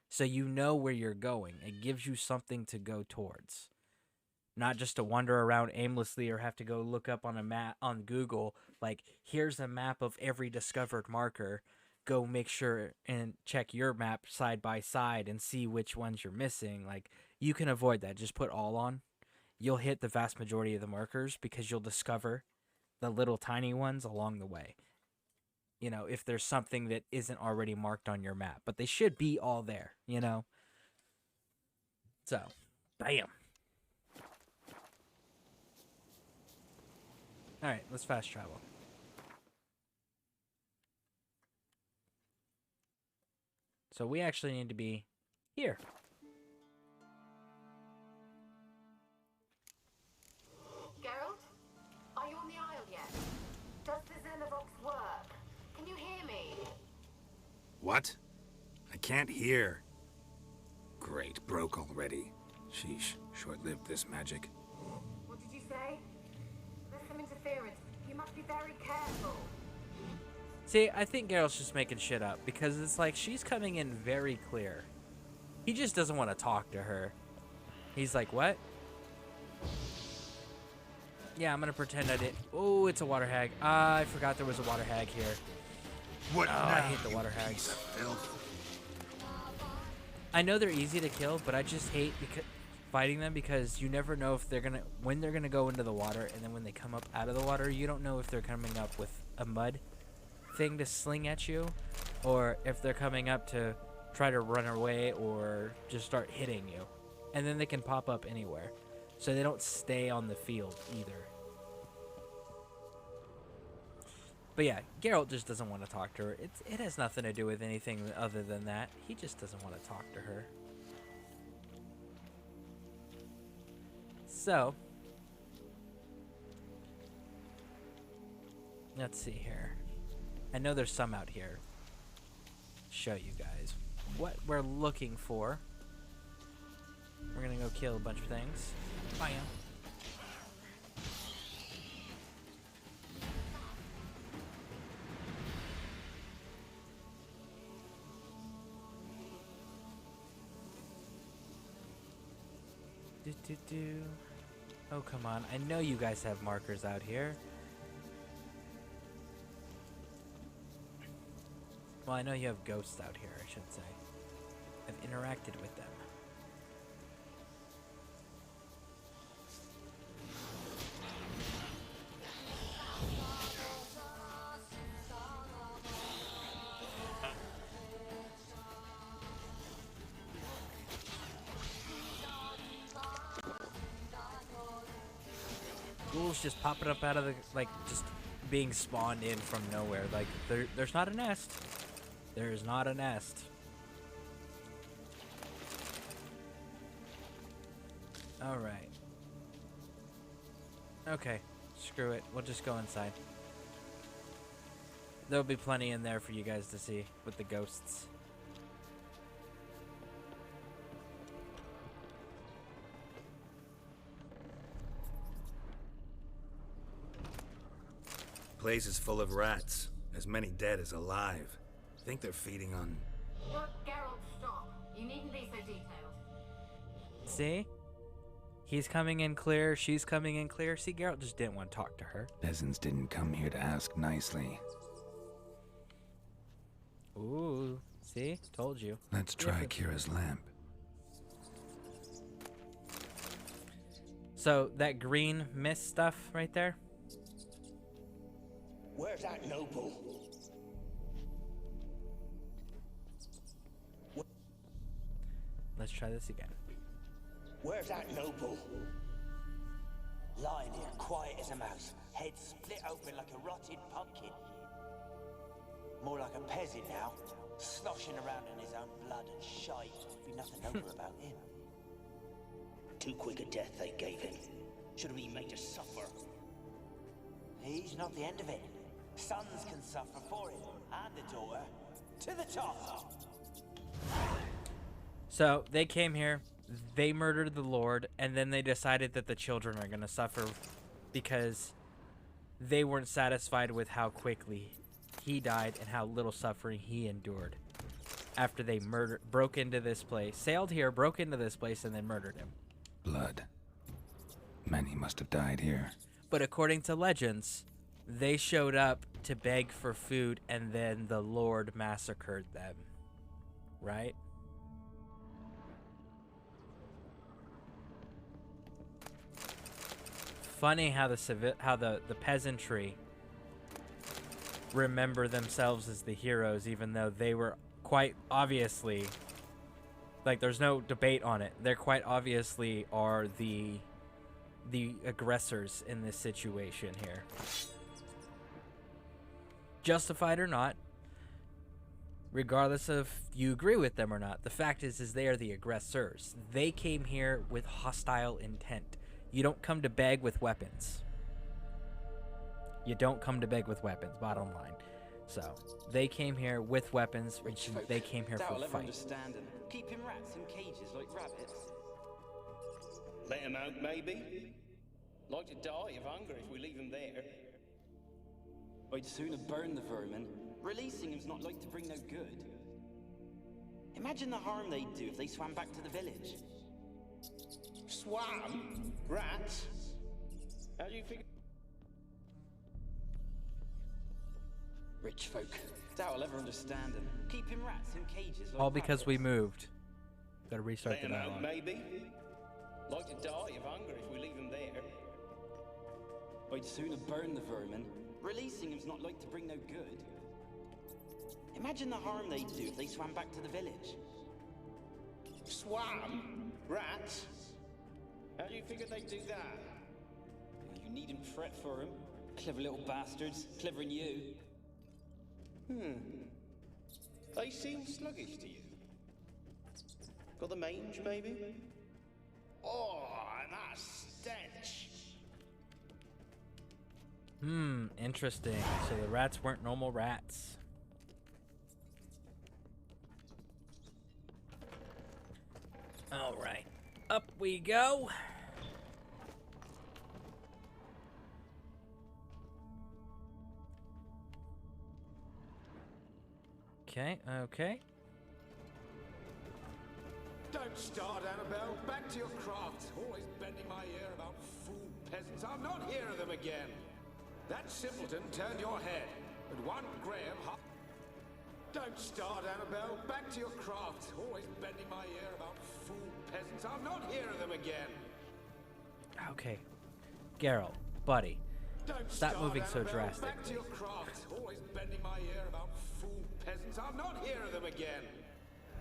Speaker 1: So you know where you're going. It gives you something to go towards. Not just to wander around aimlessly or have to go look up on a map on Google, like, here's a map of every discovered marker. Go make sure and check your map side by side and see which ones you're missing. Like, you can avoid that. Just put all on. You'll hit the vast majority of the markers because you'll discover the little tiny ones along the way. You know, if there's something that isn't already marked on your map. But they should be all there, you know? So, bam. Alright, let's fast travel. So we actually need to be here.
Speaker 17: Geralt, are you on the Isle yet? Does the Xenovox work? Can you hear me?
Speaker 3: What? I can't hear. Great, broke already. Sheesh, short-lived this magic.
Speaker 17: What did you say? There's some interference. You must be very careful.
Speaker 1: See, I think Geralt's just making shit up because it's like she's coming in very clear. He just doesn't want to talk to her. He's like, what? Yeah, I'm gonna pretend I did. Oh, it's a water hag. I forgot there was a water hag here.
Speaker 2: What
Speaker 1: I hate the water hags. I know they're easy to kill, but I just hate because fighting them because you never know if they're gonna when they're gonna go into the water, and then when they come up out of the water, you don't know if they're coming up with a mud thing to sling at you, or if they're coming up to try to run away or just start hitting you. And then they can pop up anywhere, so they don't stay on the field either. But yeah, Geralt just doesn't want to talk to her. It has nothing to do with anything other than that. He just doesn't want to talk to her. So, let's see here. I know there's some out here. Show you guys what we're looking for. We're gonna go kill a bunch of things. Bam. Oh, come on. I know you guys have markers out here. Well, I know you have ghosts out here, I should say. I've interacted with them. Ghouls just popping up out of the, like, just being spawned in from nowhere. Like, there's not a nest. There's not a nest. Alright. Okay, screw it. We'll just go inside. There'll be plenty in there for you guys to see with the ghosts.
Speaker 3: Place is full of rats. As many dead as alive. Think they're feeding on...
Speaker 17: Geralt, stop. You needn't be so detailed.
Speaker 1: See? He's coming in clear, she's coming in clear. See, Geralt just didn't want to talk to her.
Speaker 3: Peasants didn't come here to ask nicely.
Speaker 1: Ooh, see? Told you.
Speaker 3: Let's try Kira's lamp.
Speaker 1: So, that green mist stuff right there?
Speaker 18: Where's that noble?
Speaker 1: Let's try this again.
Speaker 18: Where's that noble? Lying here, quiet as a mouse, head split open like a rotted pumpkin. More like a peasant now, sloshing around in his own blood and shite. Be nothing over about him. Too quick a death they gave him. Should have been made to suffer. He's not the end of it. Sons can suffer for him, and the daughter. To the top!
Speaker 1: So, they came here, they murdered the Lord, and then they decided that the children are going to suffer because they weren't satisfied with how quickly he died and how little suffering he endured after they broke into this place, sailed here, broke into this place, and then murdered him.
Speaker 3: Blood. Many must have died here.
Speaker 1: But according to legends, they showed up to beg for food, and then the Lord massacred them. Right? Funny how the peasantry remember themselves as the heroes, even though they were quite obviously, like, there's no debate on it. They're quite obviously are the aggressors in this situation here. Justified or not, regardless of you agree with them or not, the fact is they are the aggressors. They came here with hostile intent. You don't come to beg with weapons. You don't come to beg with weapons, bottom line. So, they came here with weapons, which they came here for a fight.
Speaker 19: Keeping rats in cages like rabbits. Let them out, maybe? Like to die of hunger if we leave them there. I'd sooner burn the vermin. Releasing them's not like to bring no good. Imagine the harm they'd do if they swam back to the village. Swam? Rats? How do you figure? Rich folk. Doubt I'll ever understand them. Keeping rats in cages like
Speaker 1: All because we moved. Gotta restart the
Speaker 19: dialogue.
Speaker 1: dialogue.
Speaker 19: Maybe? Like to die of hunger if we leave them there. I'd sooner burn the vermin. Releasing them's not like to bring no good. Imagine the harm they'd do if they swam back to the village. Swam? Rats? How do you figure they'd do that? You needn't fret for them. Clever little bastards. Clever than you. They seem sluggish to you. Got the mange, maybe? Oh, and that stench!
Speaker 1: Interesting. So the rats weren't normal rats. Alright. Up we go. Okay.
Speaker 10: Don't start, Annabelle. Back to your craft. Always bending my ear about fool peasants. I'll not hear of them again. That simpleton turned your head. But one Graham... Don't start, Annabelle. Back to your craft. Always bending my ear about fool peasants. I'll not hear of them again.
Speaker 1: Okay. Geralt, buddy.
Speaker 10: Don't
Speaker 1: Stop
Speaker 10: start,
Speaker 1: moving so
Speaker 10: Annabelle.
Speaker 1: drastically.
Speaker 10: Back to your craft. Always bending my ear about fool peasants. I'll not hear of them again.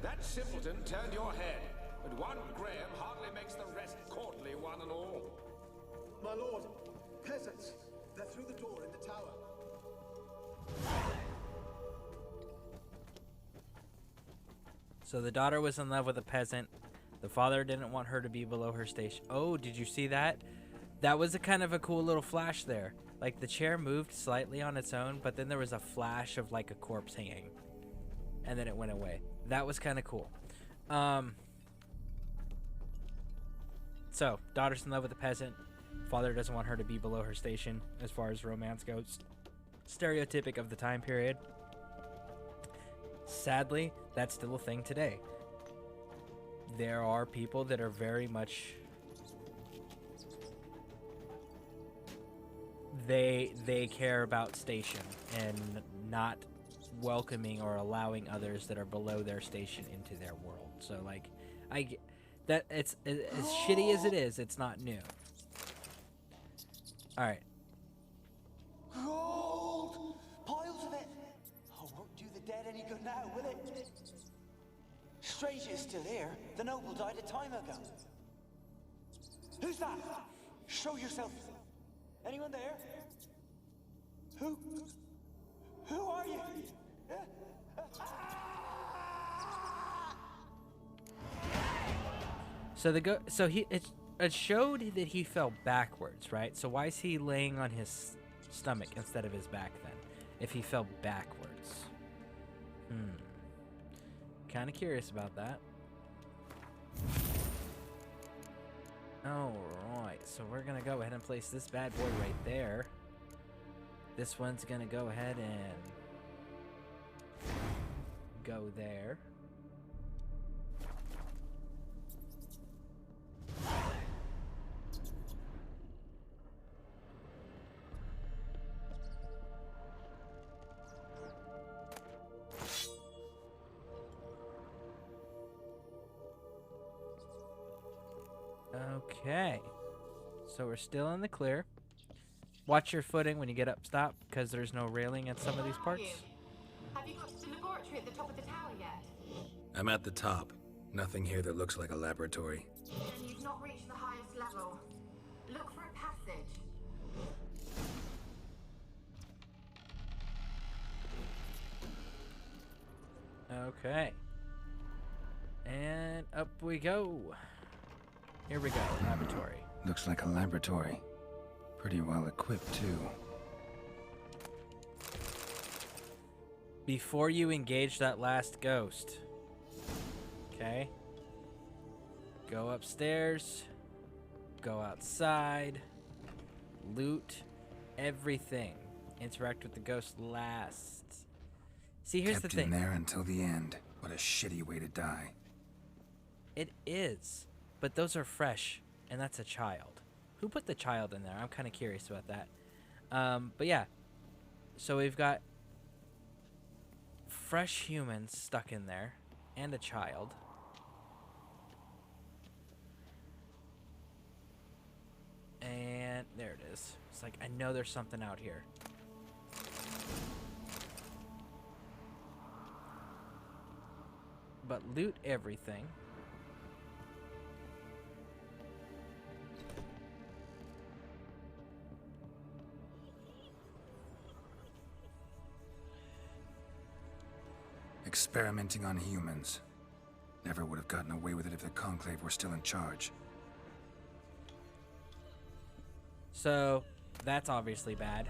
Speaker 10: That simpleton turned your head. But one Graham hardly makes the rest courtly, one and all.
Speaker 9: My lord, peasants. They're through the door in the tower.
Speaker 1: So the daughter was in love with a peasant. The father didn't want her to be below her station. Oh, did you see that? That was a kind of a cool little flash there. Like the chair moved slightly on its own, but then there was a flash of like a corpse hanging. And then it went away. That was kind of cool. So, daughter's in love with a peasant. Father doesn't want her to be below her station as far as romance goes. Stereotypic of the time period. Sadly, that's still a thing today. There are people that are very much... They care about station and not welcoming or allowing others that are below their station into their world. So, like, that it's as shitty as it is, it's not new. Alright.
Speaker 18: Gold! Piles of it! Oh, won't do the dead any good now, will it? Strange it's still here. The noble died a time ago. Who's that? Show yourself. Anyone there? Who are you?
Speaker 1: So it showed that he fell backwards, right? So why is he laying on his stomach instead of his back then? If he fell backwards. Kind of curious about that. Alright, so we're gonna go ahead and place this bad boy right there. This one's gonna go ahead and go there. Okay, so we're still in the clear. Watch your footing when you get up, stop, because there's no railing in some of these parts.
Speaker 17: Have you got to the laboratory at the top of the tower yet?
Speaker 3: I'm at the top. Nothing here that looks like a laboratory.
Speaker 17: Then you've not reached the highest level. Look for a passage.
Speaker 1: Okay. And up we go. Here we go, laboratory.
Speaker 3: Looks like a laboratory. Pretty well equipped, too.
Speaker 1: Before you engage that last ghost, okay? Go upstairs, go outside, loot everything. Interact with the ghost last. See, here's the thing.
Speaker 3: Kept in there until the end. What a shitty way to die.
Speaker 1: It is, but those are fresh, and that's a child. Who put the child in there? I'm kind of curious about that. But yeah, so we've got fresh humans stuck in there, and a child. And there it is. It's like, I know there's something out here. But loot everything.
Speaker 3: Experimenting on humans. Never would have gotten away with it if the Conclave were still in charge.
Speaker 1: So, that's obviously bad.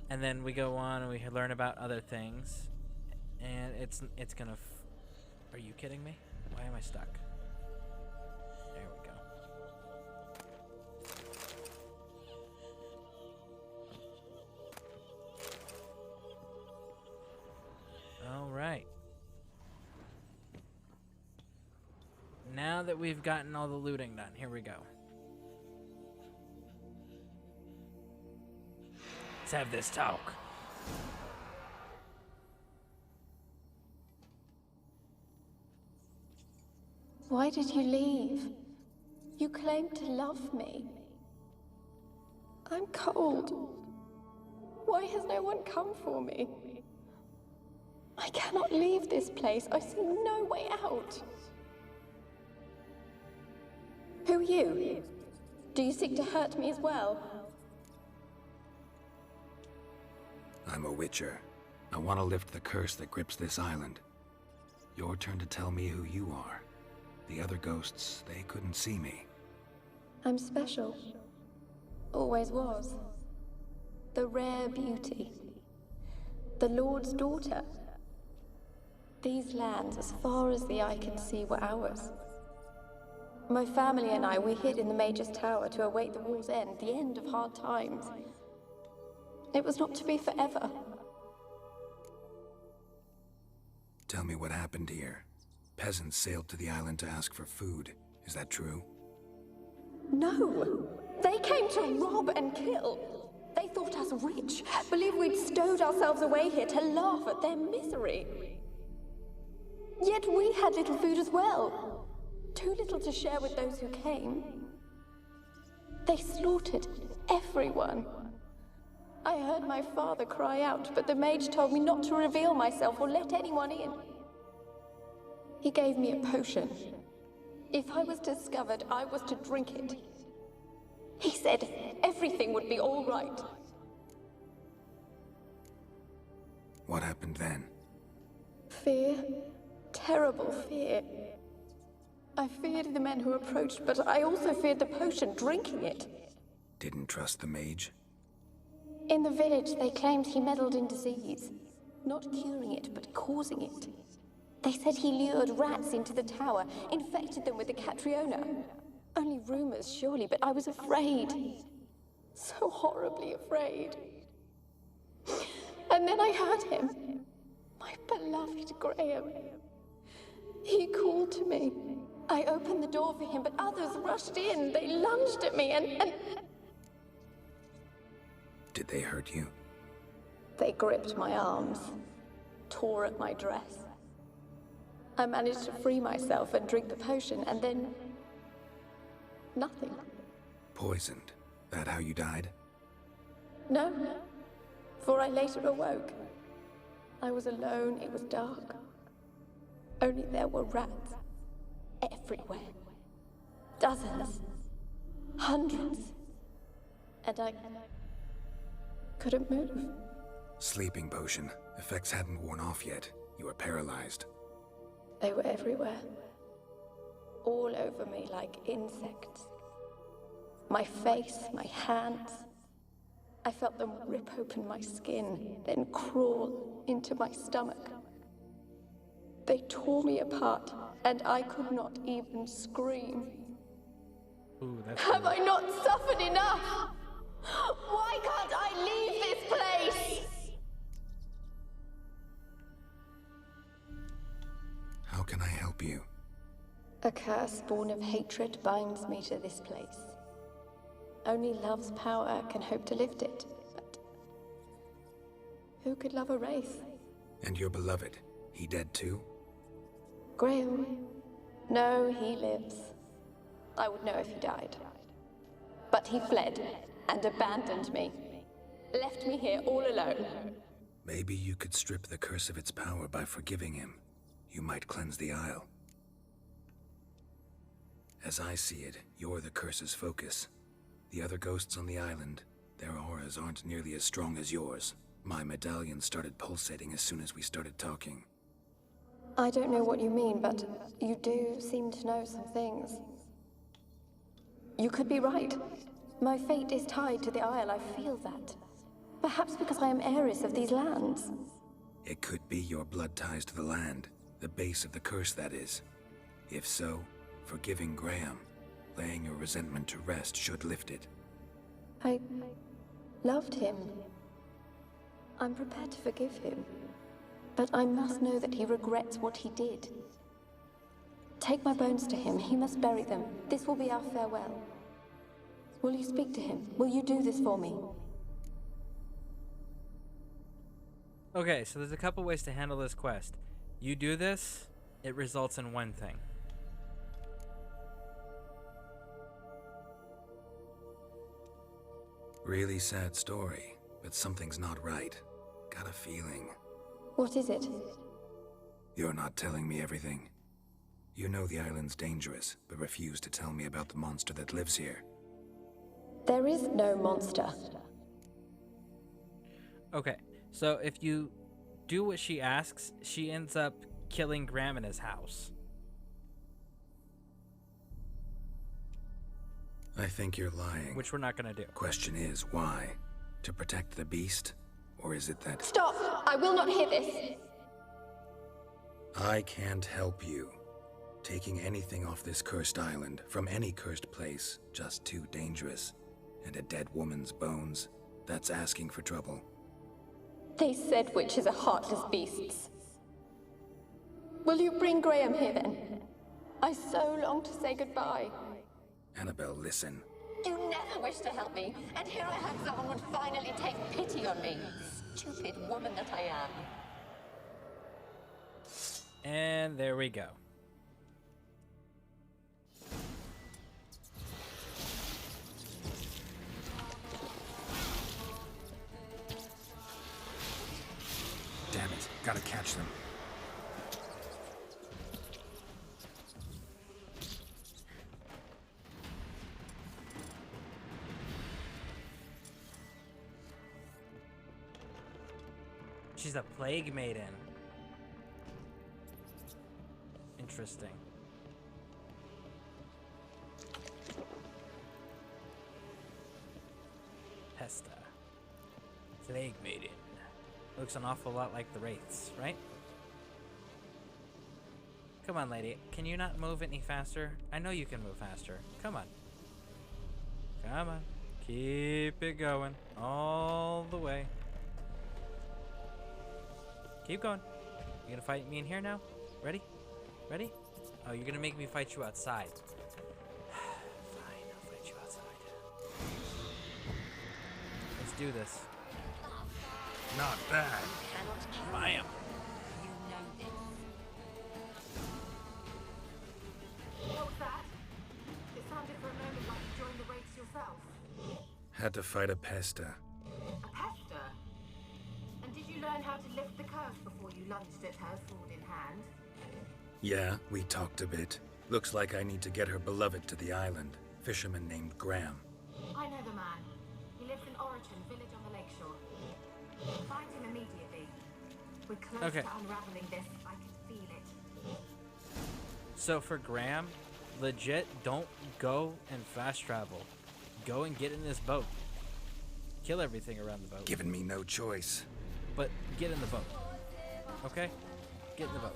Speaker 1: And then we go on and we learn about other things. And it's gonna... Are you kidding me? Why am I stuck? There we go. Alright. Now that we've gotten all the looting done, here we go. Let's have this talk.
Speaker 4: Why did you leave? You claimed to love me. I'm cold. Why has no one come for me? I cannot leave this place. I see no way out. Who are you? Do you seek to hurt me as well?
Speaker 3: I'm a Witcher. I want to lift the curse that grips this island. Your turn to tell me who you are. The other ghosts, they couldn't see me.
Speaker 4: I'm special. Always was. The rare beauty. The Lord's daughter. These lands, as far as the eye can see, were ours. My family and I, we hid in the Mage's Tower to await the war's end, the end of hard times. It was not to be forever.
Speaker 3: Tell me what happened here. Peasants sailed to the island to ask for food. Is that true?
Speaker 4: No! They came to rob and kill. They thought us rich, believed we'd stowed ourselves away here to laugh at their misery. Yet we had little food as well. Too little to share with those who came. They slaughtered everyone. I heard my father cry out, but the mage told me not to reveal myself or let anyone in. He gave me a potion. If I was discovered, I was to drink it. He said everything would be all right.
Speaker 3: What happened then?
Speaker 4: Fear. Terrible fear. I feared the men who approached, but I also feared the potion, drinking it.
Speaker 3: Didn't trust the mage?
Speaker 4: In the village, they claimed he meddled in disease. Not curing it, but causing it. They said he lured rats into the tower, infected them with the Catriona. Only rumors, surely, but I was afraid. So horribly afraid. And then I heard him. My beloved Graham. He called to me. I opened the door for him, but others rushed in. They lunged at me and...
Speaker 3: Did they hurt you?
Speaker 4: They gripped my arms, tore at my dress. I managed to free myself and drink the potion, and then... nothing.
Speaker 3: Poisoned. That how you died?
Speaker 4: No, for I later awoke. I was alone, it was dark. Only there were rats. Everywhere. Dozens. Hundreds. And I... couldn't move.
Speaker 3: Sleeping potion. Effects hadn't worn off yet. You were paralyzed.
Speaker 4: They were everywhere. All over me like insects. My face, my hands. I felt them rip open my skin, then crawl into my stomach. They tore me apart, and I could not even scream.
Speaker 1: Ooh, that's
Speaker 4: Have I not suffered enough? Why can't I leave this place?
Speaker 3: How can I help you?
Speaker 4: A curse born of hatred binds me to this place. Only love's power can hope to lift it, but who could love a wraith?
Speaker 3: And your beloved, he dead too?
Speaker 4: Graham? No, he lives. I would know if he died.
Speaker 20: But he fled and abandoned me. Left me here all alone.
Speaker 3: Maybe you could strip the curse of its power by forgiving him. You might cleanse the Isle. As I see it, you're the curse's focus. The other ghosts on the island, their auras aren't nearly as strong as yours. My medallion started pulsating as soon as we started talking.
Speaker 20: I don't know what you mean, but you do seem to know some things. You could be right. My fate is tied to the Isle, I feel that. Perhaps because I am heiress of these lands.
Speaker 3: It could be your blood ties to the land, the base of the curse, that is. If so, forgiving Graham, laying your resentment to rest should lift it.
Speaker 20: I loved him. I'm prepared to forgive him. But I must know that he regrets what he did. Take my bones to him. He must bury them. This will be our farewell. Will you speak to him? Will you do this for me?
Speaker 1: Okay, so there's a couple ways to handle this quest. You do this, it results in one thing.
Speaker 3: Really sad story, but something's not right. Got a feeling.
Speaker 20: What is it?
Speaker 3: You're not telling me everything. You know the island's dangerous, but refuse to tell me about the monster that lives here.
Speaker 20: There is no monster.
Speaker 1: Okay, so if you do what she asks, she ends up killing Graham in his house.
Speaker 3: I think you're lying.
Speaker 1: Which we're not gonna do.
Speaker 3: Question is, why? To protect the beast? Or is it that...
Speaker 20: Stop! I will not hear this!
Speaker 3: I can't help you. Taking anything off this cursed island, from any cursed place, just too dangerous. And a dead woman's bones, that's asking for trouble.
Speaker 20: They said witches are heartless beasts. Will you bring Graham here then? I so long to say goodbye.
Speaker 3: Annabelle, listen.
Speaker 20: You never wished to help me, and here I have someone would finally take pity on me. Stupid woman that I am.
Speaker 1: And there we go.
Speaker 3: Damn it, gotta catch them.
Speaker 1: She's a plague maiden. Interesting. Pesta. Plague maiden. Looks an awful lot like the Wraiths, right? Come on, lady. Can you not move any faster? I know you can move faster. Come on. Come on. Keep it going. All the way. Keep going. You gonna fight me in here now? Ready? Ready? Oh, you're gonna make me fight you outside. Fine, I'll fight you outside. Let's do this.
Speaker 3: Not bad.
Speaker 1: Bam!
Speaker 17: What was that? It sounded for a moment like you joined the Wraiths yourself.
Speaker 3: Had to fight a Pesta.
Speaker 17: A pester? And did you learn how to lift the curse before you lunged at her, sword in hand?
Speaker 3: Yeah, we talked a bit. Looks like I need to get her beloved to the island. Fisherman named Graham.
Speaker 17: I know the man. He lives in Origin, village on the lakeshore. Find him immediately. We're close
Speaker 1: Okay.
Speaker 17: to unraveling this. I can feel it.
Speaker 1: So for Graham, legit, don't go and fast travel. Go and get in this boat. Kill everything around the boat.
Speaker 3: Giving me no choice.
Speaker 1: But get in the boat. Okay? Get in the boat.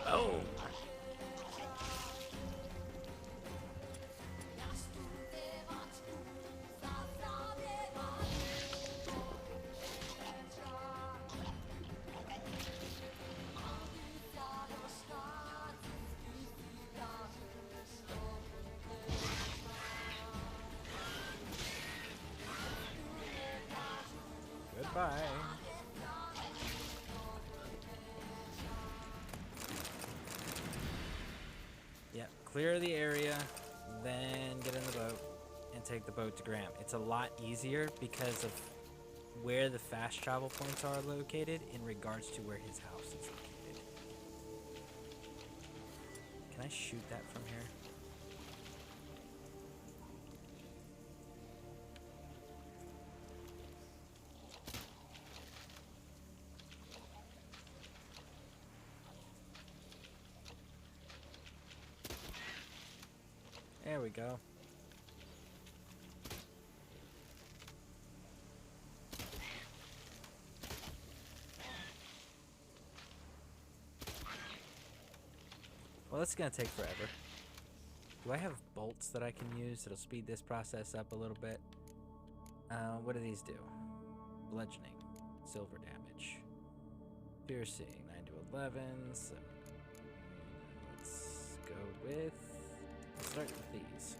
Speaker 1: Oh! Goodbye. clear the area, then get in the boat and take the boat to Graham. It's a lot easier because of where the fast travel points are located in regards to where his house is located. Can I shoot that from here? There we go. Well, it's gonna take forever. Do I have bolts that I can use that'll speed this process up a little bit? What do these do? Bludgeoning, silver damage, piercing, 9 to 11. So let's go with. Let's start with these.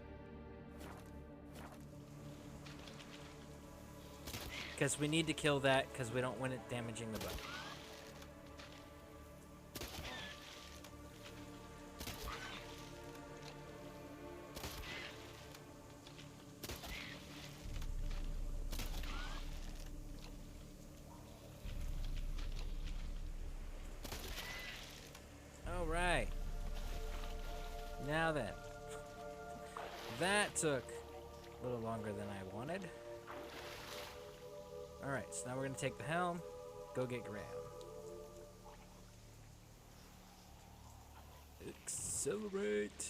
Speaker 1: Because we need to kill that because we don't want it damaging the boat. All right. Now then. That took a little longer than I wanted. Alright, so now we're going to take the helm, go get Graham. Accelerate.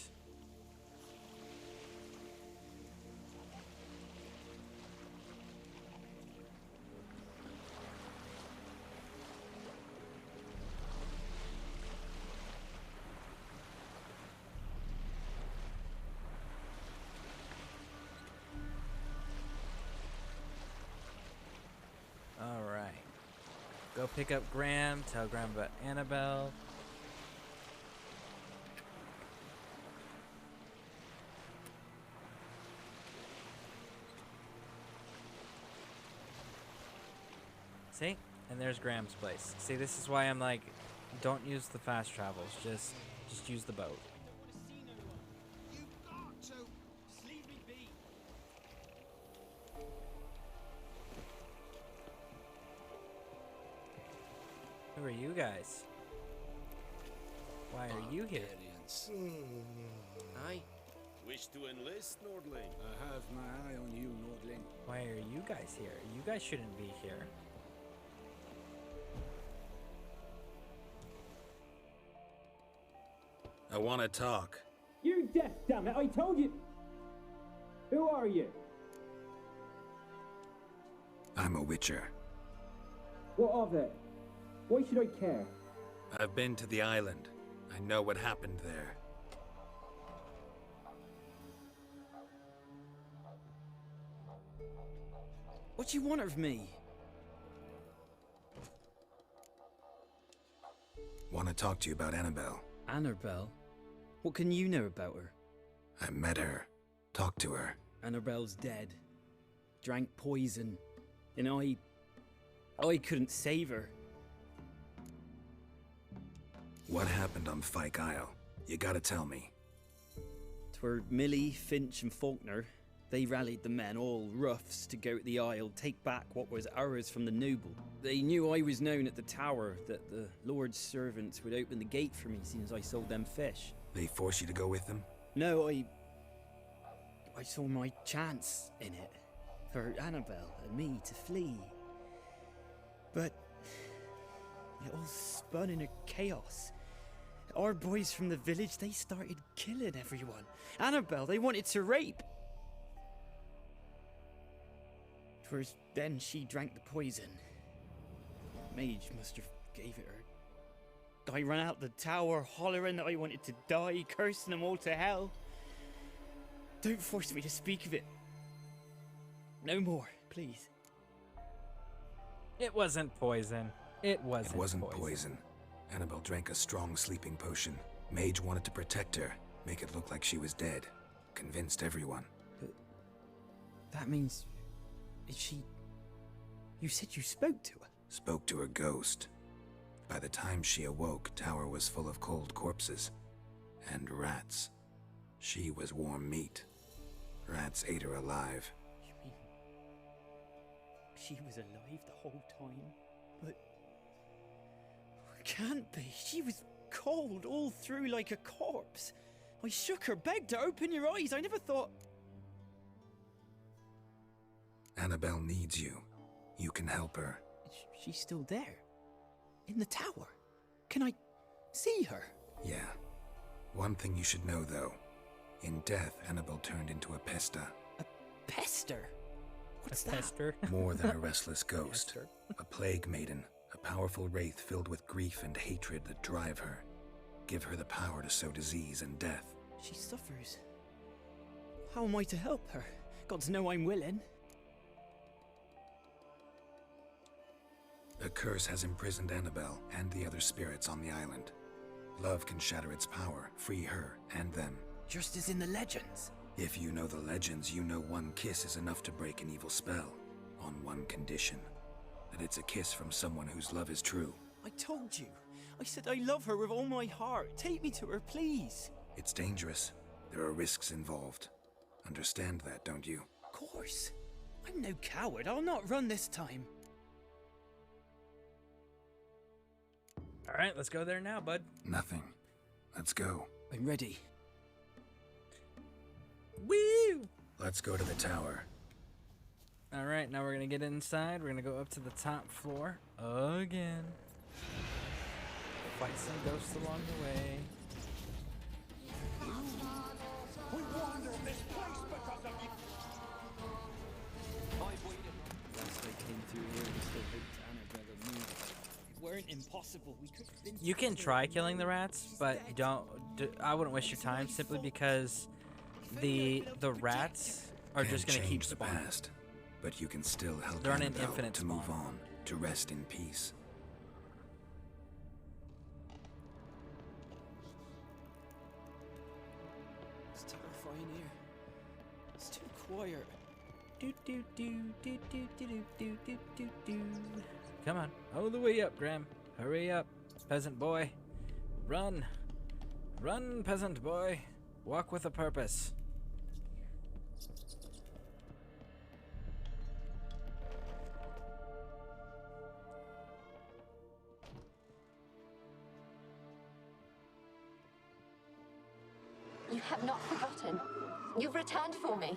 Speaker 1: Alright. Go pick up Graham, tell Graham about Annabelle. See? And there's Graham's place. See, this is why I'm like, don't use the fast travels, just use the boat. Who are you guys? Why are you here?
Speaker 15: I wish to enlist, Nordling.
Speaker 9: I have my eye on you, Nordling.
Speaker 1: Why are you guys here? You guys shouldn't be here.
Speaker 3: I want to talk.
Speaker 9: You deaf, damn it! I told you. Who are you?
Speaker 3: I'm a witcher.
Speaker 9: What of it? Why should I care?
Speaker 3: I've been to the island. I know what happened there.
Speaker 21: What do you want of me?
Speaker 3: Want to talk to you about Annabelle.
Speaker 21: Annabelle? What can you know about her?
Speaker 3: I met her. Talked to her.
Speaker 21: Annabelle's dead. Drank poison. And I couldn't save her.
Speaker 3: What happened on Fyke Isle? You gotta tell me.
Speaker 21: 'Twere Millie, Finch and Faulkner. They rallied the men, all roughs, to go to the Isle, take back what was ours from the noble. They knew I was known at the tower, that the Lord's servants would open the gate for me as soon as I sold them fish.
Speaker 3: They force you to go with them?
Speaker 21: No, I saw my chance in it. For Annabelle and me to flee. But it all spun in a chaos. Our boys from the village, they started killing everyone. Annabelle, they wanted to rape. 'Twas then she drank the poison. Mage must have gave it her. I ran out the tower, hollering that I wanted to die, cursing them all to hell. Don't force me to speak of it. No more, please.
Speaker 1: It wasn't poison. It wasn't
Speaker 3: poison. Annabelle drank a strong sleeping potion. Mage wanted to protect her, make it look like she was dead. Convinced everyone.
Speaker 21: But that means... Is she... You said you spoke to her?
Speaker 3: Spoke to her ghost. By the time she awoke, tower was full of cold corpses. And rats. She was warm meat. Rats ate her alive.
Speaker 21: You mean she was alive the whole time? But can't be. She was cold all through like a corpse. I shook her, begged her, open your eyes. I never thought...
Speaker 3: Annabelle needs you. You can help her.
Speaker 21: She's still there? In the tower? Can I see her?
Speaker 3: Yeah. One thing you should know, though. In death, Annabelle turned into a pesta.
Speaker 21: A pester? What's
Speaker 1: a pester?
Speaker 3: More than a restless ghost. A plague maiden. A powerful wraith filled with grief and hatred that drive her. Give her the power to sow disease and death.
Speaker 21: She suffers. How am I to help her? Gods know I'm willing.
Speaker 3: A curse has imprisoned Annabelle and the other spirits on the island. Love can shatter its power, free her and them.
Speaker 21: Just as in the legends.
Speaker 3: If you know the legends, you know one kiss is enough to break an evil spell. On one condition. That it's a kiss from someone whose love is true.
Speaker 21: I told you. I said I love her with all my heart. Take me to her, please.
Speaker 3: It's dangerous. There are risks involved. Understand that, don't you?
Speaker 21: Of course. I'm no coward. I'll not run this time.
Speaker 1: All right, let's go there now, bud.
Speaker 3: Nothing. Let's go.
Speaker 21: I'm ready.
Speaker 1: Woo!
Speaker 3: Let's go to the tower.
Speaker 1: All right, now we're gonna get inside. We're gonna go up to the top floor again. Fight some ghosts along the way.
Speaker 9: We wander this place because of you.
Speaker 21: Last I came through here, we still hoped Annabelle and me weren't impossible. We could have been.
Speaker 1: You can try killing the rats, but I wouldn't waste your time simply because the rats are just gonna keep
Speaker 3: the
Speaker 1: spawning.
Speaker 3: past, but you can still help
Speaker 1: They're on an
Speaker 3: Annabelle
Speaker 1: infinite
Speaker 3: to
Speaker 1: spawn.
Speaker 3: move on, to rest in peace.
Speaker 21: It's terrifying here. It's too quiet.
Speaker 1: Do do do do do do do do do do. Come on, all the way up, Graham. Hurry up, peasant boy. Run, run, peasant boy. Walk with a purpose.
Speaker 20: You have not forgotten. You've returned for me.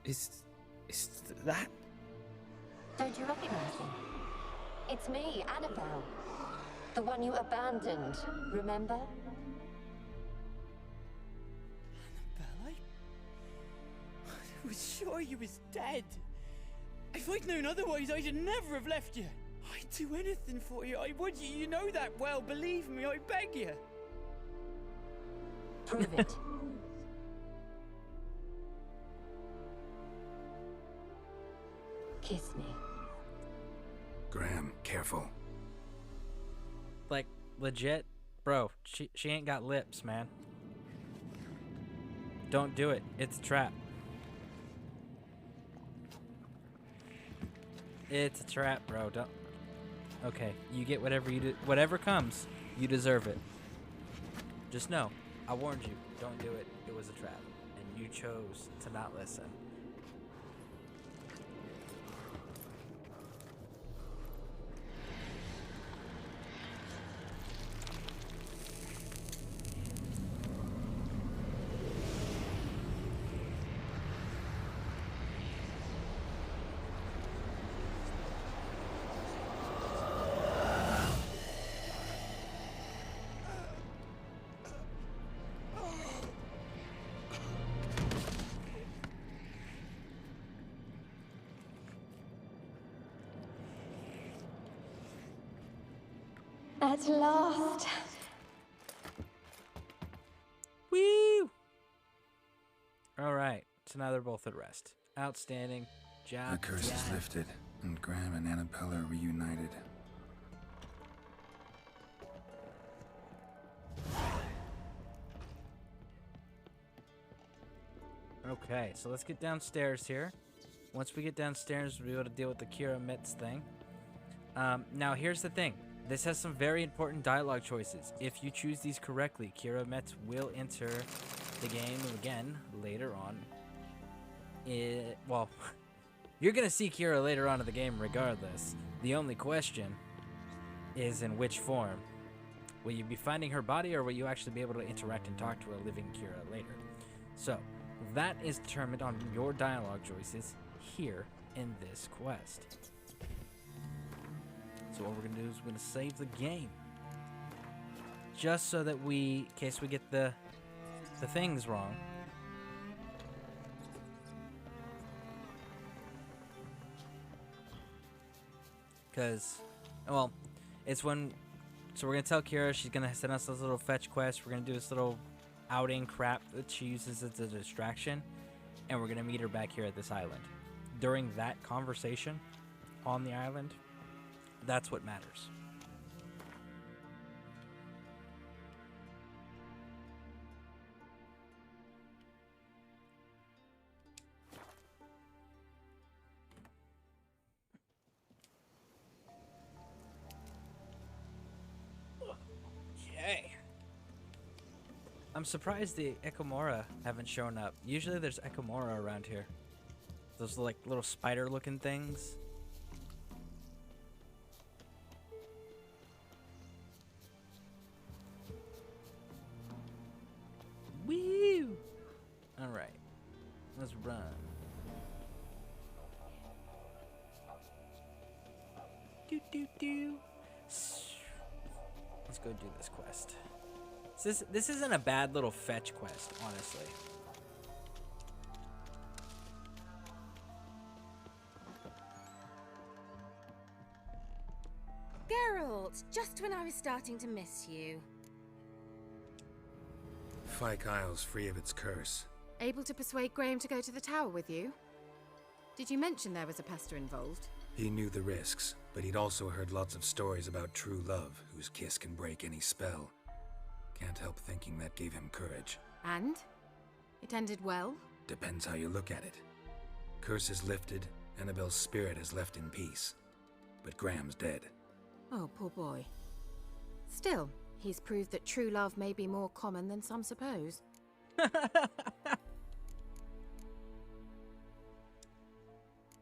Speaker 21: Is that?
Speaker 20: Don't you recognize me? It's me, Annabelle. The one you abandoned, remember?
Speaker 21: Annabelle, I was sure you was dead. If I'd known otherwise, I'd never have left you. I'd do anything for you. I would. You know that well. Believe me, I beg you.
Speaker 20: Prove it. Kiss me.
Speaker 3: Graham, careful.
Speaker 1: Like, legit? Bro, she ain't got lips, man. Don't do it. It's a trap. It's a trap, bro. Don't. Okay, you get whatever you do. Whatever comes, you deserve it. Just know, I warned you. Don't do it. It was a trap, and you chose to not listen.
Speaker 20: At last.
Speaker 1: Woo! All right, so now they're both at rest. Outstanding job.
Speaker 3: The curse is lifted, and Graham and Annabelle are reunited.
Speaker 1: Okay, so let's get downstairs here. Once we get downstairs, we'll be able to deal with the Kira Mitz thing. Now, here's the thing. This has some very important dialogue choices. If you choose these correctly, Kira Metz will enter the game again later on. Well, you're going to see Kira later on in the game regardless. The only question is in which form. Will you be finding her body, or will you actually be able to interact and talk to a living Kira later? So, that is determined on your dialogue choices here in this quest. So what we're going to do is we're going to save the game. Just so that in case we get the things wrong. Because, well, it's when... So we're going to tell Kira she's going to send us this little fetch quest. We're going to do this little outing crap that she uses as a distraction. And we're going to meet her back here at this island. During that conversation on the island, that's what matters. Okay. I'm surprised the Ekomora haven't shown up. Usually there's Ekomora around here. Those like little spider-looking things. Woo! All right, let's run. Do do do. Let's go do this quest. This isn't a bad little fetch quest, honestly.
Speaker 17: Geralt, just when I was starting to miss you.
Speaker 3: Fyke Isle's free of its curse.
Speaker 17: Able to persuade Graham to go to the tower with you? Did you mention there was a pester involved?
Speaker 3: He knew the risks, but he'd also heard lots of stories about true love, whose kiss can break any spell. Can't help thinking that gave him courage.
Speaker 17: And? It ended well?
Speaker 3: Depends how you look at it. Curse is lifted, Annabelle's spirit is left in peace. But Graham's dead.
Speaker 17: Oh, poor boy. Still, he's proved that true love may be more common than some suppose.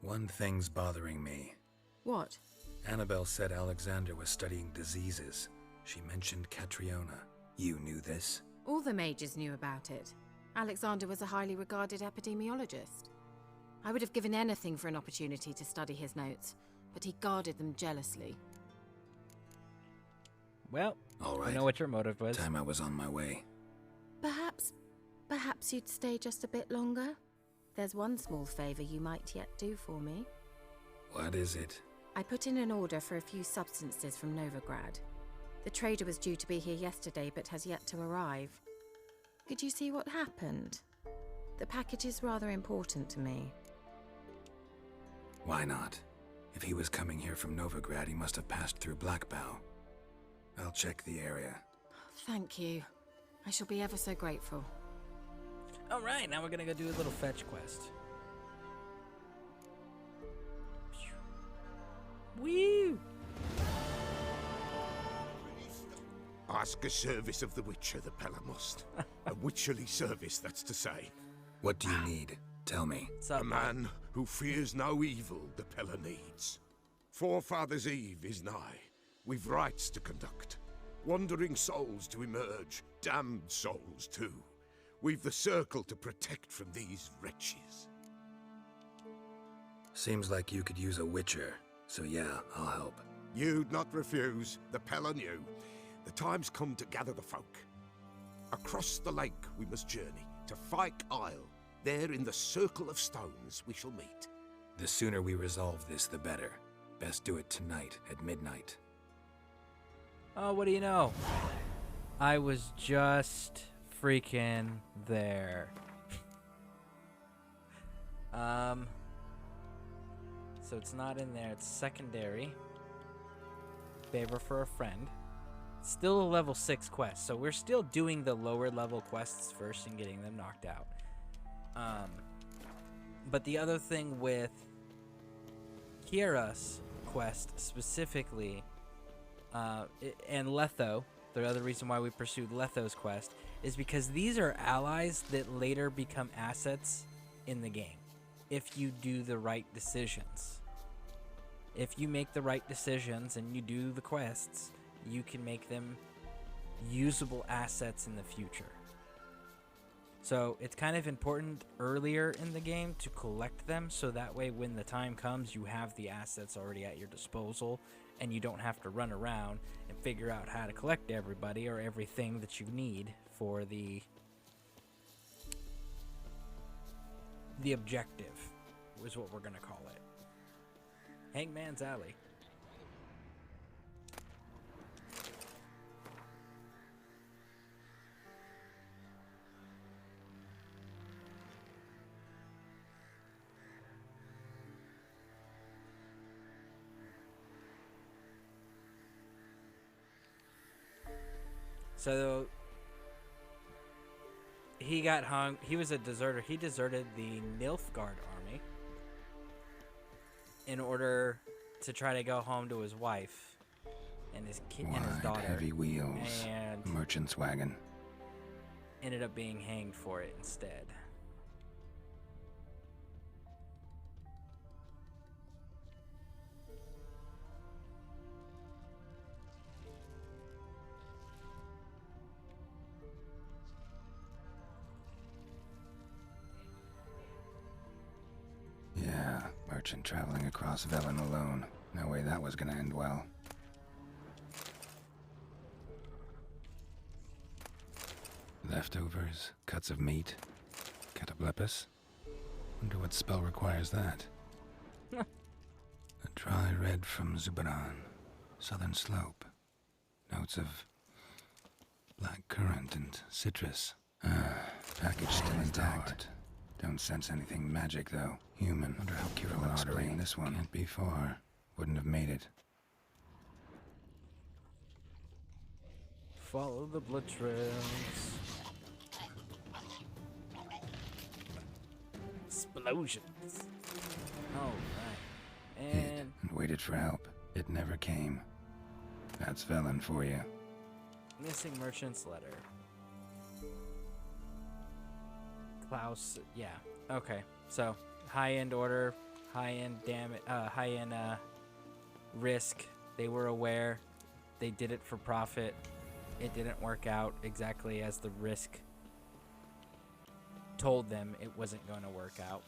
Speaker 3: One thing's bothering me.
Speaker 17: What?
Speaker 3: Annabelle said Alexander was studying diseases. She mentioned Catriona. You knew this?
Speaker 17: All the mages knew about it. Alexander was a highly regarded epidemiologist. I would have given anything for an opportunity to study his notes, but he guarded them jealously.
Speaker 1: Well,
Speaker 3: all right.
Speaker 1: I know what your motive was.
Speaker 3: Time I was on my way.
Speaker 17: Perhaps you'd stay just a bit longer? There's one small favor you might yet do for me.
Speaker 3: What is it?
Speaker 17: I put in an order for a few substances from Novigrad. The trader was due to be here yesterday, but has yet to arrive. Could you see what happened? The package is rather important to me.
Speaker 3: Why not? If he was coming here from Novigrad, he must have passed through Blackbow. I'll check the area.
Speaker 17: Thank you. I shall be ever so grateful.
Speaker 1: All right, now we're gonna go do a little fetch quest. Woo!
Speaker 2: Ask a service of the Witcher, the Pella must. A witcherly service, that's to say.
Speaker 3: What do you need? Tell me.
Speaker 2: A man who fears no evil the Pella needs. Forefathers' Eve is nigh. We've rites to conduct. Wandering souls to emerge. Damned souls, too. We've the circle to protect from these wretches.
Speaker 3: Seems like you could use a Witcher, so yeah, I'll help.
Speaker 2: You'd not refuse, the Pella knew. The time's come to gather the folk. Across the lake we must journey, to Fyke Isle. There in the circle of stones we shall meet.
Speaker 3: The sooner we resolve this, the better. Best do it tonight, at midnight.
Speaker 1: Oh, what do you know? I was just freaking there. So it's not in there, it's secondary. Favor for a friend. Still a level 6 quest, so we're still doing the lower level quests first and getting them knocked out. But the other thing with Kira's quest specifically And Letho, the other reason why we pursued Letho's quest, is because these are allies that later become assets in the game if you do the right decisions. If you make the right decisions and you do the quests, you can make them usable assets in the future. So it's kind of important earlier in the game to collect them, so that way when the time comes, you have the assets already at your disposal, and you don't have to run around and figure out how to collect everybody or everything that you need for the objective, is what we're going to call it. Hangman's Alley. So he got hung. He was a deserter. He deserted the Nilfgaard army in order to try to go home to his wife and his kid and his daughter.
Speaker 3: Heavy wheels,
Speaker 1: and
Speaker 3: merchant's wagon.
Speaker 1: Ended up being hanged for it instead.
Speaker 3: Yeah, merchant traveling across Velen alone. No way that was gonna end well. Leftovers, cuts of meat, cataplepis. Wonder what spell requires that. A dry red from Zubaran, southern slope. Notes of black currant and citrus. Package still intact. Don't sense anything magic, though. Human. Wonder how Kira will explain this one. Can't be far. Wouldn't have made it.
Speaker 1: Follow the blood trails. Explosions. Alright.
Speaker 3: And waited for help. It never came. That's Velen for you.
Speaker 1: Missing merchant's letter. Klaus, yeah. Okay. So, high-end order, high-end damage, high-end risk. They were aware. They did it for profit. It didn't work out exactly as the risk told them it wasn't going to work out.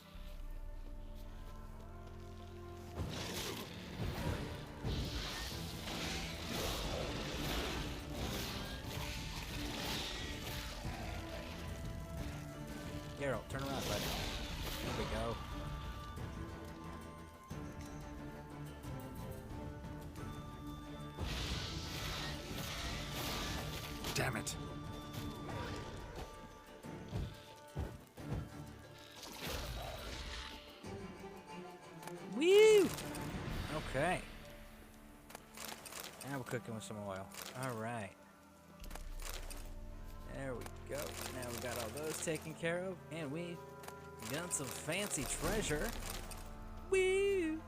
Speaker 1: Geralt, turn around, bud. There we go.
Speaker 3: Damn it.
Speaker 1: Woo! Okay. Now we're cooking with some oil. Alright. There we go. Now we got all those taken care of, and we got some fancy treasure. Woo!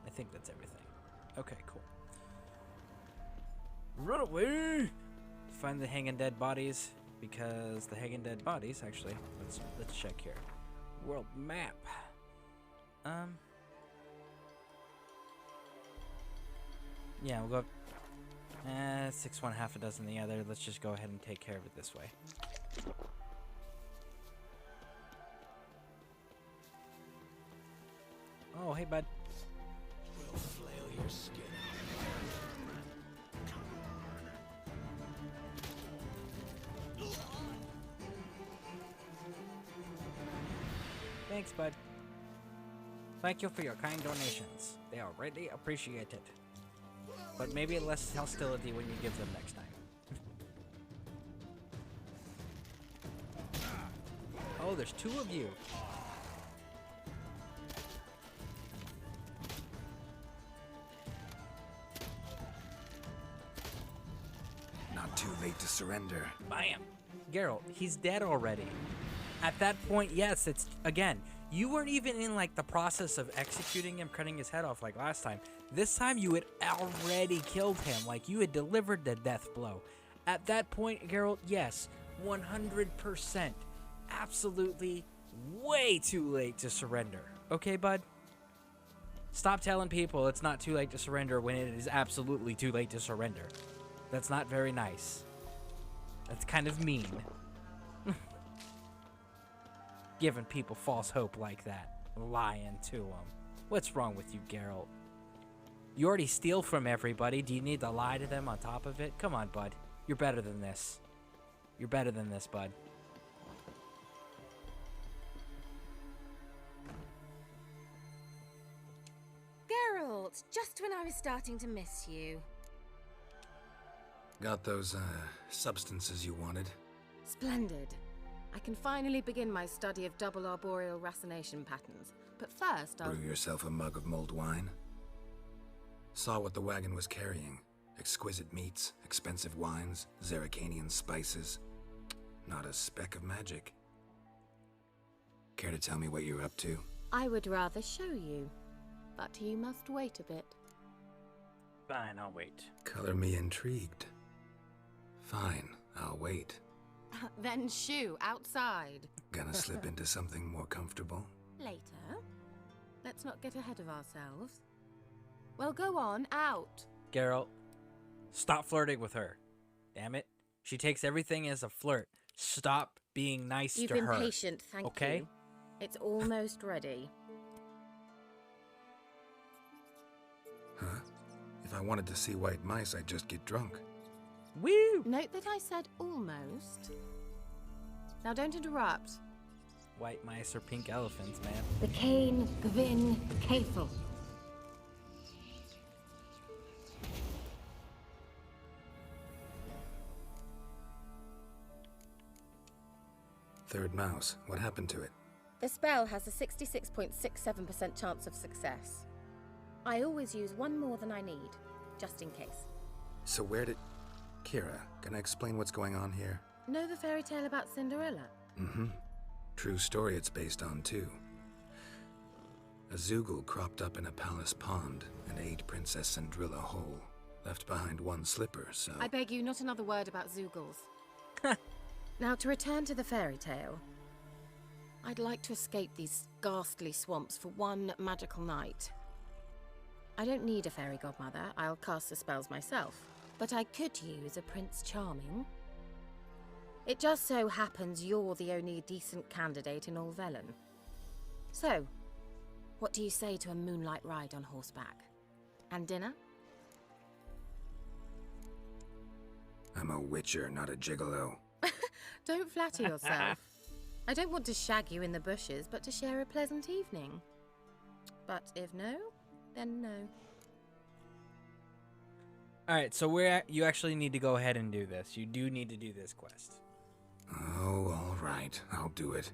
Speaker 1: I think that's everything. Okay, cool. Run away! Find the hanging dead bodies, because the hanging dead bodies, actually, let's check here. World map. Yeah, we'll go. 6 1 half a dozen the other. Let's just go ahead and take care of it this way. Oh, hey, bud.
Speaker 10: We'll flail your skin
Speaker 1: Thanks, bud. Thank you for your kind donations. They are greatly appreciated. But maybe less hostility when you give them next time. Oh, there's 2 of you.
Speaker 3: Not too late to surrender.
Speaker 1: Bam! Geralt, he's dead already. At that point, yes, it's, again, you weren't even in, like, the process of executing him, cutting his head off like last time. This time you had already killed him, like you had delivered the death blow. At that point, Geralt, yes, 100%, absolutely way too late to surrender. Okay, bud? Stop telling people it's not too late to surrender when it is absolutely too late to surrender. That's not very nice. That's kind of mean. Giving people false hope like that. Lying to them. What's wrong with you, Geralt? You already steal from everybody. Do you need to lie to them on top of it? Come on, bud. You're better than this. You're better than this, bud.
Speaker 17: Geralt, just when I was starting to miss you.
Speaker 3: Got those, substances you wanted?
Speaker 17: Splendid. I can finally begin my study of double arboreal racination patterns. But first, I'll...
Speaker 3: Brew yourself a mug of mulled wine. Saw what the wagon was carrying. Exquisite meats, expensive wines, Zerrikanian spices. Not a speck of magic. Care to tell me what you're up to?
Speaker 17: I would rather show you, but you must wait a bit.
Speaker 1: Fine, I'll wait.
Speaker 3: Color me intrigued. Fine, I'll wait.
Speaker 17: Then shoo, outside.
Speaker 3: Gonna slip into something more comfortable?
Speaker 17: Later. Let's not get ahead of ourselves. Well, go on, out.
Speaker 1: Geralt, stop flirting with her. Damn it. She takes everything as a flirt. Stop being nice
Speaker 17: You've
Speaker 1: to her.
Speaker 17: been patient, thank
Speaker 1: okay?
Speaker 17: you. It's almost ready.
Speaker 3: Huh? If I wanted to see white mice, I'd just get drunk.
Speaker 1: Woo!
Speaker 17: Note that I said almost. Now don't interrupt.
Speaker 1: White mice or pink elephants, man.
Speaker 17: The Cain Gvin Kafel.
Speaker 3: Third mouse. What happened to it?
Speaker 17: The spell has a 66.67% chance of success. I always use one more than I need, just in case.
Speaker 3: So where did... Kira, can I explain what's going on here?
Speaker 17: Know the fairy tale about Cinderella?
Speaker 3: Mm-hmm. True story it's based on, too. A Zoogle cropped up in a palace pond and ate Princess Cinderella whole. Left behind one slipper, so...
Speaker 17: I beg you, not another word about Zoogles. Now, to return to the fairy tale. I'd like to escape these ghastly swamps for one magical night. I don't need a fairy godmother, I'll cast the spells myself. But I could use a Prince Charming. It just so happens you're the only decent candidate in all Velen. So, what do you say to a moonlight ride on horseback? And dinner?
Speaker 3: I'm a witcher, not a gigolo.
Speaker 17: Don't flatter yourself. I don't want to shag you in the bushes, but to share a pleasant evening. But if no, then no.
Speaker 1: Alright, so you actually need to go ahead and do this. You do need to do this quest.
Speaker 3: Oh, all right. I'll do it.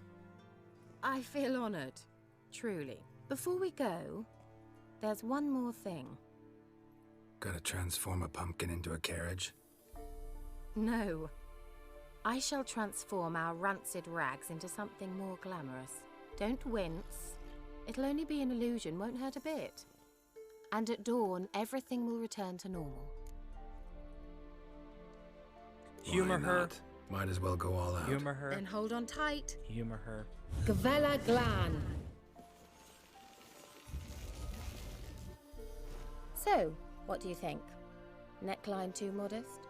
Speaker 17: I feel honored. Truly. Before we go, there's one more thing.
Speaker 3: Gotta transform a pumpkin into a carriage?
Speaker 17: No. I shall transform our rancid rags into something more glamorous. Don't wince. It'll only be an illusion, won't hurt a bit. And at dawn, everything will return to normal.
Speaker 1: Humor
Speaker 3: Why
Speaker 1: her.
Speaker 3: not? Might as well go all out.
Speaker 1: Humor her.
Speaker 17: Then hold on tight.
Speaker 1: Humor her.
Speaker 17: Gavella Glan. So, what do you think? Neckline too modest?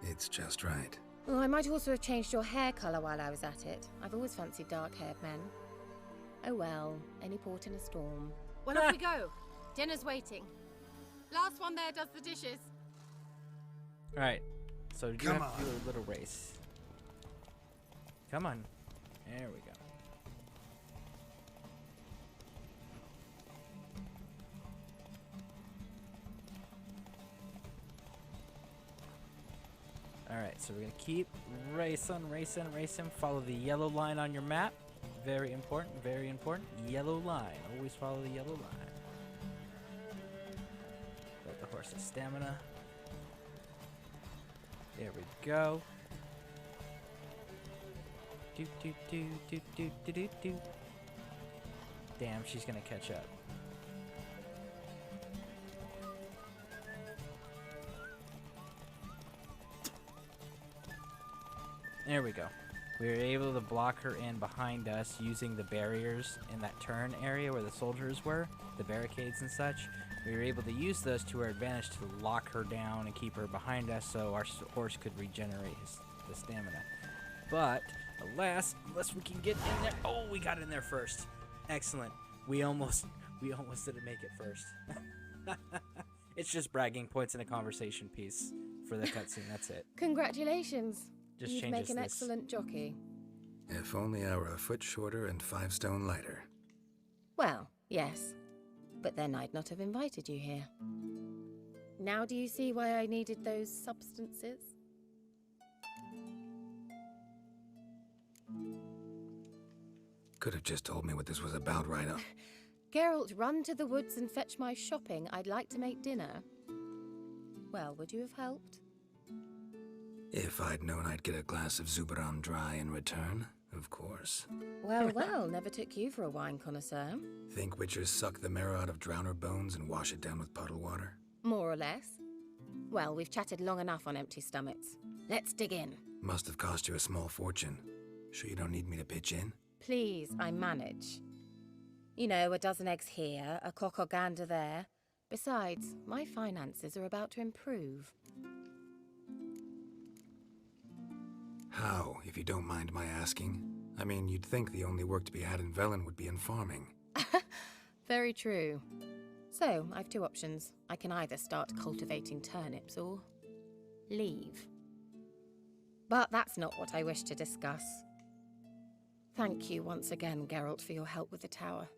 Speaker 3: It's just right.
Speaker 17: Oh, I might also have changed your hair colour while I was at it. I've always fancied dark-haired men. Oh well, any port in a storm. Well, off we go. Dinner's waiting. Last one there does the dishes.
Speaker 1: Alright, so you
Speaker 8: Come
Speaker 1: have to do a little race. Come on. There we go. Alright, so we're going to keep racing. Follow the yellow line on your map. Very important, very important. Yellow line. Always follow the yellow line. Let the horse's stamina. There we go. Do. Damn, she's going to catch up. There we go. We were able to block her in behind us using the barriers in that turn area where the soldiers were, the barricades and such. We were able to use those to our advantage to lock her down and keep her behind us so our horse could regenerate the stamina. But, alas, unless we can get in there... Oh, we got in there first. Excellent. We almost didn't make it first. It's just bragging points in a conversation piece for the cutscene, that's it.
Speaker 4: Congratulations.
Speaker 1: Just
Speaker 4: You'd
Speaker 1: changes
Speaker 4: make an
Speaker 1: this.
Speaker 4: excellent jockey.
Speaker 3: If only I were a foot shorter and 5 stone lighter.
Speaker 17: Well, yes. But then I'd not have invited you here.
Speaker 4: Now do you see why I needed those substances?
Speaker 3: Could have just told me what this was about right up.
Speaker 4: Geralt, run to the woods and fetch my shopping. I'd like to make dinner. Well, would you have helped?
Speaker 3: If I'd known I'd get a glass of Zubaram dry in return, of course.
Speaker 17: Well, well, never took you for a wine connoisseur.
Speaker 3: Think witchers suck the marrow out of drowner bones and wash it down with puddle water?
Speaker 17: More or less. Well, we've chatted long enough on empty stomachs. Let's dig in.
Speaker 3: Must have cost you a small fortune. Sure you don't need me to pitch in?
Speaker 17: Please, I manage. You know, a dozen eggs here, a cock or gander there. Besides, my finances are about to improve.
Speaker 3: How, if you don't mind my asking? I mean, you'd think the only work to be had in Velen would be in farming.
Speaker 17: Very true. So, I've 2 options. I can either start cultivating turnips or leave. But that's not what I wish to discuss. Thank you once again, Geralt, for your help with the tower.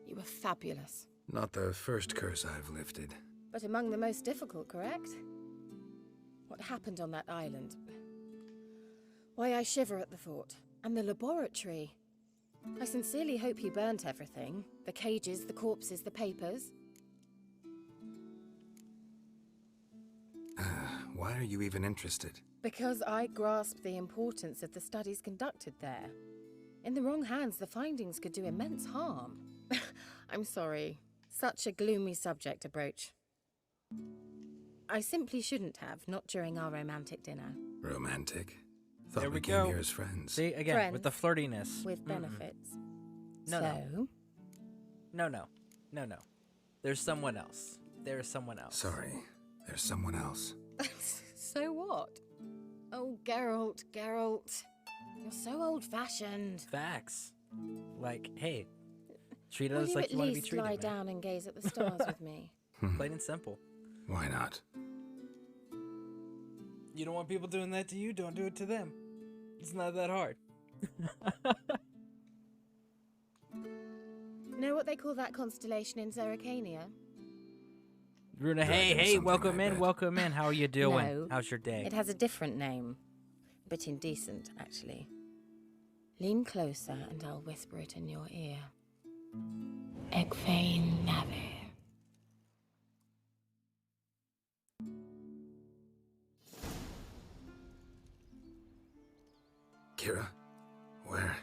Speaker 17: You were fabulous.
Speaker 3: Not the first curse I've lifted.
Speaker 17: But among the most difficult, correct? What happened on that island? Why, I shiver at the thought. And the laboratory. I sincerely hope you burnt everything. The cages, the corpses, the papers.
Speaker 3: Why are you even interested?
Speaker 17: Because I grasp the importance of the studies conducted there. In the wrong hands, the findings could do immense harm. I'm sorry. Such a gloomy subject to broach. I simply shouldn't have, not during our romantic dinner.
Speaker 3: Romantic? Thought
Speaker 1: There
Speaker 3: we
Speaker 1: we
Speaker 3: came
Speaker 1: go.
Speaker 3: here as friends.
Speaker 1: See, again,
Speaker 17: Friends
Speaker 1: with the flirtiness.
Speaker 17: with benefits.
Speaker 1: No,
Speaker 17: so?
Speaker 1: No. There's someone else. There's someone else.
Speaker 3: Sorry, there's someone else.
Speaker 17: So what? Oh, Geralt. You're so old-fashioned.
Speaker 1: Facts. Like, hey, treat
Speaker 17: Will
Speaker 1: us
Speaker 17: you
Speaker 1: like
Speaker 17: at
Speaker 1: you want to be
Speaker 17: least
Speaker 1: treated.
Speaker 17: lie
Speaker 1: man.
Speaker 17: down and gaze at the stars with me?
Speaker 1: Plain and simple.
Speaker 3: Why not?
Speaker 1: You don't want people doing that to you? Don't do it to them. It's not that hard.
Speaker 17: Know what they call that constellation in Zerrikania?
Speaker 1: Runa,
Speaker 3: Dragon
Speaker 1: hey,
Speaker 3: something,
Speaker 1: welcome
Speaker 3: I
Speaker 1: in,
Speaker 3: bet.
Speaker 1: welcome in. How are you doing?
Speaker 17: No,
Speaker 1: How's your day?
Speaker 17: It has a different name. A bit indecent, actually. Lean closer and I'll whisper it in your ear. Egfain Navir.
Speaker 3: Kira? Where?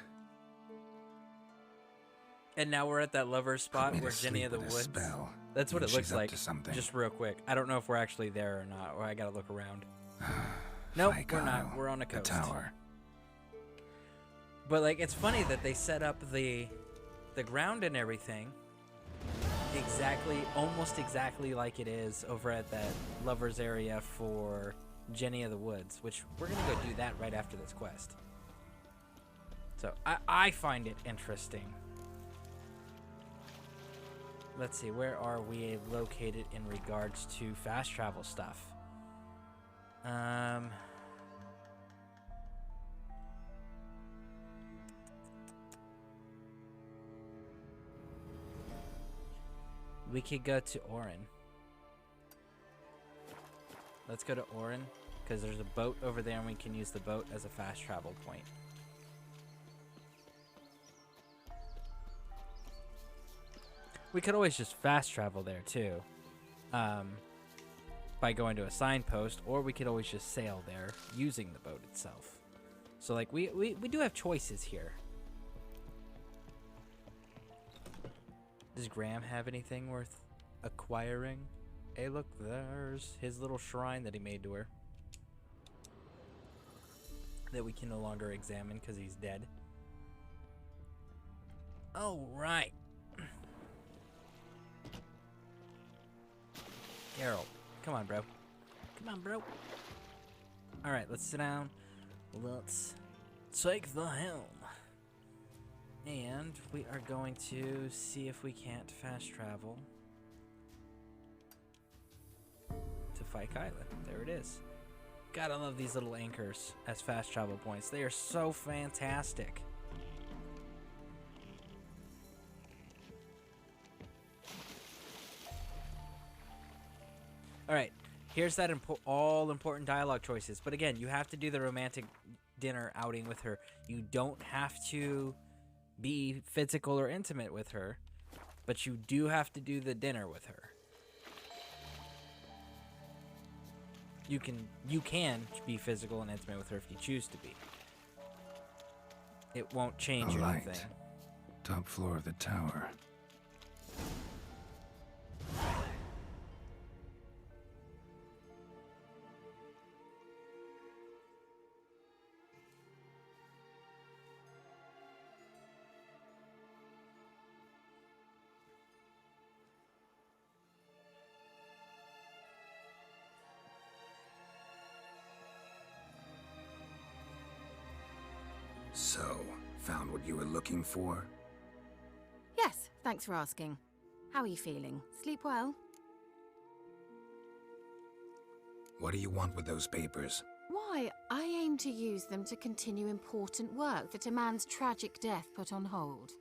Speaker 1: And now we're at that lover spot
Speaker 3: me
Speaker 1: where
Speaker 3: to
Speaker 1: Jenny
Speaker 3: sleep
Speaker 1: of the
Speaker 3: with a
Speaker 1: Woods.
Speaker 3: spell.
Speaker 1: That's what
Speaker 3: Means
Speaker 1: it looks
Speaker 3: she's up
Speaker 1: like.
Speaker 3: to something.
Speaker 1: Just real quick. I don't know if we're actually there or not, or I gotta look around. Nope, we're not. We're on a
Speaker 3: The
Speaker 1: coast.
Speaker 3: tower.
Speaker 1: But like, it's funny that they set up the ground and everything almost exactly like it is over at that lovers area for Jenny of the Woods, which we're gonna go do that right after this quest. So I find it interesting. Let's see, where are we located in regards to fast travel stuff? We could go to Orin. Let's go to Orin, because there's a boat over there and we can use the boat as a fast travel point. We could always just fast travel there too, by going to a signpost, or we could always just sail there using the boat itself. So like we do have choices here. Does Graham have anything worth acquiring? Hey, look, there's his little shrine that he made to her. that we can no longer examine because he's dead. Oh, right. Geralt, come on, bro. Come on, bro. All right, let's sit down. Let's take the helm. And we are going to see if we can't fast travel to Fyke Island. There it is. Gotta love these little anchors as fast travel points. They are so fantastic. All right, here's that all important dialogue choices. But again, you have to do the romantic dinner outing with her. You don't have to be physical or intimate with her, but you do have to do the dinner with her. You can be physical and intimate with her if you choose to be. It won't change anything.
Speaker 3: Top floor of the tower. So, found what you were looking for?
Speaker 17: Yes, thanks for asking. How are you feeling? Sleep well?
Speaker 3: What do you want with those papers?
Speaker 17: Why, I aim to use them to continue important work that a man's tragic death put on hold.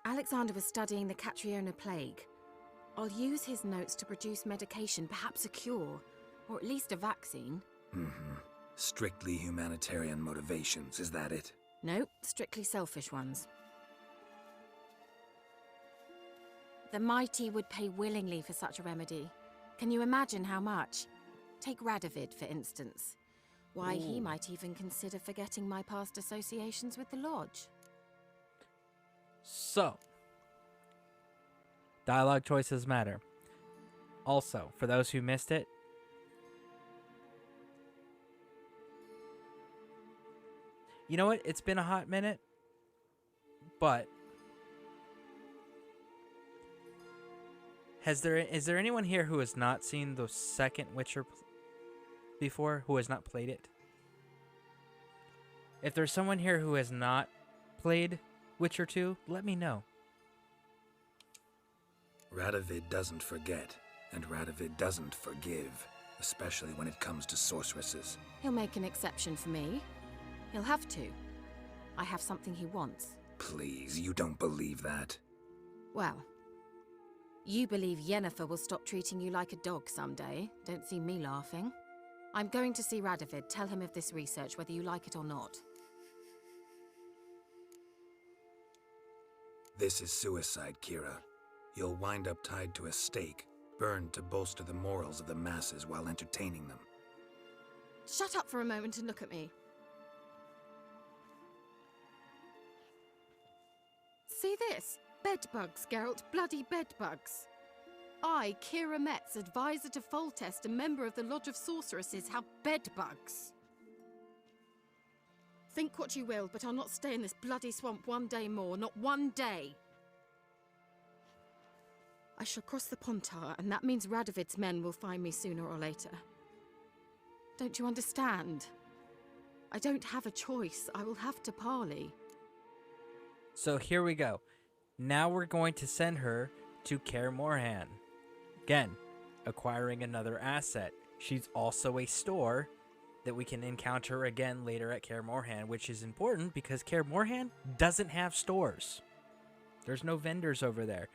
Speaker 17: Alexander was studying the Catriona plague. I'll use his notes to produce medication, perhaps a cure, or at least a vaccine.
Speaker 3: Strictly humanitarian motivations, is that it?
Speaker 17: No, strictly selfish ones. The mighty would pay willingly for such a remedy. Can you imagine how much? Take Radovid, for instance. Why, he might even consider forgetting my past associations with the Lodge.
Speaker 1: So, dialogue choices matter. Also, for those who missed it, you know what? It's been a hot minute, but is there anyone here who has not seen the second Witcher before, who has not played it? If there's someone here who has not played Witcher 2, let me know.
Speaker 3: Radovid doesn't forget, and Radovid doesn't forgive, especially when it comes to sorceresses.
Speaker 17: He'll make an exception for me. He'll have to. I have something he wants.
Speaker 3: Please, you don't believe that.
Speaker 17: Well, you believe Yennefer will stop treating you like a dog someday. Don't see me laughing. I'm going to see Radovid. Tell him of this research, whether you like it or not.
Speaker 3: This is suicide, Kira. You'll wind up tied to a stake, burned to bolster the morals of the masses while entertaining them.
Speaker 17: Shut up for a moment and look at me. See this? Bedbugs, Geralt. Bloody bedbugs. I, Kira Metz, advisor to Foltest, a member of the Lodge of Sorceresses, have bedbugs. Think what you will, but I'll not stay in this bloody swamp one day more. Not one day. I shall cross the Pontar, and that means Radovid's men will find me sooner or later. Don't you understand? I don't have a choice. I will have to parley.
Speaker 1: So here we go. Now we're going to send her to Kaer Morhen. Again, acquiring another asset. She's also a store that we can encounter again later at Kaer Morhen, which is important because Kaer Morhen doesn't have stores. There's no vendors over there.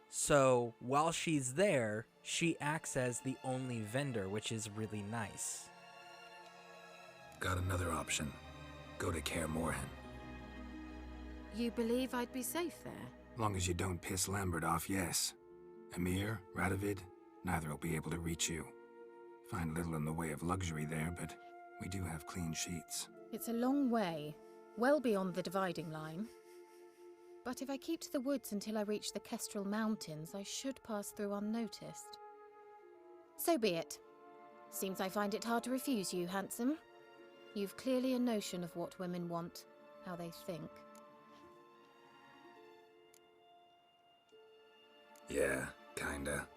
Speaker 1: So while she's there, she acts as the only vendor, which is really nice.
Speaker 3: Got another option. Go to Kaer Morhen.
Speaker 17: You believe I'd be safe there?
Speaker 3: Long as you don't piss Lambert off, yes. Emir, Radovid, neither will be able to reach you. Find little in the way of luxury there, but we do have clean sheets.
Speaker 17: It's a long way, well beyond the dividing line. But if I keep to the woods until I reach the Kestrel Mountains, I should pass through unnoticed. So be it. Seems I find it hard to refuse you, handsome. You've clearly a notion of what women want, how they think.
Speaker 3: Yeah, kinda.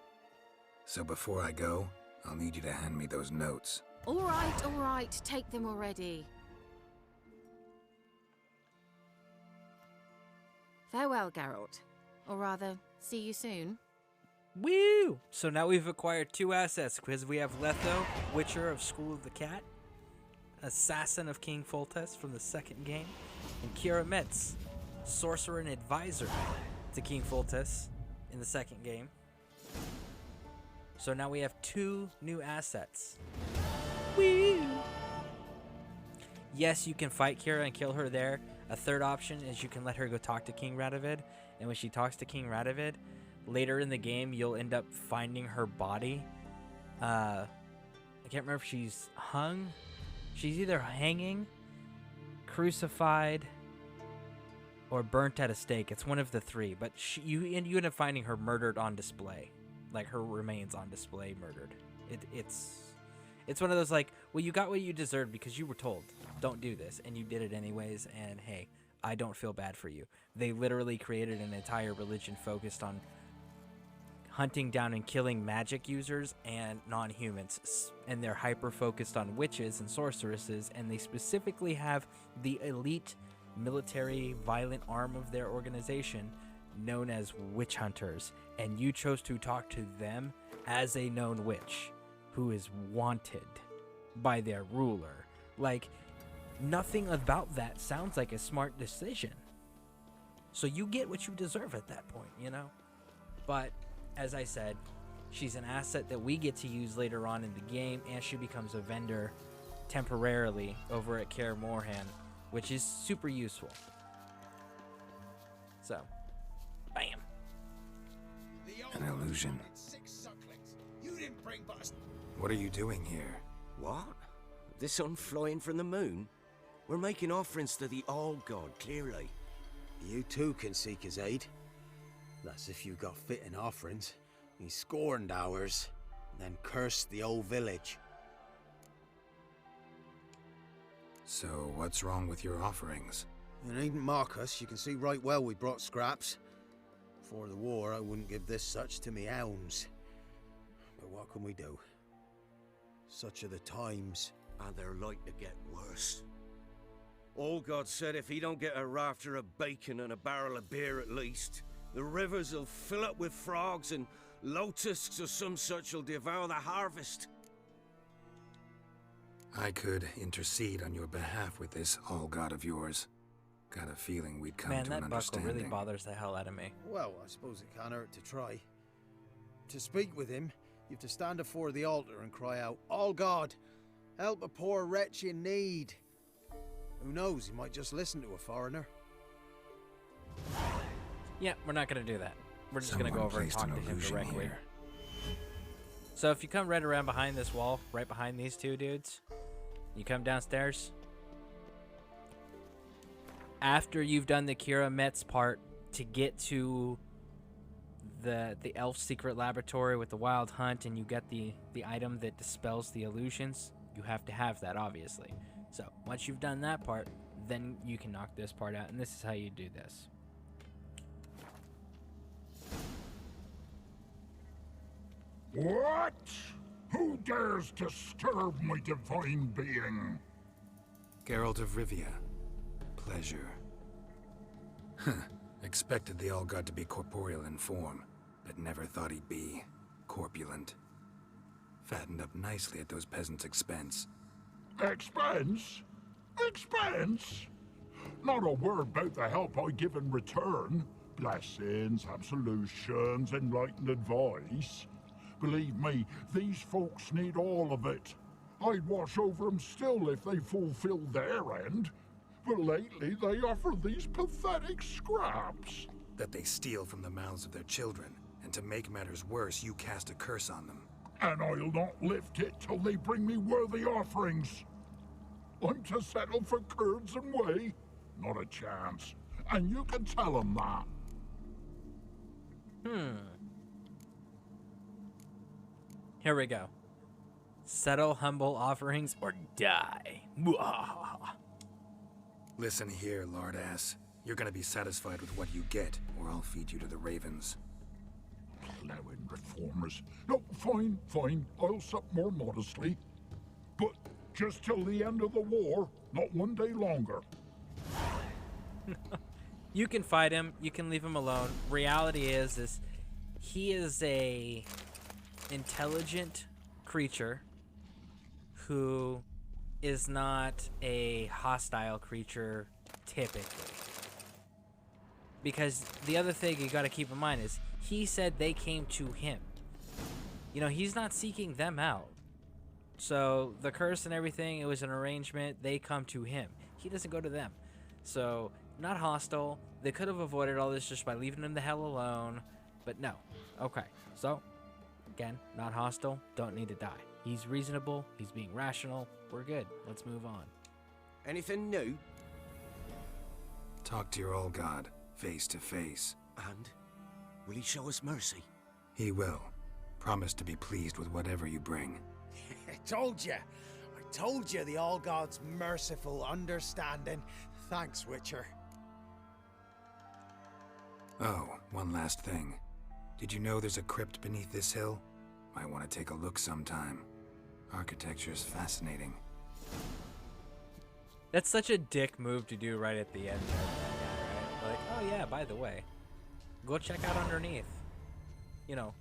Speaker 3: So before I go, I'll need you to hand me those notes.
Speaker 17: All right, take them already. Farewell, Geralt. Or rather, see you soon.
Speaker 1: Woo! So now we've acquired 2 assets because we have Letho, Witcher of School of the Cat, Assassin of King Foltest from the 2nd game, and Kira Metz, Sorcerer and Advisor to King Foltest in the 2nd game. So now we have 2 new assets. Woo! Yes, you can fight Kira and kill her there. A third option is you can let her go talk to King Radovid, and when she talks to King Radovid, later in the game, you'll end up finding her body. I can't remember if she's hung. She's either hanging, crucified, or burnt at a stake. It's one of the 3. But you end up finding her murdered on display, like her remains on display, murdered. It's one of those like, well, you got what you deserved because you were told, don't do this, and you did it anyways. And hey, I don't feel bad for you. They literally created an entire religion focused on hunting down and killing magic users and non-humans, and they're hyper-focused on witches and sorceresses, and they specifically have the elite military violent arm of their organization known as witch hunters, and you chose to talk to them as a known witch who is wanted by their ruler. Like, nothing about that sounds like a smart decision. So you get what you deserve at that point, you know? But as I said, she's an asset that we get to use later on in the game, and she becomes a vendor temporarily over at Kaer Morhen, which is super useful. So, bam.
Speaker 3: An illusion. What are you doing here?
Speaker 12: What? The sun flying from the moon? We're making offerings to the All-God, clearly.
Speaker 5: You too can seek his aid. That's if you got fitting offerings. He scorned ours, then cursed the old village.
Speaker 3: So what's wrong with your offerings?
Speaker 5: You needn't mock us. You can see right well we brought scraps. Before the war, I wouldn't give this such to me hounds. But what can we do? Such are the times.
Speaker 12: And they're like to get worse. All-God said if he don't get a rafter of bacon and a barrel of beer at least, the rivers will fill up with frogs and lotuses or some such will devour the harvest.
Speaker 3: I could intercede on your behalf with this All-God of yours. Got a feeling we'd come to an
Speaker 1: Man, that buckle
Speaker 3: understanding.
Speaker 1: really bothers the hell out of me.
Speaker 5: Well, I suppose it can't hurt to try. To speak with him, you have to stand before the altar and cry out, "All God, help a poor wretch in need." Who knows, he might just listen to a foreigner.
Speaker 1: Yeah, we're not going to do that. We're just going to go over and talk to him directly.
Speaker 3: Here.
Speaker 1: So if you come right around behind this wall, right behind these 2 dudes, you come downstairs. After you've done the Kira Metz part to get to the elf secret laboratory with the wild hunt, and you get the item that dispels the illusions, you have to have that, obviously. So once you've done that part, then you can knock this part out, and this is how you do this.
Speaker 22: What? Who dares disturb my divine being?
Speaker 3: Geralt of Rivia. Pleasure. Expected the All-God to be corporeal in form, but never thought he'd be corpulent. Fattened up nicely at those peasants' expense.
Speaker 22: Expense? Expense? Not a word about the help I give in return. Blessings, absolutions, enlightened advice. Believe me, these folks need all of it. I'd watch over them still if they fulfilled their end. But lately they offer these pathetic scraps.
Speaker 3: That they steal from the mouths of their children, and to make matters worse, you cast a curse on them.
Speaker 22: And I'll not lift it till they bring me worthy offerings. I'm to settle for curds and whey? Not a chance. And you can tell them that.
Speaker 1: Here we go. Settle humble offerings or die.
Speaker 3: Listen here, Lord-ass. You're gonna be satisfied with what you get, or I'll feed you to the ravens.
Speaker 22: Plowing reformers. No, fine, fine. I'll sup more modestly. But just till the end of the war, not one day longer.
Speaker 1: You can fight him. You can leave him alone. Reality is he is a intelligent creature who is not a hostile creature typically. Because the other thing you got to keep in mind is he said they came to him. You know, he's not seeking them out. So the curse and everything, it was an arrangement. They come to him. He doesn't go to them. So not hostile. They could have avoided all this just by leaving him the hell alone. But no. Okay. So, again, not hostile. Don't need to die. He's reasonable. He's being rational. We're good. Let's move on.
Speaker 12: Anything new?
Speaker 3: Talk to your old god, face to face.
Speaker 12: And? Will he show us mercy?
Speaker 3: He will. Promise to be pleased with whatever you bring.
Speaker 5: I told you the All God's merciful, understanding. Thanks, Witcher.
Speaker 3: Oh, one last thing. Did you know there's a crypt beneath this hill? Might want to take a look sometime. Architecture's fascinating.
Speaker 1: That's such a dick move to do right at the end. Right? Like, oh yeah, by the way, go check out underneath. You know,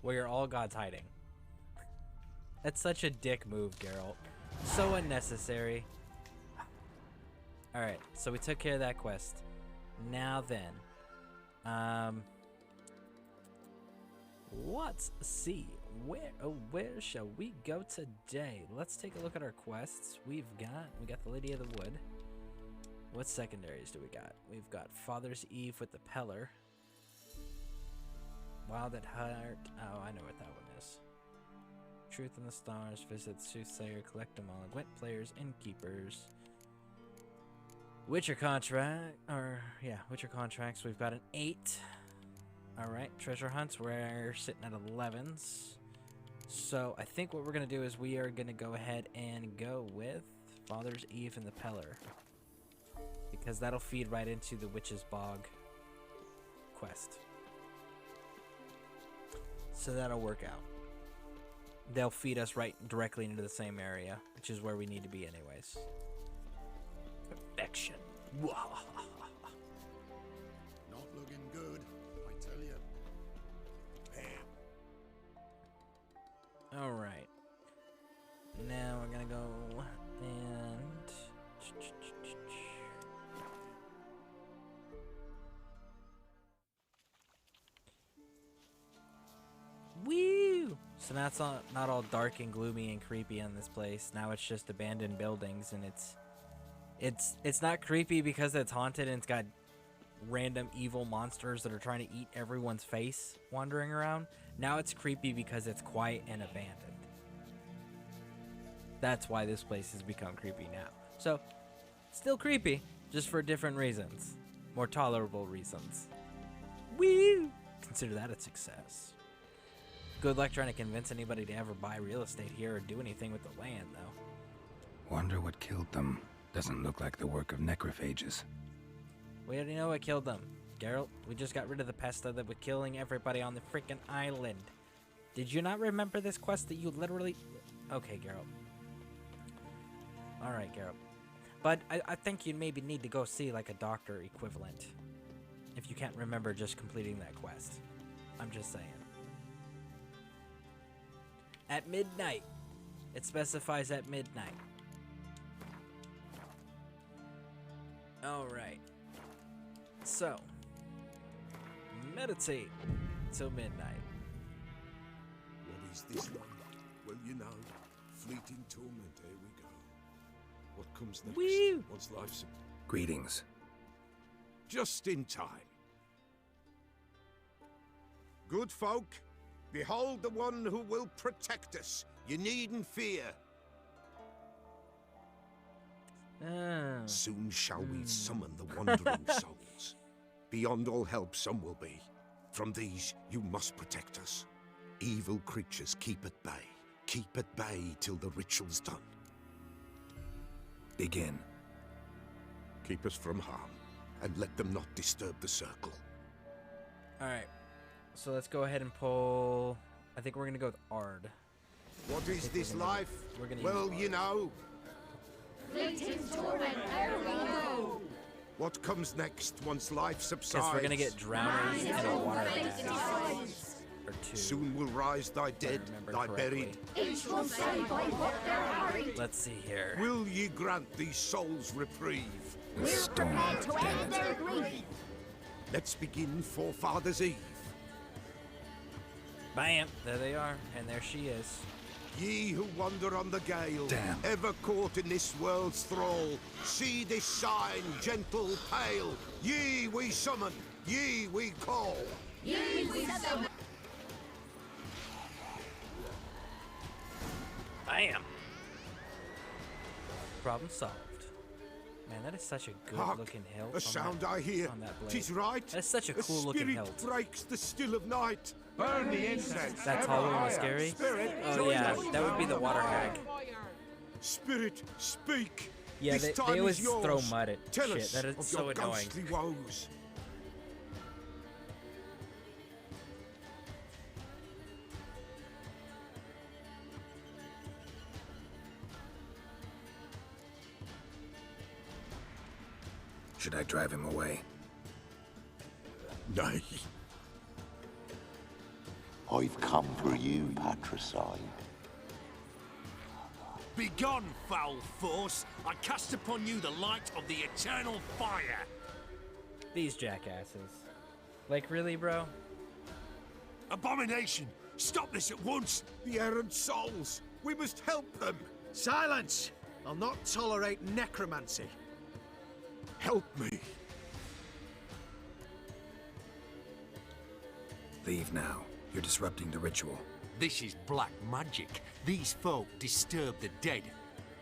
Speaker 1: where your all god's hiding. That's such a dick move, Geralt. So unnecessary. Alright, so we took care of that quest. Now then. Let's see. Where shall we go today? Let's take a look at our quests. We got the Lady of the Wood. What secondaries do we got? We've got Father's Eve with the Peller. Wild at Heart. Oh, I know what that one is. Truth in the Stars. Visit Soothsayer. Collect them all. Gwent players. Innkeepers. Witcher contract. Witcher contracts. We've got an 8. Alright. Treasure hunts. We're sitting at 11s. So I think what we're going to do is we are going to go ahead and go with Father's Eve and the Peller. Because that'll feed right into the Witch's Bog quest. So that'll work out. They'll feed us right directly into the same area, which is where we need to be anyways. Perfection.
Speaker 2: Not looking good, I tell you.
Speaker 1: Alright. Now we're gonna go and... Woo! So now it's not all dark and gloomy and creepy in this place. Now it's just abandoned buildings, and it's not creepy because it's haunted and it's got random evil monsters that are trying to eat everyone's face wandering around. Now it's creepy because it's quiet and abandoned. That's why this place has become creepy now. So, still creepy, just for different reasons. More tolerable reasons. Woo! Consider that a success. Good luck trying to convince anybody to ever buy real estate here or do anything with the land, though.
Speaker 3: Wonder what killed them. Doesn't look like the work of necrophages.
Speaker 1: We already know what killed them, Geralt. We just got rid of the pesta that was killing everybody on the freaking island. Did you not remember this quest that you literally... Okay, Geralt. Alright, Geralt. But I think you maybe need to go see like a doctor equivalent. If you can't remember just completing that quest. I'm just saying. At midnight. It specifies at midnight. Alright. So, meditate till midnight.
Speaker 2: What is this one? Well, you know, fleeting torment, here we go. What comes next?
Speaker 1: Woo!
Speaker 2: What's life's...
Speaker 3: Greetings.
Speaker 2: Just in time. Good folk, behold the one who will protect us. You needn't fear. Soon shall we summon the wandering souls. Beyond all help some will be. From these you must protect us. Evil creatures keep at bay. keep at bay till the ritual's done.
Speaker 3: Begin.
Speaker 2: Keep us from harm, and let them not disturb the circle.
Speaker 1: Alright. So let's go ahead and pull... I think we're going to go with Ard.
Speaker 2: What is this life?
Speaker 1: We're gonna
Speaker 2: Well,
Speaker 1: use
Speaker 2: you know.
Speaker 6: Fleeting torment, there we go.
Speaker 2: What comes next once life subsides?
Speaker 1: Guess we're going to get drowners and a water or two.
Speaker 2: Soon will rise thy dead, thy buried.
Speaker 6: Each will say by what they're hurried.
Speaker 1: Let's see here.
Speaker 2: Will ye grant these souls reprieve?
Speaker 6: We're prepared to end their grief.
Speaker 2: Let's begin Forefathers' Eve.
Speaker 1: Bam! There they are, and there she is.
Speaker 2: Ye who wander on the gale,
Speaker 3: Damn.
Speaker 2: ever caught in this world's thrall, see this sign, gentle, pale. Ye we summon, ye we call.
Speaker 6: Ye we summon.
Speaker 1: Bam! Problem solved. Man, that is such a good-looking hilt.
Speaker 2: A sound I hear.
Speaker 1: On that blade.
Speaker 2: 'Tis right.
Speaker 1: That's such a cool-looking
Speaker 2: spirit
Speaker 1: hilt.
Speaker 2: breaks the still of night.
Speaker 22: Burn the incense.
Speaker 1: That's
Speaker 22: ever
Speaker 1: hollow and
Speaker 22: higher.
Speaker 1: scary?
Speaker 22: Spirit,
Speaker 1: Oh
Speaker 22: join
Speaker 1: yeah,
Speaker 22: us.
Speaker 1: that would be the water hag.
Speaker 2: Spirit, speak.
Speaker 1: Yeah,
Speaker 2: This
Speaker 1: they
Speaker 2: time
Speaker 1: always
Speaker 2: is yours.
Speaker 1: throw mud at
Speaker 2: Tell
Speaker 1: shit.
Speaker 2: us
Speaker 1: That is
Speaker 2: of
Speaker 1: so
Speaker 2: your
Speaker 1: annoying.
Speaker 2: ghostly woes.
Speaker 3: Should I drive him away?
Speaker 2: Nay.
Speaker 7: I've come for you, patricide.
Speaker 10: Begone, foul force! I cast upon you the light of the eternal fire!
Speaker 1: These jackasses. Like, really, bro?
Speaker 10: Abomination! Stop this at once!
Speaker 2: The errant souls! We must help them!
Speaker 5: Silence! I'll not tolerate necromancy.
Speaker 2: Help me!
Speaker 3: Leave now. You're disrupting the ritual.
Speaker 10: This is black magic. These folk disturb the dead.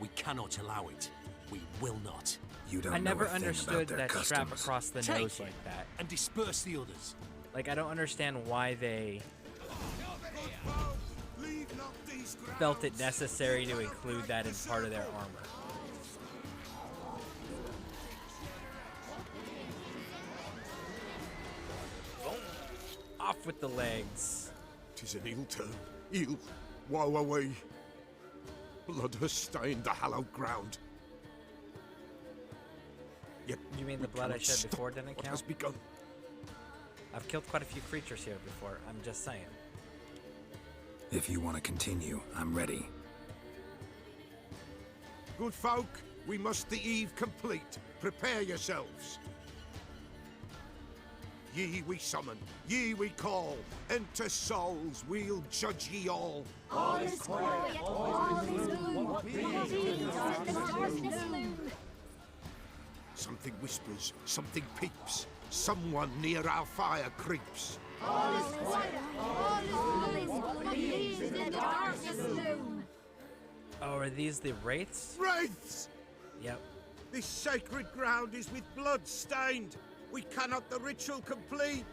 Speaker 10: We cannot allow it. We will not.
Speaker 3: You don't
Speaker 1: I
Speaker 3: know
Speaker 1: never
Speaker 3: a thing
Speaker 1: understood
Speaker 3: about their
Speaker 1: that strap
Speaker 3: customs.
Speaker 1: across the
Speaker 10: Take
Speaker 1: nose
Speaker 10: it
Speaker 1: like that.
Speaker 10: and disperse the others.
Speaker 1: Like, I don't understand why they
Speaker 2: Leave not these
Speaker 1: felt it necessary to include that in part of their armor. Boom. Off with the legs.
Speaker 2: 'Tis an ill turn. Ill. Woe away. Blood has stained the hallowed ground. Yet
Speaker 1: You mean
Speaker 2: we
Speaker 1: the blood I
Speaker 2: cannot
Speaker 1: shed
Speaker 2: stop
Speaker 1: before didn't
Speaker 2: what
Speaker 1: count?
Speaker 2: has begun.
Speaker 1: I've killed quite a few creatures here before. I'm just saying.
Speaker 3: If you want to continue, I'm ready.
Speaker 2: Good folk, we must the eve complete. Prepare yourselves. Ye we summon, ye we call. Enter souls, we'll judge ye all.
Speaker 6: All is quiet, all is gloom. Reveals in the darkness loom.
Speaker 2: Something whispers, something peeps. Someone near our fire creeps.
Speaker 6: All is quiet, all is gloom. Reveals in the darkness loom.
Speaker 1: Oh, are these the wraiths?
Speaker 2: Wraiths!
Speaker 1: Yep.
Speaker 2: This sacred ground is with blood stained. We cannot the ritual complete.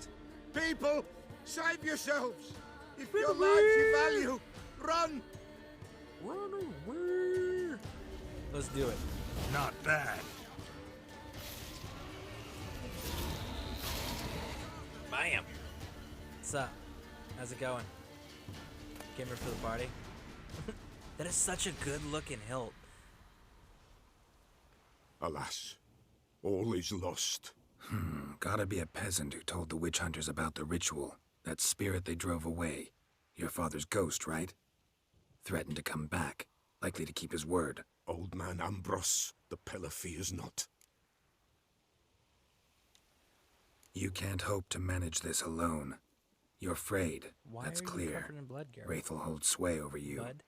Speaker 2: People, save yourselves. If your lives you value, run.
Speaker 1: Run away. Let's do it.
Speaker 3: Not bad.
Speaker 1: Bam. What's up? How's it going? Came here for the party. That is such a good-looking hilt.
Speaker 2: Alas, all is lost.
Speaker 3: Gotta be a peasant who told the witch hunters about the ritual. That spirit they drove away. Your father's ghost, right? Threatened to come back. Likely to keep his word.
Speaker 2: Old man Ambros, the Pella fears not.
Speaker 3: You can't hope to manage this alone. You're afraid.
Speaker 1: Why
Speaker 3: That's
Speaker 1: are you
Speaker 3: clear.
Speaker 1: covered in blood, Garrett?
Speaker 3: Wraith will hold sway over you.
Speaker 1: Bud?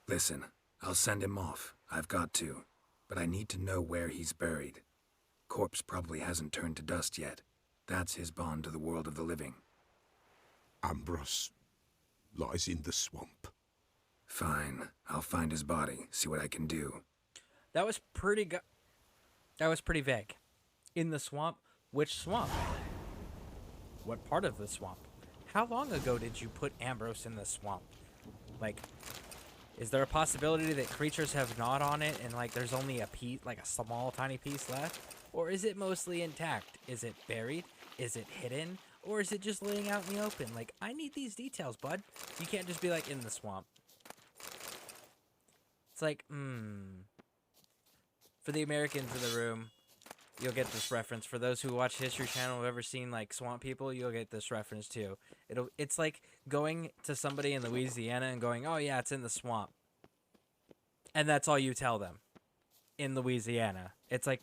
Speaker 3: Listen, I'll send him off. I've got to. But I need to know where he's buried. Corpse probably hasn't turned to dust yet. That's his bond to the world of the living.
Speaker 2: Ambros lies in the swamp.
Speaker 3: Fine. I'll find his body, see what I can do.
Speaker 1: That was pretty That was pretty vague. In the swamp? Which swamp? What part of the swamp? How long ago did you put Ambrose in the swamp? Like, is there a possibility that creatures have gnawed on it and like there's only a piece, like a small tiny piece left? Or is it mostly intact? Is it buried? Is it hidden? Or is it just laying out in the open? Like, I need these details, bud. You can't just be like in the swamp. It's like, For the Americans in the room, you'll get this reference. For those who watch History Channel, have ever seen like swamp people, you'll get this reference too. It's like going to somebody in Louisiana and going, "Oh yeah, it's in the swamp," and that's all you tell them. In Louisiana, it's like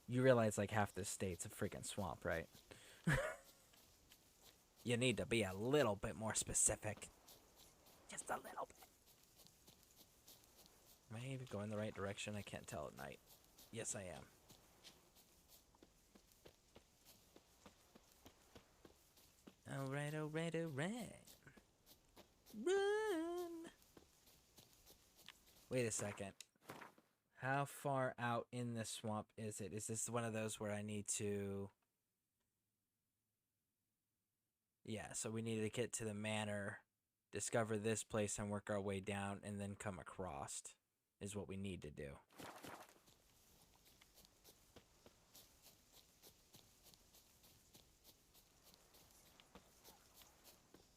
Speaker 1: you realize like half this state's a freaking swamp, right? You need to be a little bit more specific, just a little bit. Am I even going the right direction? I can't tell at night. Yes, I am. Alright, alright, alright. Run! Wait a second. How far out in this swamp is it? Is this one of those where I need to... Yeah, so we need to get to the manor, discover this place, and work our way down, and then come across, is what we need to do.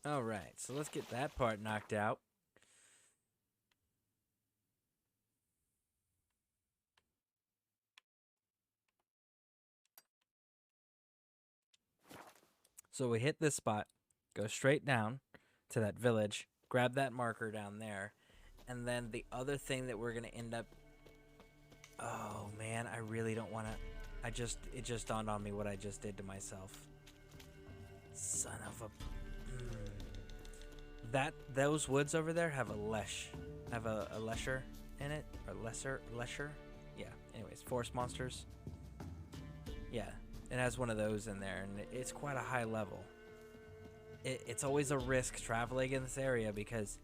Speaker 1: Alright, so let's get that part knocked out. So we hit this spot, go straight down to that village, grab that marker down there, and then the other thing that we're going to end up... Oh, man, I really don't want to... It just dawned on me what I just did to myself. Son of a... Those woods over there have a lesher in it, or lesher. Yeah. Anyways, forest monsters. Yeah, it has one of those in there, and it's quite a high level. It's always a risk traveling in this area because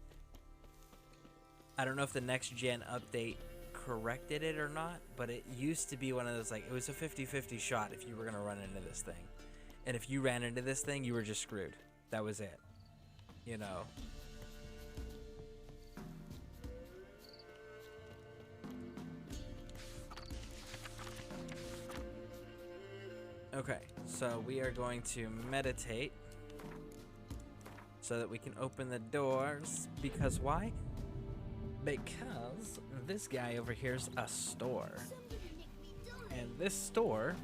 Speaker 1: I don't know if the next gen update corrected it or not, but it used to be one of those, like, it was a 50-50 shot if you were gonna run into this thing, and if you ran into this thing, you were just screwed. That was it. You know. Okay, so we are going to meditate so that we can open the doors. Because why? Because this guy over here's a store. And this store...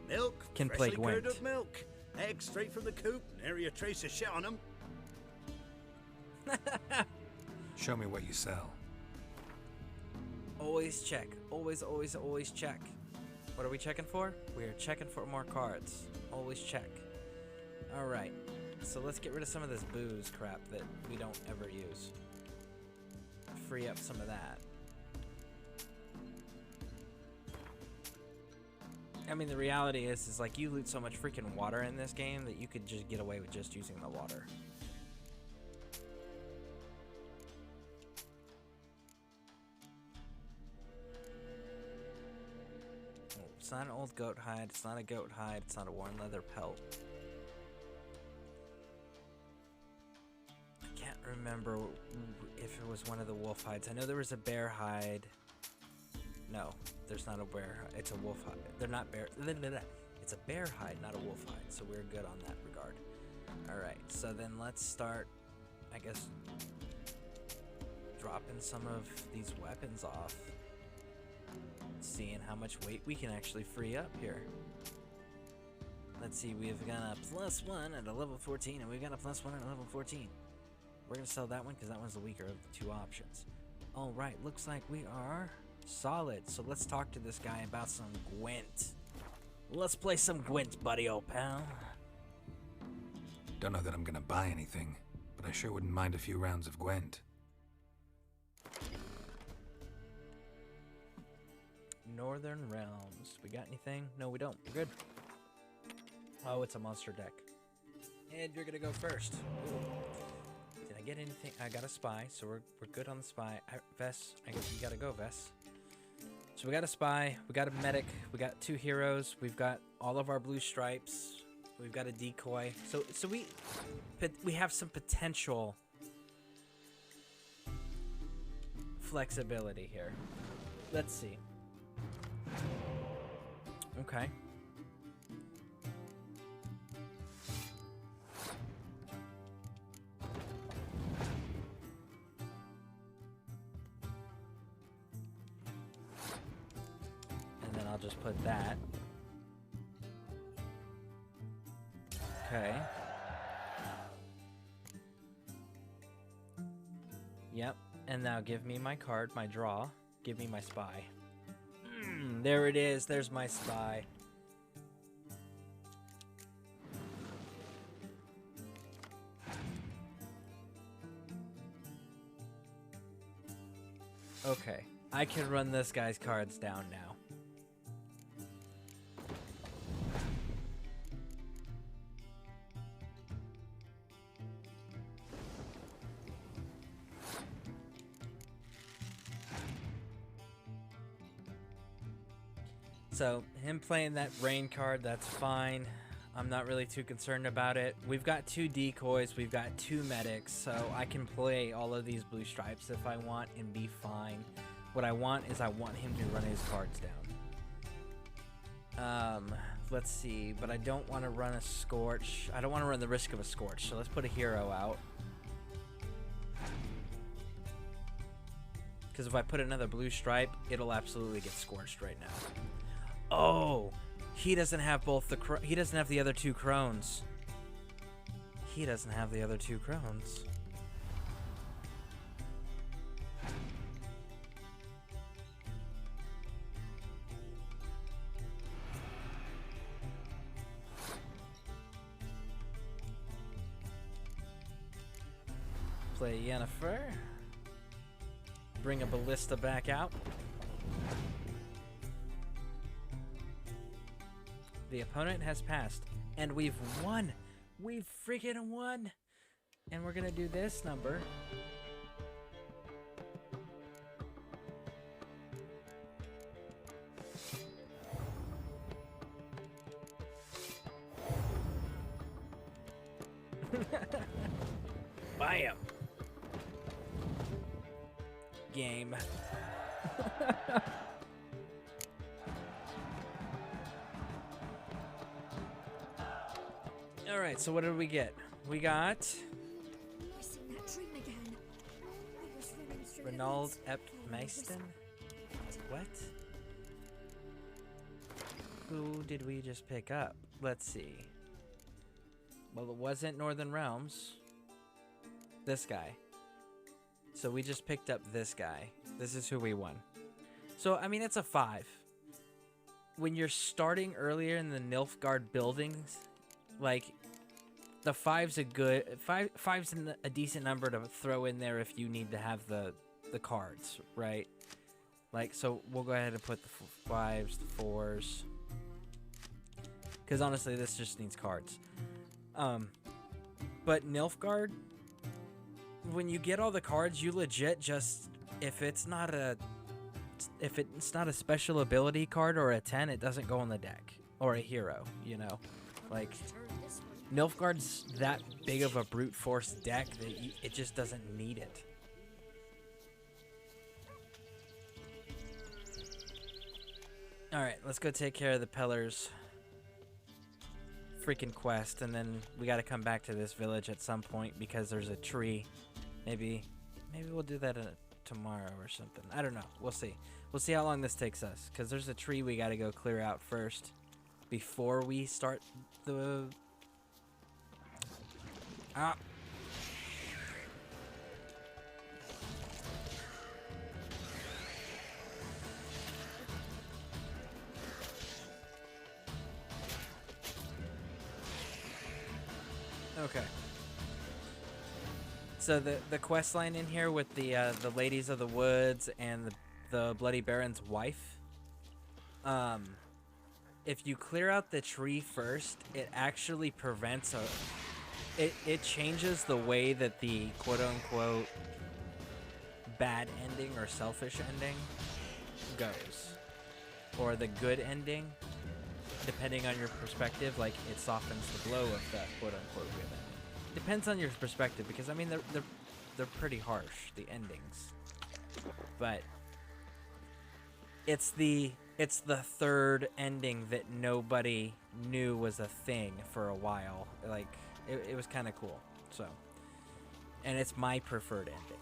Speaker 11: Milk,
Speaker 1: can play
Speaker 11: freshly
Speaker 1: Gwent.
Speaker 11: cured up milk. Eggs straight from the coop, nary a trace of shit on them.
Speaker 3: Show me what you sell.
Speaker 1: Always check. Always, always, always check. What are we checking for? We are checking for more cards. Always check. Alright. So let's get rid of some of this booze crap that we don't ever use. Free up some of that. I mean, the reality is like you loot so much freaking water in this game that you could just get away with just using the water. Oh, it's not an old goat hide, it's not a goat hide, it's not a worn leather pelt. I can't remember if it was one of the wolf hides. I know there was a bear hide. No, there's not a bear. It's a wolf hide. They're not bear. It's a bear hide, not a wolf hide. So we're good on that regard. All right. So then let's start, I guess, dropping some of these weapons off. Seeing how much weight we can actually free up here. Let's see. We've got a +1 at a level 14, and we've got a +1 at a level 14. We're gonna sell that one because that one's the weaker of the two options. All right. Looks like we are solid. So let's talk to this guy about some Gwent. Let's play some Gwent, buddy, old pal.
Speaker 3: Don't know that I'm gonna buy anything, but I sure wouldn't mind a few rounds of Gwent.
Speaker 1: Northern Realms. We got anything? No, we don't. We're good. Oh, it's a monster deck. And you're gonna go first. Ooh. Did I get anything? I got a spy, so we're good on the spy. Vess, I guess you gotta go, Vess. So we got a spy, we got a medic, we got 2 heroes, we've got all of our blue stripes. We've got a decoy. So we have some potential flexibility here. Let's see. Okay. And then I'll just put that. Okay. Yep. And now give me my card, my draw. Give me my spy. There it is. There's my spy. Okay. I can run this guy's cards down now. So, him playing that rain card, that's fine. I'm not really too concerned about it. We've got 2 decoys, we've got 2 medics, so I can play all of these blue stripes if I want and be fine. What I want is I want him to run his cards down. Let's see, but I don't want to run a Scorch. I don't want to run the risk of a Scorch, so let's put a hero out. Because if I put another blue stripe, it'll absolutely get scorched right now. Oh, he doesn't have both the he doesn't have the other 2 crones. He doesn't have the other 2 crones. Play Yennefer. Bring a ballista back out. The opponent has passed, and we've won. We've freaking won. And we're gonna do this number. Bam. Game. All right, so what did we get? We got Renald Ep Meisten. What? Who did we just pick up? Let's see. Well, it wasn't Northern Realms. This guy. So we just picked up this guy. This is who we won. So, I mean, it's a 5. When you're starting earlier in the Nilfgaard buildings, like, the 5's a good... 5's a decent number to throw in there if you need to have the cards, right? Like, so we'll go ahead and put the 5s, the 4s. Because honestly, this just needs cards. But Nilfgaard, when you get all the cards, you legit just... If it's not a special ability card or a 10, it doesn't go on the deck. Or a hero, you know? Like, Nilfgaard's that big of a brute force deck that it just doesn't need it. Alright, let's go take care of the Pellar's freaking quest, and then we gotta come back to this village at some point because there's a tree. Maybe we'll do that tomorrow or something. I don't know. We'll see. We'll see how long this takes us, because there's a tree we gotta go clear out first before we start the... Ah. Okay. So the quest line in here with the ladies of the woods and the Bloody Baron's wife. If you clear out the tree first, it actually prevents it changes the way that the quote-unquote bad ending or selfish ending goes. Or the good ending. depending on your perspective, like it softens the blow of that quote-unquote real ending. Depends on your perspective, because I mean they're pretty harsh, the endings. But it's the third ending that nobody knew was a thing for a while. Like it was kind of cool. So, and it's my preferred ending.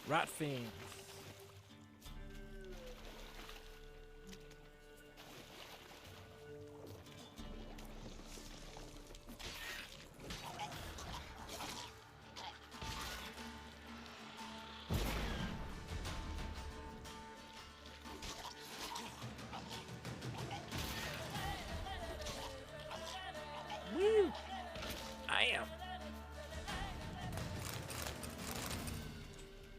Speaker 1: Rot fiends. Woo! I am.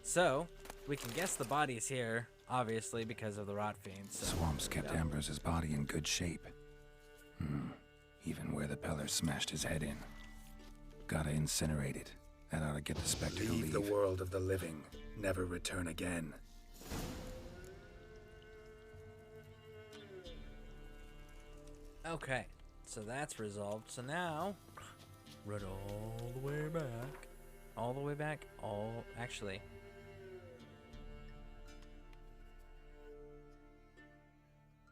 Speaker 1: So, we can guess the body's here, obviously, because of the rot fiends. So.
Speaker 3: Swamps kept Ambrose's body in good shape. Even where the Peller smashed his head in. Gotta incinerate it. That ought to get the Spectre to leave the world of the living. Never return again.
Speaker 1: Okay, so that's resolved. So now, run all the way back. All the way back? Actually.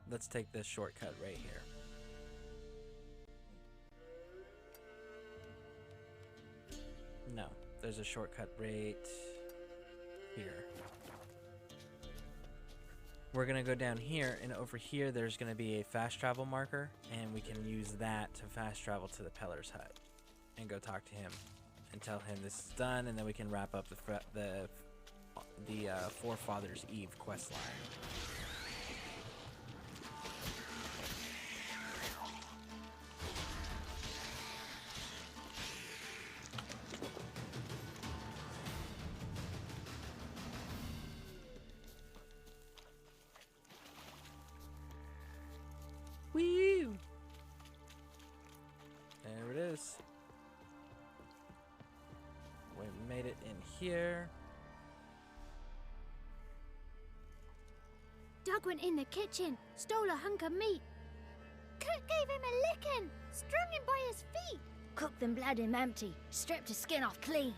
Speaker 1: Let's take this shortcut right here. No, there's a shortcut right here. We're gonna go down here, and over here there's gonna be a fast travel marker, and we can use that to fast travel to the Peller's hut and go talk to him and tell him this is done, and then we can wrap up the Forefathers Eve quest line. Woo! There it is. We made it in here.
Speaker 6: Doug went in the kitchen, stole a hunk of meat. Cook gave him a licking, strung him by his feet. Cooked and bled him empty, stripped his skin off clean.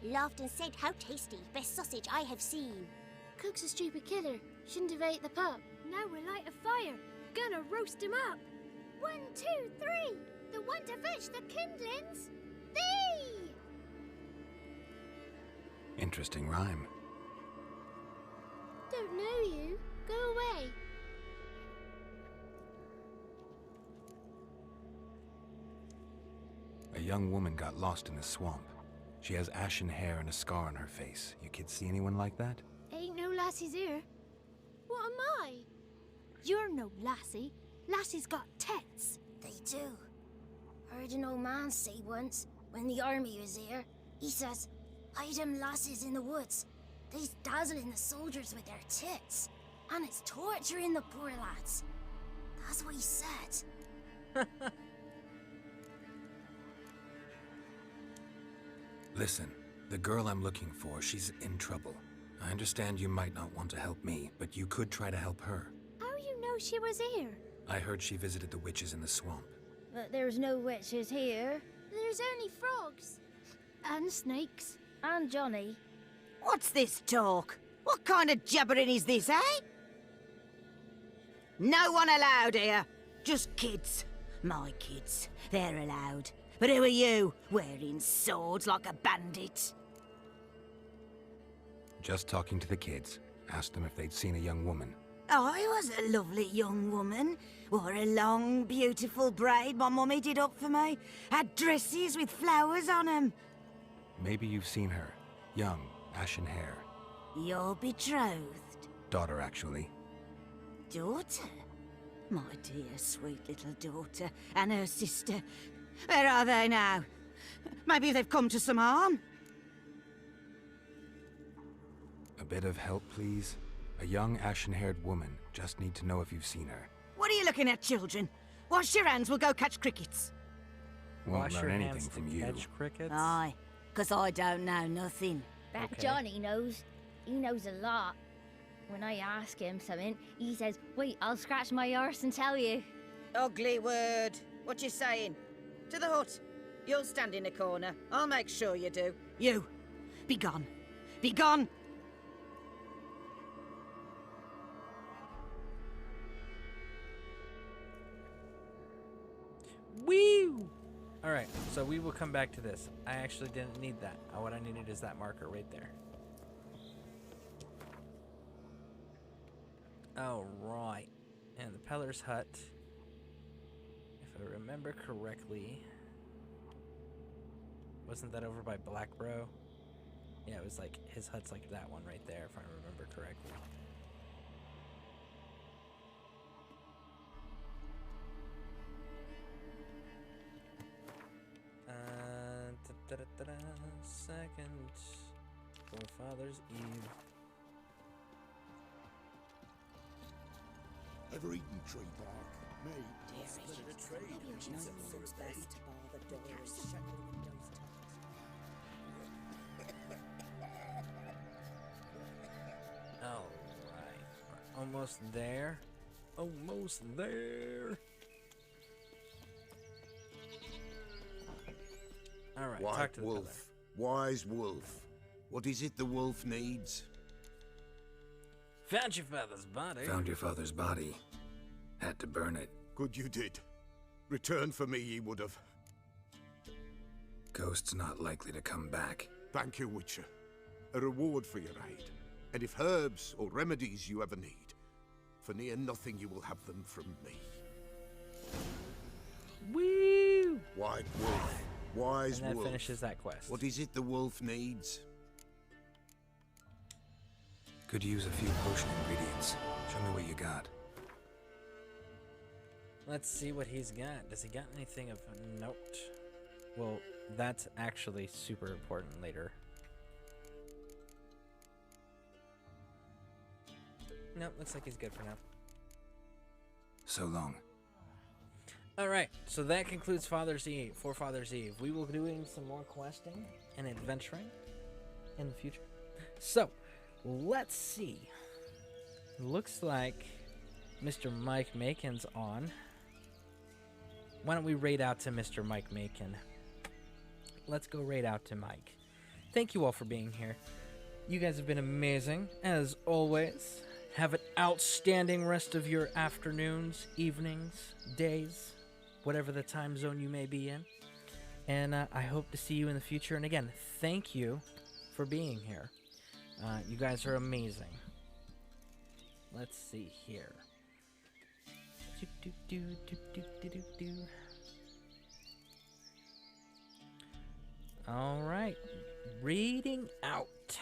Speaker 13: Laughed and said, "How tasty, best sausage I have seen."
Speaker 6: Cook's a stupid killer, shouldn't have ate the pup. Now we'll light a fire, gonna roast him up. 1, 2, 3, the one to fetch the kindlings. Thee!
Speaker 3: Interesting rhyme.
Speaker 6: Don't know you. Go away.
Speaker 3: A young woman got lost in the swamp. She has ashen hair and a scar on her face. You kids see anyone like that?
Speaker 6: Ain't no lassies here. What am I? You're no lassie. Lassies got tits.
Speaker 13: They do. Heard an old man say once, when the army was here, he says, "Hide them lasses in the woods. They's dazzling the soldiers with their tits. And it's torturing the poor lads." That's what he said.
Speaker 3: Listen, the girl I'm looking for, she's in trouble. I understand you might not want to help me, but you could try to help her.
Speaker 6: How you know she was here?
Speaker 3: I heard she visited the witches in the swamp.
Speaker 6: But there's no witches here. There's only frogs. And snakes.
Speaker 13: And Johnny.
Speaker 14: What's this talk? What kind of jabbering is this, eh? No one allowed here. Just kids. My kids. They're allowed. But who are you, wearing swords like a bandit?
Speaker 3: Just talking to the kids. Asked them if they'd seen a young woman.
Speaker 14: I was a lovely young woman. Wore a long, beautiful braid my mummy did up for me. Had dresses with flowers on them.
Speaker 3: Maybe you've seen her. Young, ashen hair.
Speaker 14: You're betrothed?
Speaker 3: Daughter, actually.
Speaker 14: Daughter? My dear, sweet little daughter. And her sister. Where are they now? Maybe they've come to some harm?
Speaker 3: A bit of help, please? A young, ashen-haired woman. Just need to know if you've seen her.
Speaker 14: What are you looking at, children? Wash your hands, we'll go catch crickets.
Speaker 3: Won't
Speaker 1: Wash
Speaker 3: learn
Speaker 1: your
Speaker 3: anything
Speaker 1: hands
Speaker 3: from
Speaker 1: to
Speaker 3: you.
Speaker 1: catch crickets.
Speaker 14: Aye, 'cause I don't know nothing.
Speaker 6: That
Speaker 1: Okay.
Speaker 6: Johnny knows. He knows a lot. When I ask him something, he says, wait, I'll scratch my arse and tell you.
Speaker 14: Ugly word. What you saying? To the hut. You'll stand in a corner. I'll make sure you do. You, be gone. Be gone.
Speaker 1: Woo! Alright, so we will come back to this. I actually didn't need that. What I needed is that marker right there. Alright. And the Peller's hut, if I remember correctly, wasn't that over by Black Bro? Yeah, it was like, his hut's like that one right there, if I remember correctly. Second Forefathers Eve.
Speaker 2: Ever eaten tree bark? Me.
Speaker 1: Alright, we're almost there. Almost there. Alright, talk
Speaker 2: White
Speaker 1: to the
Speaker 2: wolf. Wise wolf. What is it the wolf needs?
Speaker 1: Found your father's body.
Speaker 3: Found your father's body. Had to burn it.
Speaker 2: Good you did. Return for me ye would have.
Speaker 3: Ghost's not likely to come back.
Speaker 2: Thank you, Witcher. A reward for your aid. And if herbs or remedies you ever need, for near nothing you will have them from me.
Speaker 1: Woo!
Speaker 2: White wolf. Wise
Speaker 1: And that
Speaker 2: wolf.
Speaker 1: finishes that quest.
Speaker 2: What is it the wolf needs?
Speaker 3: Could use a few potion ingredients. Show me what you got.
Speaker 1: Let's see what he's got. Does he got anything of note? Well, that's actually super important later. Nope, looks like he's good for now.
Speaker 3: So long.
Speaker 1: Alright, so that concludes Father's Eve, Forefathers Eve. We will be doing some more questing and adventuring in the future. So, let's see. Looks like Mr. Mike Macon's on. Why don't we raid out to Mr. Mike Macon? Let's go raid out to Mike. Thank you all for being here. You guys have been amazing, as always. Have an outstanding rest of your afternoons, evenings, days, whatever the time zone you may be in. And I hope to see you in the future. And again, thank you for being here. You guys are amazing. Let's see here. All right, reading out.